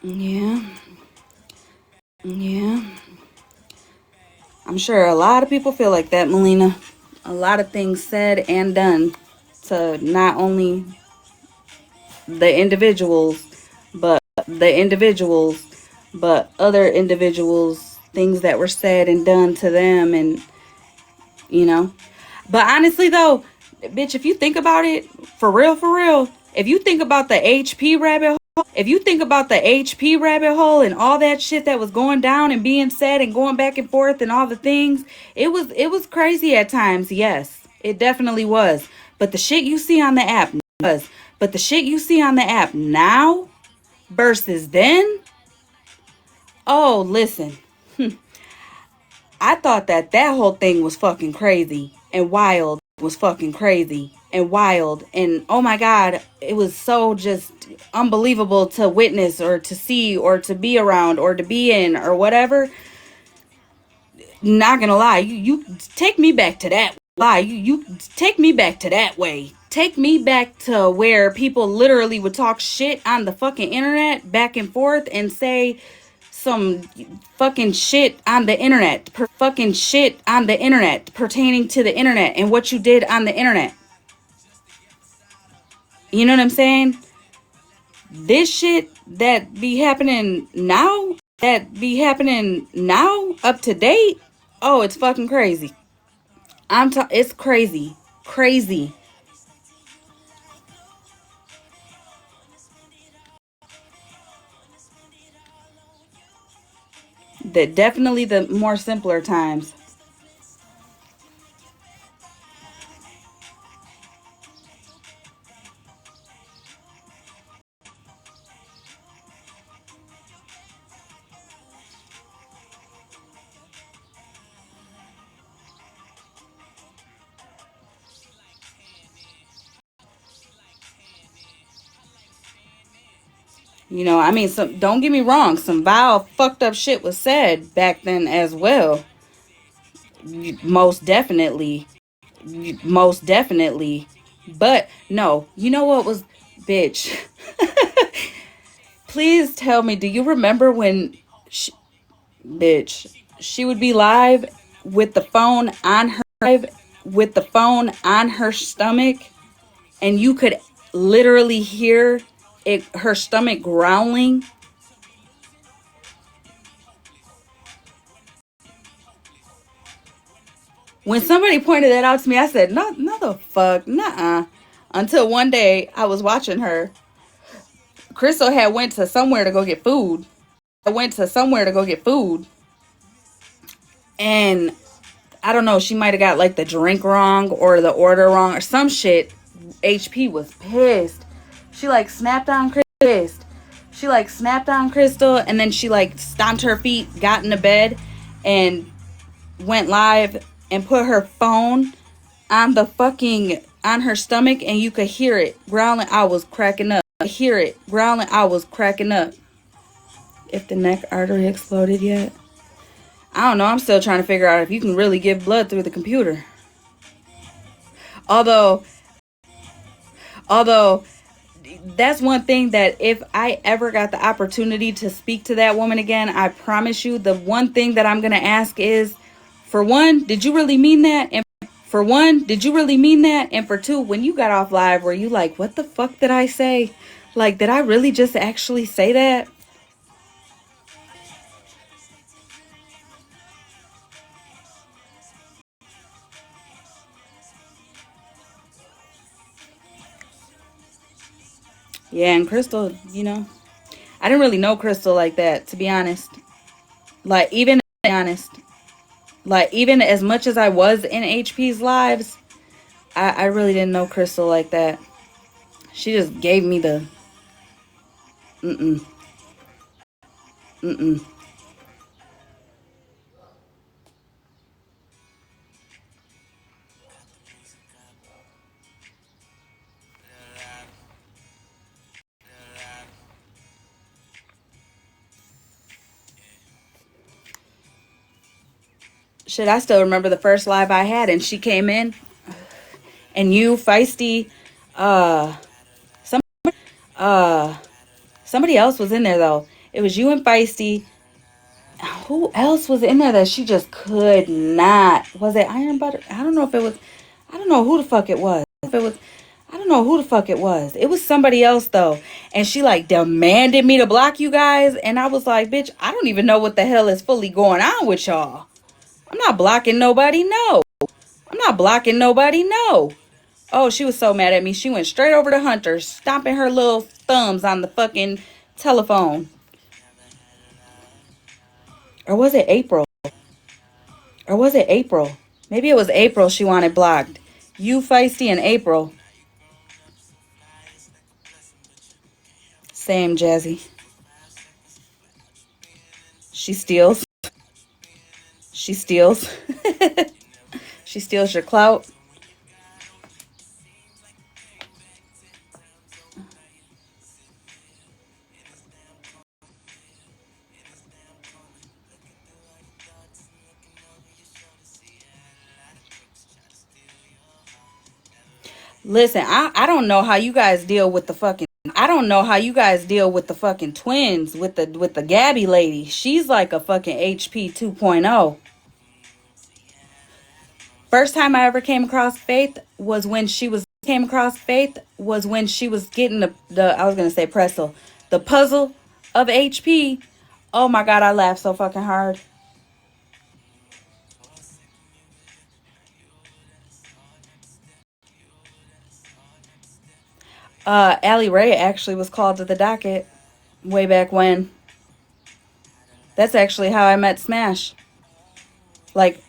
Yeah. Yeah. I'm sure a lot of people feel like that, Melina. A lot of things said and done to not only the individuals, but other individuals, things that were said and done to them, and you know. But honestly though, bitch, if you think about it, for real, if you think about the HP rabbit hole, and all that shit that was going down and being said and going back and forth and all the things, it was crazy at times. Yes, it definitely was. But the shit you see on the app now versus then, oh, listen. I thought that whole thing was fucking crazy and wild. And oh my God, it was so just unbelievable to witness or to see or to be around or to be in or whatever. Not gonna lie, you take me back to that. You take me back to that way. Take me back to where people literally would talk shit on the fucking internet back and forth and say some fucking shit on the internet pertaining to the internet and what you did on the internet. You know what I'm saying? This shit that be happening now, up to date, oh, it's fucking crazy. It's crazy. Definitely the more simpler times. You know, I mean, don't get me wrong, some vile, fucked up shit was said back then as well. Most definitely. But no, you know what was, bitch? Please tell me, do you remember when, bitch, she would be live with the phone on her stomach, and you could literally hear her stomach growling. When somebody pointed that out to me, I said, no the fuck, nah. Until one day I was watching her. Crystal had went to somewhere to go get food. And I don't know, she might have got like the drink wrong or the order wrong or some shit. HP was pissed. She like snapped on Crystal, and then she like stomped her feet, got into bed, and went live and put her phone on on her stomach, and you could hear it growling. I was cracking up. Hear it growling. I was cracking up. If the neck artery exploded yet? I don't know. I'm still trying to figure out if you can really give blood through the computer. Although that's one thing that if I ever got the opportunity to speak to that woman again, I promise you the one thing that I'm going to ask is, for one, did you really mean that? And for one, did you really mean that? And for two, when you got off live, were you like, what the fuck did I say? Like, did I really just actually say that? Yeah, and Crystal, you know, I didn't really know Crystal like that, to be honest. Like, even as much as I was in HP's lives, I really didn't know Crystal like that. She just gave me the mm-mm, mm-mm. Shit, I still remember the first live I had, and she came in, and you, Feisty, some, somebody else was in there, though. It was you and Feisty. Who else was in there that she just could not? Was it Iron Butter? I don't know if it was. I don't know who the fuck it was. If it was, I don't know who the fuck it was. It was somebody else though, and she like demanded me to block you guys, and I was like, bitch, I don't even know what the hell is fully going on with y'all. I'm not blocking nobody. No, I'm not blocking nobody. No. Oh, she was so mad at me. She went straight over to Hunter, stomping her little thumbs on the fucking telephone. Or was it April? Maybe it was April she wanted blocked. You, Feisty, and April. Same, Jazzy. She steals. She steals. She steals your clout. Listen, I don't know how you guys deal with the fucking twins with the Gabby lady. She's like a fucking HP 2.0. First time I ever came across Faith was when she was getting the I was gonna say pretzel, the puzzle of HP. Oh my god, I laughed so fucking hard. Allie Ray actually was called to the docket way back when. That's actually how I met Smash. Like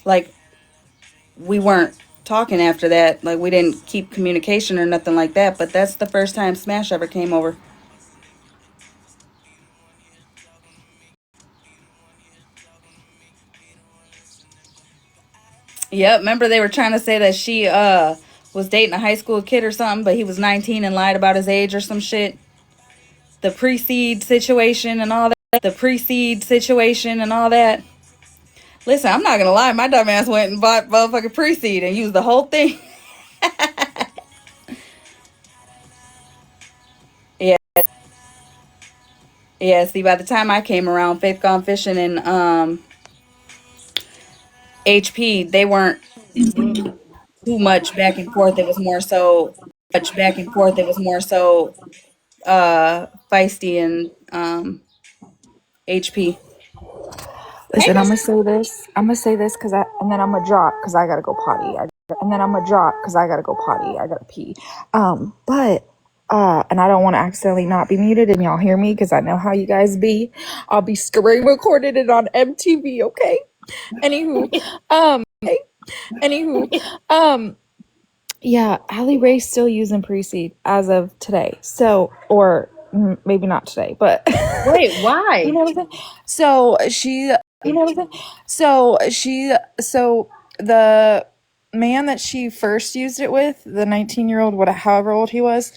like we weren't talking after that. Like we didn't keep communication or nothing like that. But that's the first time Smash ever came over. Yep, remember they were trying to say that she was dating a high school kid or something, but he was 19 and lied about his age or some shit. The pre-seed situation and all that. Listen, I'm not gonna lie, my dumb ass went and bought motherfucking pre-seed and used the whole thing. Yeah. Yeah, see, by the time I came around, Faith Gone Fishing and HP, they weren't too much back and forth. It was more so Feisty and HP.
Listen, I'm gonna say this because and then I'm gonna drop because I gotta go potty. I gotta pee. But and I don't want to accidentally not be muted and y'all hear me because I know how you guys be. I'll be screen recorded it on MTV. Okay. Anywho, yeah, Allie Ray's still using pre-seed as of today. So, or maybe not today, but
Wait, why?
you know what I'm saying? So she, so the man that she first used it with, the 19-year-old, whatever, however old he was,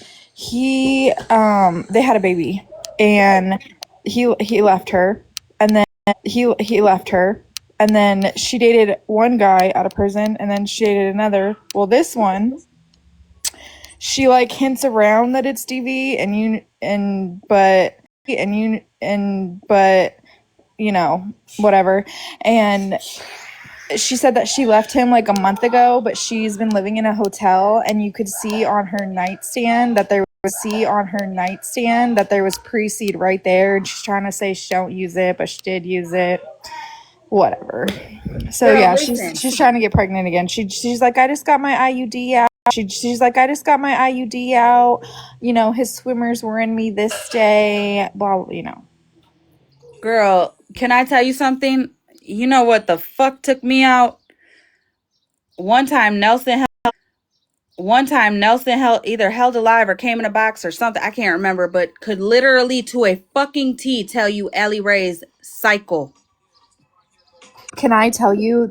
they had a baby, and he left her, and then he left her, and then she dated one guy out of prison, and then she dated another. Well, this one, she like hints around that it's DV, but you know, whatever. And she said that she left him like a month ago, but she's been living in a hotel, and you could see on her nightstand that there was pre-seed right there, and she's trying to say she don't use it, but she did use it. Whatever. So
Girl,
yeah,
listen.
she's trying to get pregnant again. She's like, I just got my IUD out. She's like, I just got my IUD out. You know, his swimmers were in me this day. Blah, you know.
Girl, can I tell you something? You know what the fuck took me out? One time Nelson held alive or came in a box or something. I can't remember, but could literally to a fucking T tell you Ellie Ray's cycle.
Can I tell you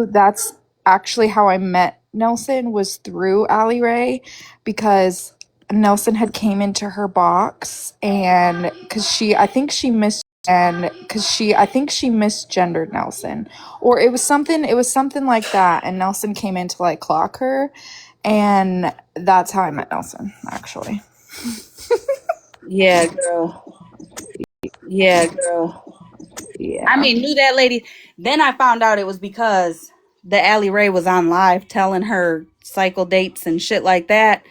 that's actually how I met Nelson, was through Allie Ray, because Nelson had came into her box, and because I think she misgendered Nelson, or it was something like that, and Nelson came in to like clock her, and that's how I met Nelson, actually.
Yeah, girl.
Yeah, girl. Yeah.
I mean, knew that lady. Then I found out it was because the Allie Ray was on live telling her cycle dates and shit like that.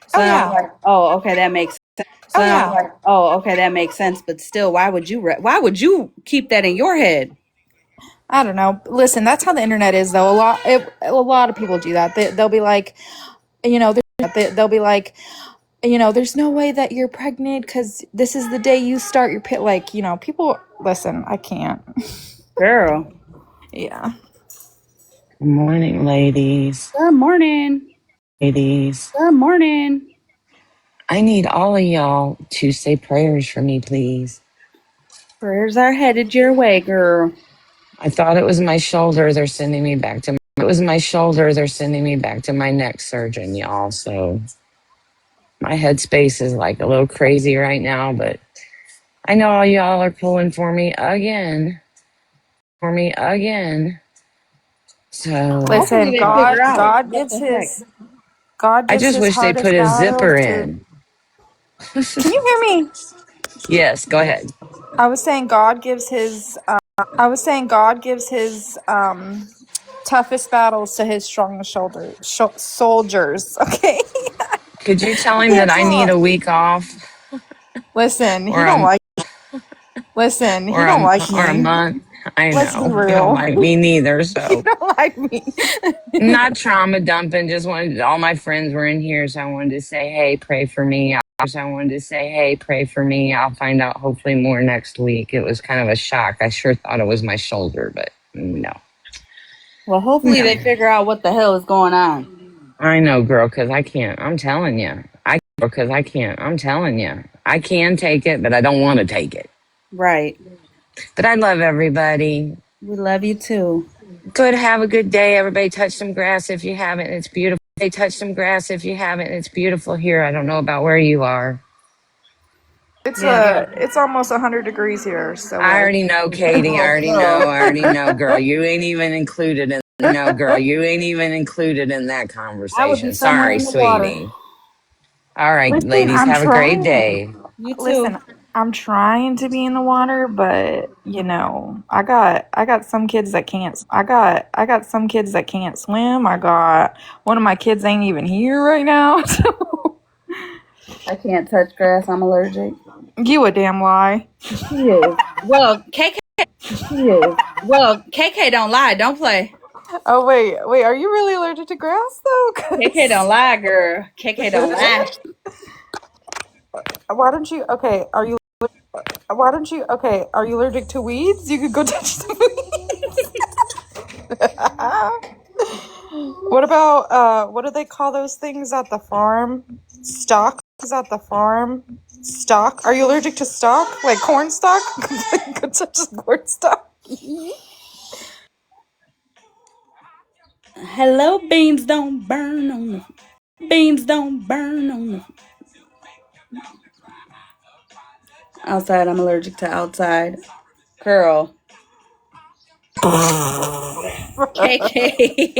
So
Oh
then I was
yeah.
like, oh, okay, that makes sense. So then I was like, oh, okay, that makes sense. But still, why would you keep that in your head?
I don't know. Listen, that's how the internet is, though. A lot of people do that. They'll be like, you know, they'll be like, you know, there's no way that you're pregnant because this is the day you start your pit. Like, you know, people. Listen, I can't.
Girl.
Yeah.
Good morning, ladies.
Good morning.
Ladies.
Good morning.
I need all of y'all to say prayers for me, please.
Prayers are headed your way, girl.
I thought it was my shoulder. They're sending me back to my neck surgeon, y'all. So my headspace is like a little crazy right now, but I know all y'all are pulling for me again. So
Hopefully
Listen,
they figure out
God
what
gives
the heck.
I just
his
wish they
hardest
put a zipper
battles to.
in.
Can you hear me?
Yes, go ahead.
I was saying God gives his. God gives his toughest battles to his strongest soldiers. Okay.
Could you tell
I
him that
can't
I need
talk.
a week off
Listen, he
or
don't
a
like. Listen, he
or
don't
a
like
or a
me.
month? I
Let's be
know you don't
real.
like me neither.
You
So
don't like me.
not trauma dumping. Just wanted all my friends were in here, so I wanted to say, hey, pray for me. I'll find out hopefully more next week. It was kind of a shock. I sure thought it was my shoulder, but no.
Well, hopefully they figure out what the hell is going on.
I know, girl, because I can't. I'm telling you. I can take it, but I don't want to take it.
Right.
But I love everybody.
We love you too.
Good. Have a good day. Everybody touch some grass if you haven't. It's beautiful. They touch some grass if you haven't. It's beautiful here. I don't know about where you are.
Yeah.
It's almost 100 degrees here, so
I already know, Katie. I
Oh,
already know.
girl.
I already know, girl. You ain't even included in. No, girl. You ain't even included in that
I would be
conversation.
somewhere
Sorry,
in the water.
sweetie. All right,
listen,
ladies.
I'm
Have a great
trying.
day.
You too.
Listen, I'm trying to be in the water, but you know, I got some kids that can't. I got some kids that can't swim. I got one of my kids ain't even here right now. So
I can't touch grass. I'm allergic.
you a damn lie.
She is. Well, KK don't lie. Don't play.
Oh wait, are you really allergic to grass though?
KK don't lie, girl. KK don't lie.
Why don't you? Okay, are you? Why don't you? Okay, are you allergic to weeds? You could go touch the weeds. What about what do they call those things at the farm? Stalks at the farm. Stalk. Are you allergic to stalk? Like corn stalk? Go touch the corn stalk.
Hello, beans don't burn on the beans don't burn on the outside. I'm allergic to outside. Girl. KK.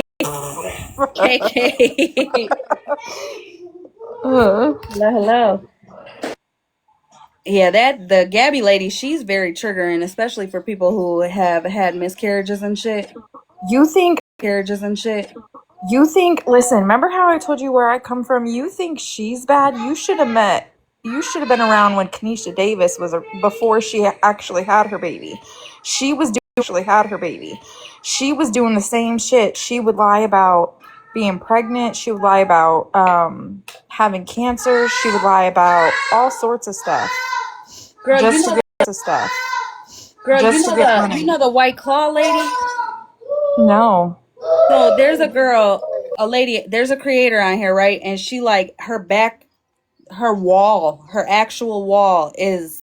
KK. Hello, hello. Yeah, that the Gabby lady, she's very triggering, especially for people who have had miscarriages and shit.
You think
Carriages and shit.
listen, remember how I told you where I come from? You think she's bad? You should have been around when Kenesha Davis was before she actually had her baby. She was doing the same shit. She would lie about being pregnant. She would lie about having cancer. She would lie about all sorts of stuff.
Girl,
Just to get stuff. Just to get money.
you know the White Claw lady?
No.
So there's a girl, a lady, there's a creator on here, right? And she like her actual wall is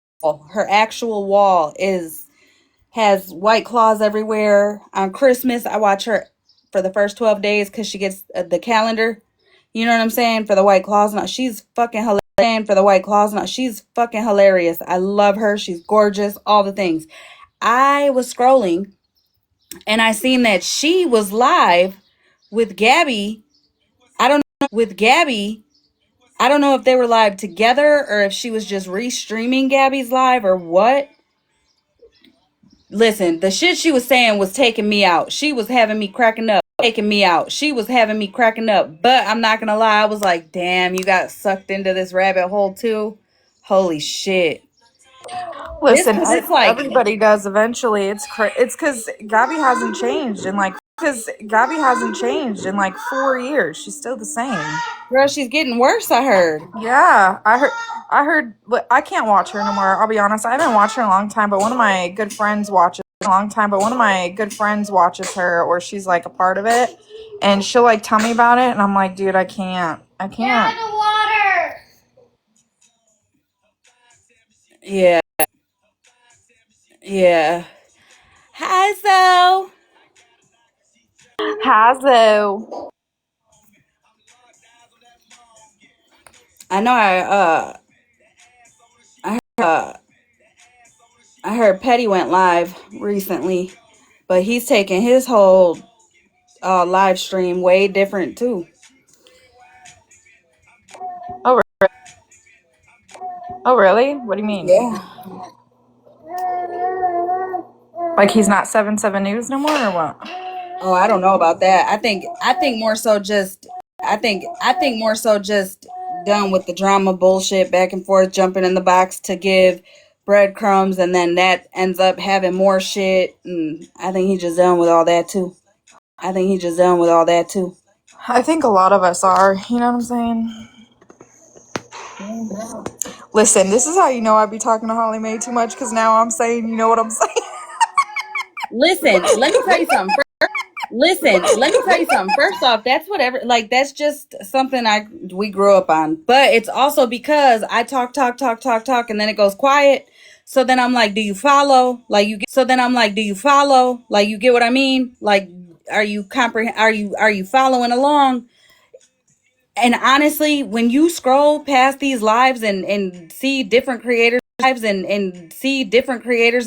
has White Claws everywhere. On Christmas, I watch her for the first 12 days because she gets the calendar. You know what I'm saying? For the White Claws. Now, she's fucking hilarious. For the White Claws. Now, she's fucking hilarious. I love her. She's gorgeous. All the things. I was scrolling and I seen that she was live with Gabby. I don't know if they were live together or if she was just restreaming Gabby's live or what. Listen, the shit she was saying was taking me out. She was having me cracking up. She was having me cracking up. But I'm not gonna lie, I was like, damn, you got sucked into this rabbit hole too. Holy shit.
Listen,
It's like,
everybody does eventually. It's because Gabby hasn't changed in like 4 years. She's still the same.
girl, she's getting worse, I heard.
Yeah, I heard. I can't watch her no more. I'll be honest. I haven't watched her in a long time, but one of my good friends watches her, or she's like a part of it, and she'll like tell me about it, and I'm like, dude, I can't.
Yeah. Yeah. Hi, so.
Hazo.
I know I heard Petty went live recently, but he's taking his whole live stream way different too.
Oh, really? What do you mean?
Yeah.
Like he's not 7/7 News no more, or what?
Oh, I don't know about that. I think more so just done with the drama bullshit back and forth, jumping in the box to give breadcrumbs, and then that ends up having more shit. And I think he's just done with all that too.
I think a lot of us are. You know what I'm saying? Listen, this is how you know I be talking to Hollymae too much, because now I'm saying, you know what I'm saying?
Listen, let me tell you something. First off, that's whatever. Like that's just something we grew up on. But it's also because I talk, and then it goes quiet. So then I'm like, do you follow? Like you get what I mean? Like, are you following along? And honestly, when you scroll past these lives and see different creators and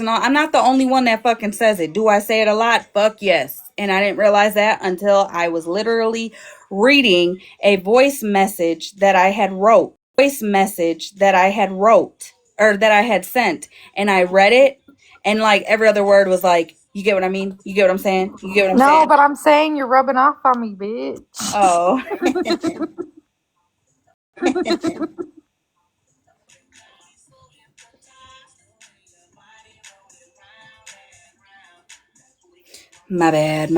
all, I'm not the only one that fucking says it. Do I say it a lot? Fuck yes. And I didn't realize that until I was literally reading a voice message that I had or that I had sent, and I read it, and like every other word was like, you get what I mean? You get what I'm saying?
No, but I'm saying you're rubbing off on me, bitch.
Oh. My bad.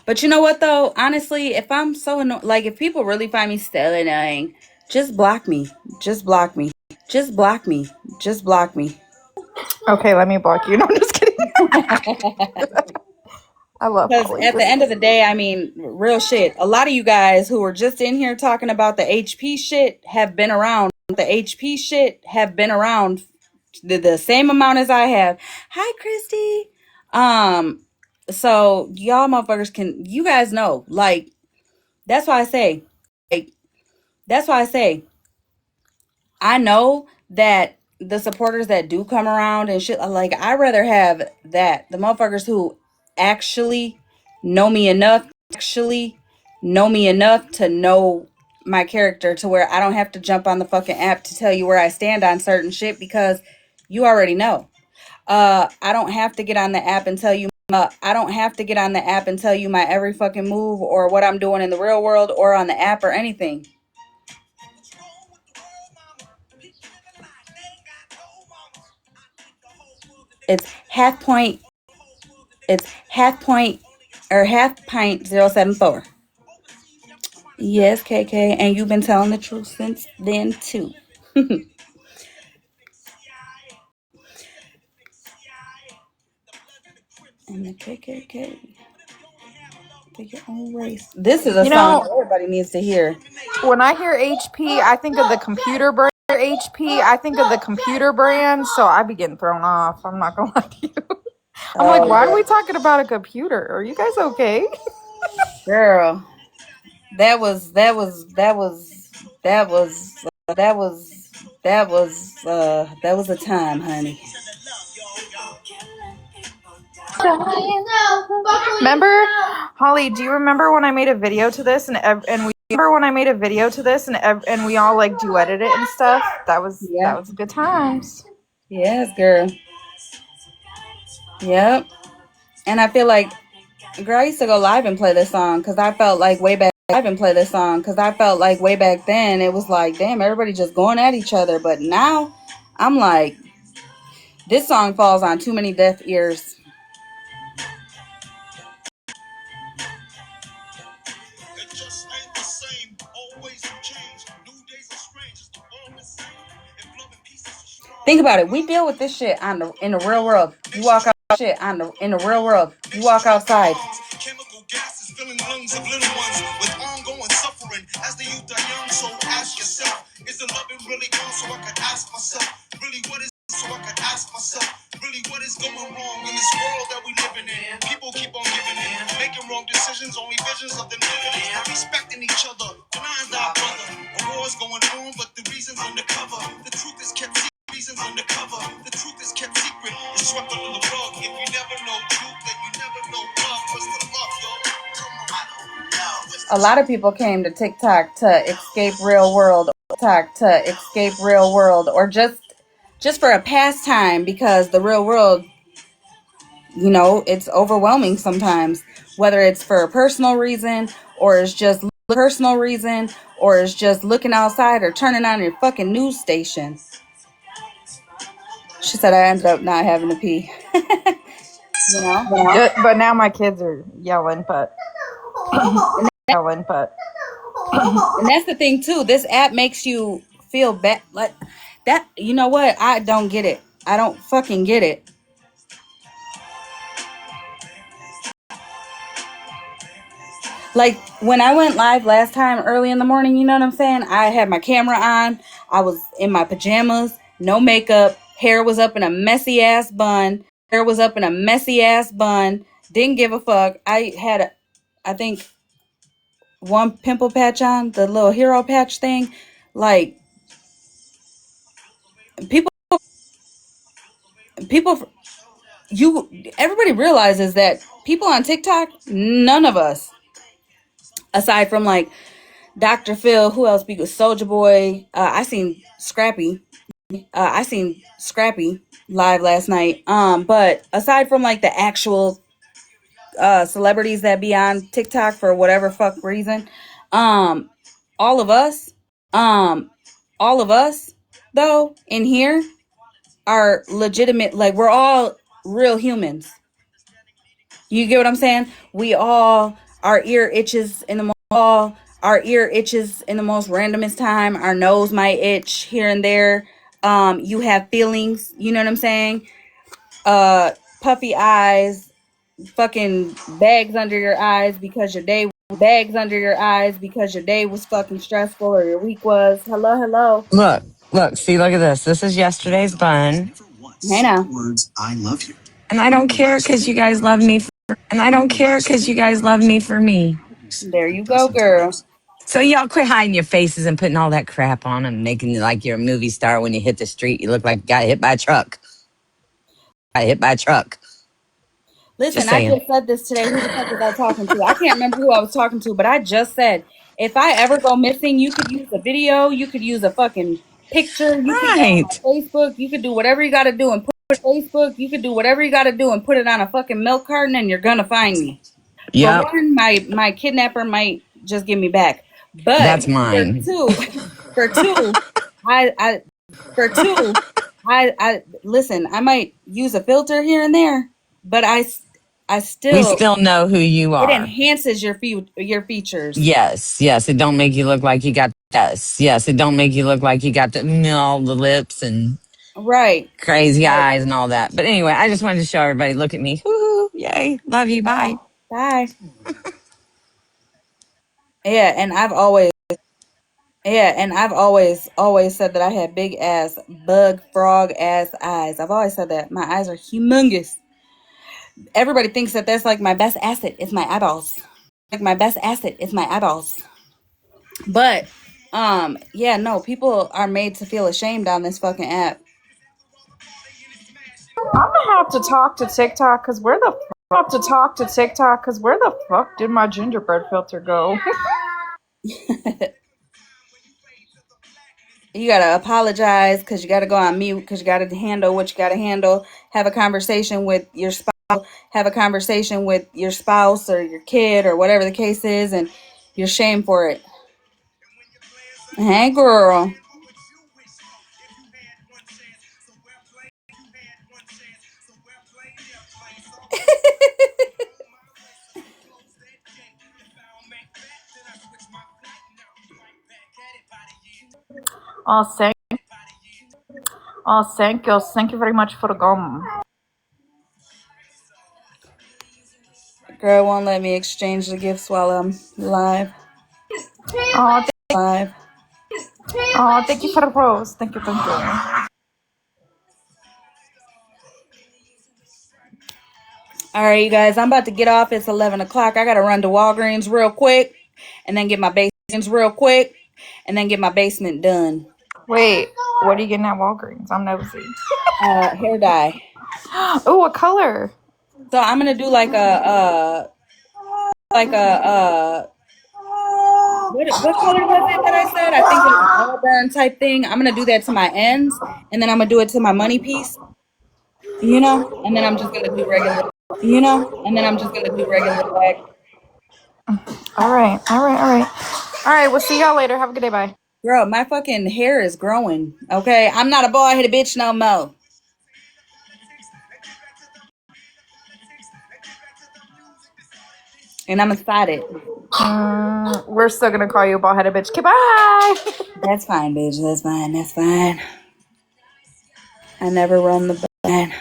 But you know what though? Honestly, if I'm so annoyed, like if people really find me still annoying, just block me. Just block me.
Okay, let me block you. No, I'm just kidding. I love
Because
Holly.
at the end of the day, I mean, real shit. A lot of you guys who were just in here talking about the HP shit have been around. the same amount as I have. Hi, Christy. So y'all motherfuckers you guys know, like, that's why I say, like, that's why I say, I know that the supporters that do come around and shit, like, I'd rather have the motherfuckers who actually know me enough, to know my character to where I don't have to jump on the fucking app to tell you where I stand on certain shit because you already know. I don't have to get on the app and tell you. I don't have to get on the app and tell you my every fucking move or what I'm doing in the real world or on the app or anything. It's half point. It's half point or half pint 074. Yes, KK, and you've been telling the truth since then too. And the KKK. Pick your own race. This is a song that everybody needs to hear.
When I hear HP, I think of the computer brand. So I be getting thrown off. I'm not gonna lie to you. I'm like, why are we talking about a computer? Are you guys okay?
Girl, that was a time, honey.
Remember, Holly? Do you remember when I made a video to this and we all like duetted it and stuff? That was good times.
Yes, girl. Yep. And I feel like, girl, I used to go live and play this song because I felt like way back then it was like, damn, everybody just going at each other. But now I'm like, this song falls on too many deaf ears. Think about it. We deal with this shit in the real world. You walk out in the real world. You walk outside.
Chemical gases filling lungs of little ones with ongoing suffering. As the youth are young, so ask yourself, is the loving really on? So I can ask myself, really what is going wrong in this world that we living in? People keep on giving in, making wrong decisions, only visions of them living in, not respecting each other, denying thy brother. A war's going on, but the reason's undercover. The truth is kept secret. The truth is kept secret. It's swept under the rug. If you never know truth, then you never know love. What's the love, yo? Come on, I don't know.
A lot of people came to TikTok to escape real world, or just for a pastime because the real world, you know, it's overwhelming sometimes, whether it's for a personal reason or it's just looking outside or turning on your fucking news station. She said I ended up not having to pee. You know?
But now my kids are yelling, but
And that's the thing too. This app makes you feel bad, like that. You know what? I don't get it. I don't fucking get it. Like when I went live last time early in the morning, you know what I'm saying? I had my camera on. I was in my pajamas, no makeup. Hair was up in a messy ass bun. Didn't give a fuck. I had, I think, one pimple patch on, the little hero patch thing. Like, everybody realizes that people on TikTok, none of us, aside from like Dr. Phil, who else? Soldier Boy. I seen Scrappy live last night. But aside from like the actual celebrities that be on TikTok for whatever fuck reason, all of us, though, in here are legitimate. Like, we're all real humans. You get what I'm saying? We all, our ear itches in the most randomest time. Our nose might itch here and there. You have feelings, you know what I'm saying? Puffy eyes, fucking bags under your eyes because your day was fucking stressful or your week was. Hello.
Look. Look, see, look at this. This is yesterday's bun.
Hey now.
Words, I love you.
And I don't care because you guys love me. And I don't care because you guys love me for me.
There you go, girl.
So y'all quit hiding your faces and putting all that crap on and making it like you're a movie star when you hit the street. You look like you got hit by a truck. Got hit by a truck.
Listen,
Just
I
saying.
just said this today. Who the fuck was I talking to? I can't remember who I was talking to, but I just said if I ever go missing, you could use a video, you could use a fucking picture, you could go on
Right.
Facebook, you could do whatever you got to do and put Facebook, you could do whatever you got to do and put it on a fucking milk carton, and you're gonna find me. For
Yep.
one, my kidnapper might just give me back, but
That's
for
mine.
two, for two, I for two, I listen. I might use a filter here and there, but I
We
still
still know who you
it
are.
enhances your features.
Yes. Yes. It don't make you look like you got yes. Yes. It don't make you look like you got all the lips and
Right.
crazy
Right.
eyes and all that. But anyway, I just wanted to show everybody. Look at me. Woo-hoo. Yay. Love you. Bye.
Bye. Yeah, and I've always said that I had big ass bug frog ass eyes. I've always said that my eyes are humongous. Everybody thinks that that's like my best asset is my eyeballs. Like my best asset is my eyeballs. But yeah, no, people are made to feel ashamed on this fucking app.
I'm gonna have to talk to TikTok because where the fuck did my gingerbread filter go?
You gotta apologize because you gotta go on mute because you gotta handle what you gotta handle. Have a conversation with your spouse. Have a conversation with your spouse or your kid or whatever the case is, and you're shamed for it. Hey, girl.
Oh, thank you very much for the gum.
Girl won't let me exchange the gifts while I'm live.
Oh,
Live.
thank you for the rose. Thank you.
All right, you guys, I'm about to get off. It's 11 o'clock. I gotta run to Walgreens real quick and then get my basement done.
Wait, what are you getting at Walgreens? I'm nosy.
Hair dye.
Oh, what color?
So I'm gonna do what color was it that I said? I think it was an auburn type thing. I'm gonna do that to my ends, and then I'm gonna do it to my money piece, and then I'm just gonna do regular black.
All right. We'll see y'all later. Have a good day. Bye.
Girl, my fucking hair is growing. Okay, I'm not a bald-headed bitch no more. And I'm excited.
We're still gonna call you a bald-headed bitch. Okay, bye.
That's fine, bitch. That's fine. That's fine. I never run the Bible.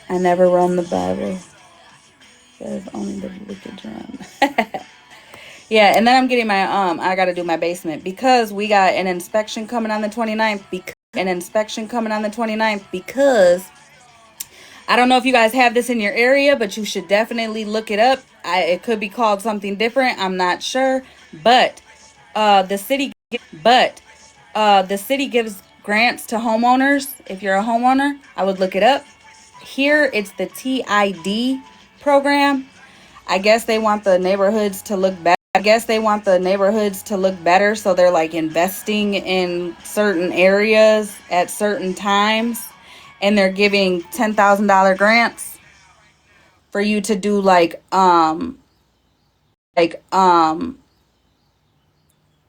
I never run the Bible. There's only the wicked run. Yeah, and then I'm getting my I gotta do my basement because we got an inspection coming on the 29th. Because I don't know if you guys have this in your area, but you should definitely look it up. It could be called something different. I'm not sure, but the city gives grants to homeowners. If you're a homeowner, I would look it up. Here, it's the TID program. I guess they want the neighborhoods to look better. So they're like investing in certain areas at certain times, and they're giving $10,000 grants for you to do like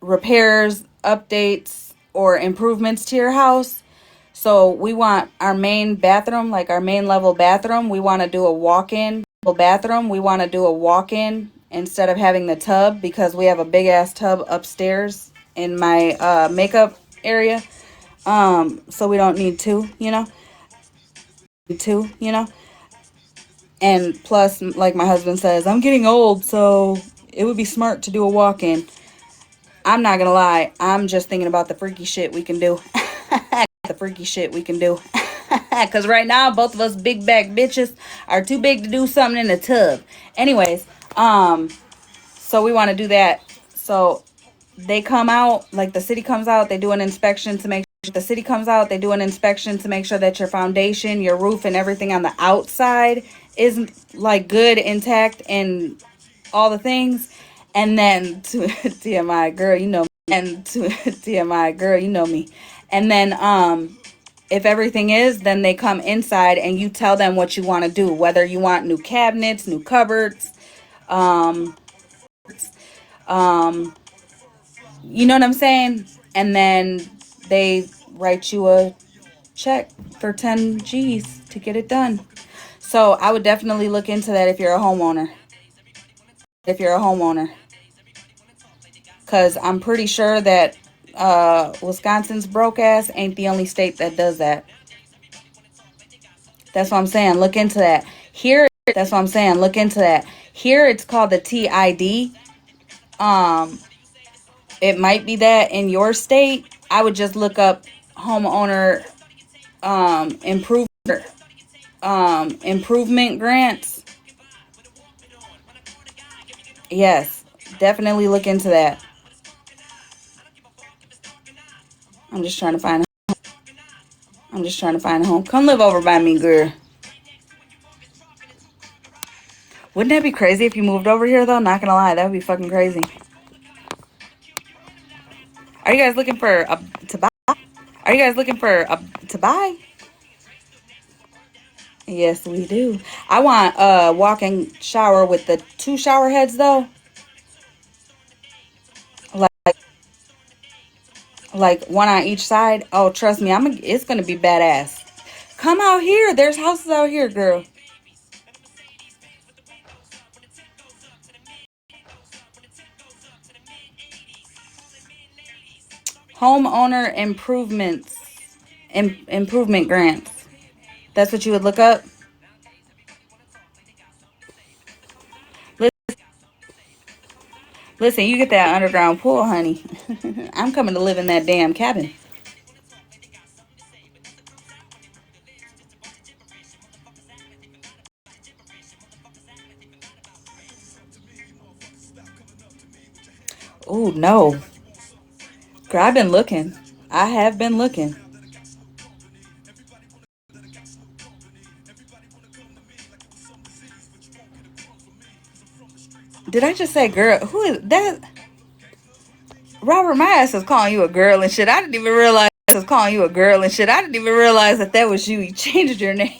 repairs, updates, or improvements to your house. So we want our main bathroom, like our main level bathroom, we want to do a walk-in instead of having the tub because we have a big ass tub upstairs in my makeup area. So we don't need two. And plus, like my husband says, I'm getting old, so it would be smart to do a walk-in. I'm not gonna lie. I'm just thinking about the freaky shit we can do. The freaky shit we can do. Because right now, both of us big back bitches are too big to do something in the tub. Anyways, so we want to do that. So they come out, like the city comes out, they do an inspection to make sure that your foundation, your roof, and everything on the outside is like good, intact, and all the things. And then to TMI, girl, you know me. And to TMI, girl, you know me. And then if everything is, then they come inside and you tell them what you want to do, whether you want new cabinets, new cupboards, you know what I'm saying? And then they write you a check for 10 G's to get it done. So I would definitely look into that if you're a homeowner. Because I'm pretty sure that Wisconsin's broke ass ain't the only state that does that. That's what I'm saying. Look into that. Here, Here it's called the TID. It might be that in your state. I would just look up homeowner improvement grants. Yes, definitely look into that. I'm just trying to find a home. Come live over by me, girl. Wouldn't that be crazy if you moved over here, though? Not gonna lie, that would be fucking crazy. Are you guys looking for to buy? To buy? Yes, we do. I want a walk-in shower with the 2 shower heads, though. Like one on each side. Oh, trust me, it's gonna be badass. Come out here. There's houses out here, girl. Homeowner improvements. Improvement grants. That's what you would look up. Listen, you get that underground pool, honey. I'm coming to live in that damn cabin. Oh, no. Girl, I've been looking. I have been looking. Did I just say girl? Who is that? Robert, my ass is calling you a girl and shit. I didn't even realize that was you. You changed your name.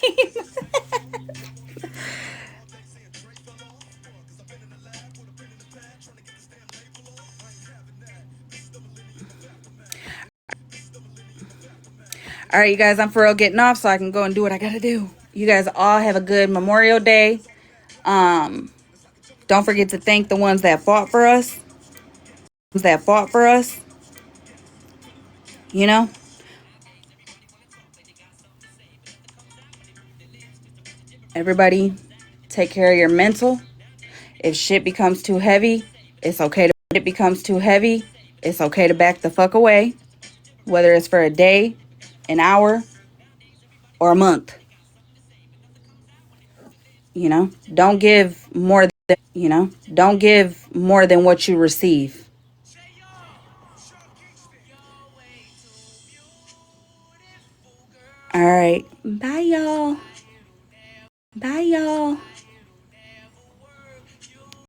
All right, you guys, I'm for real getting off so I can go and do what I gotta do. You guys all have a good Memorial Day. Don't forget to thank the ones that fought for us. You know, everybody, take care of your mental. If shit becomes too heavy, it's okay to back the fuck away, whether it's for a day, an hour, or a month. Don't give more than what you receive. All right. Bye, y'all.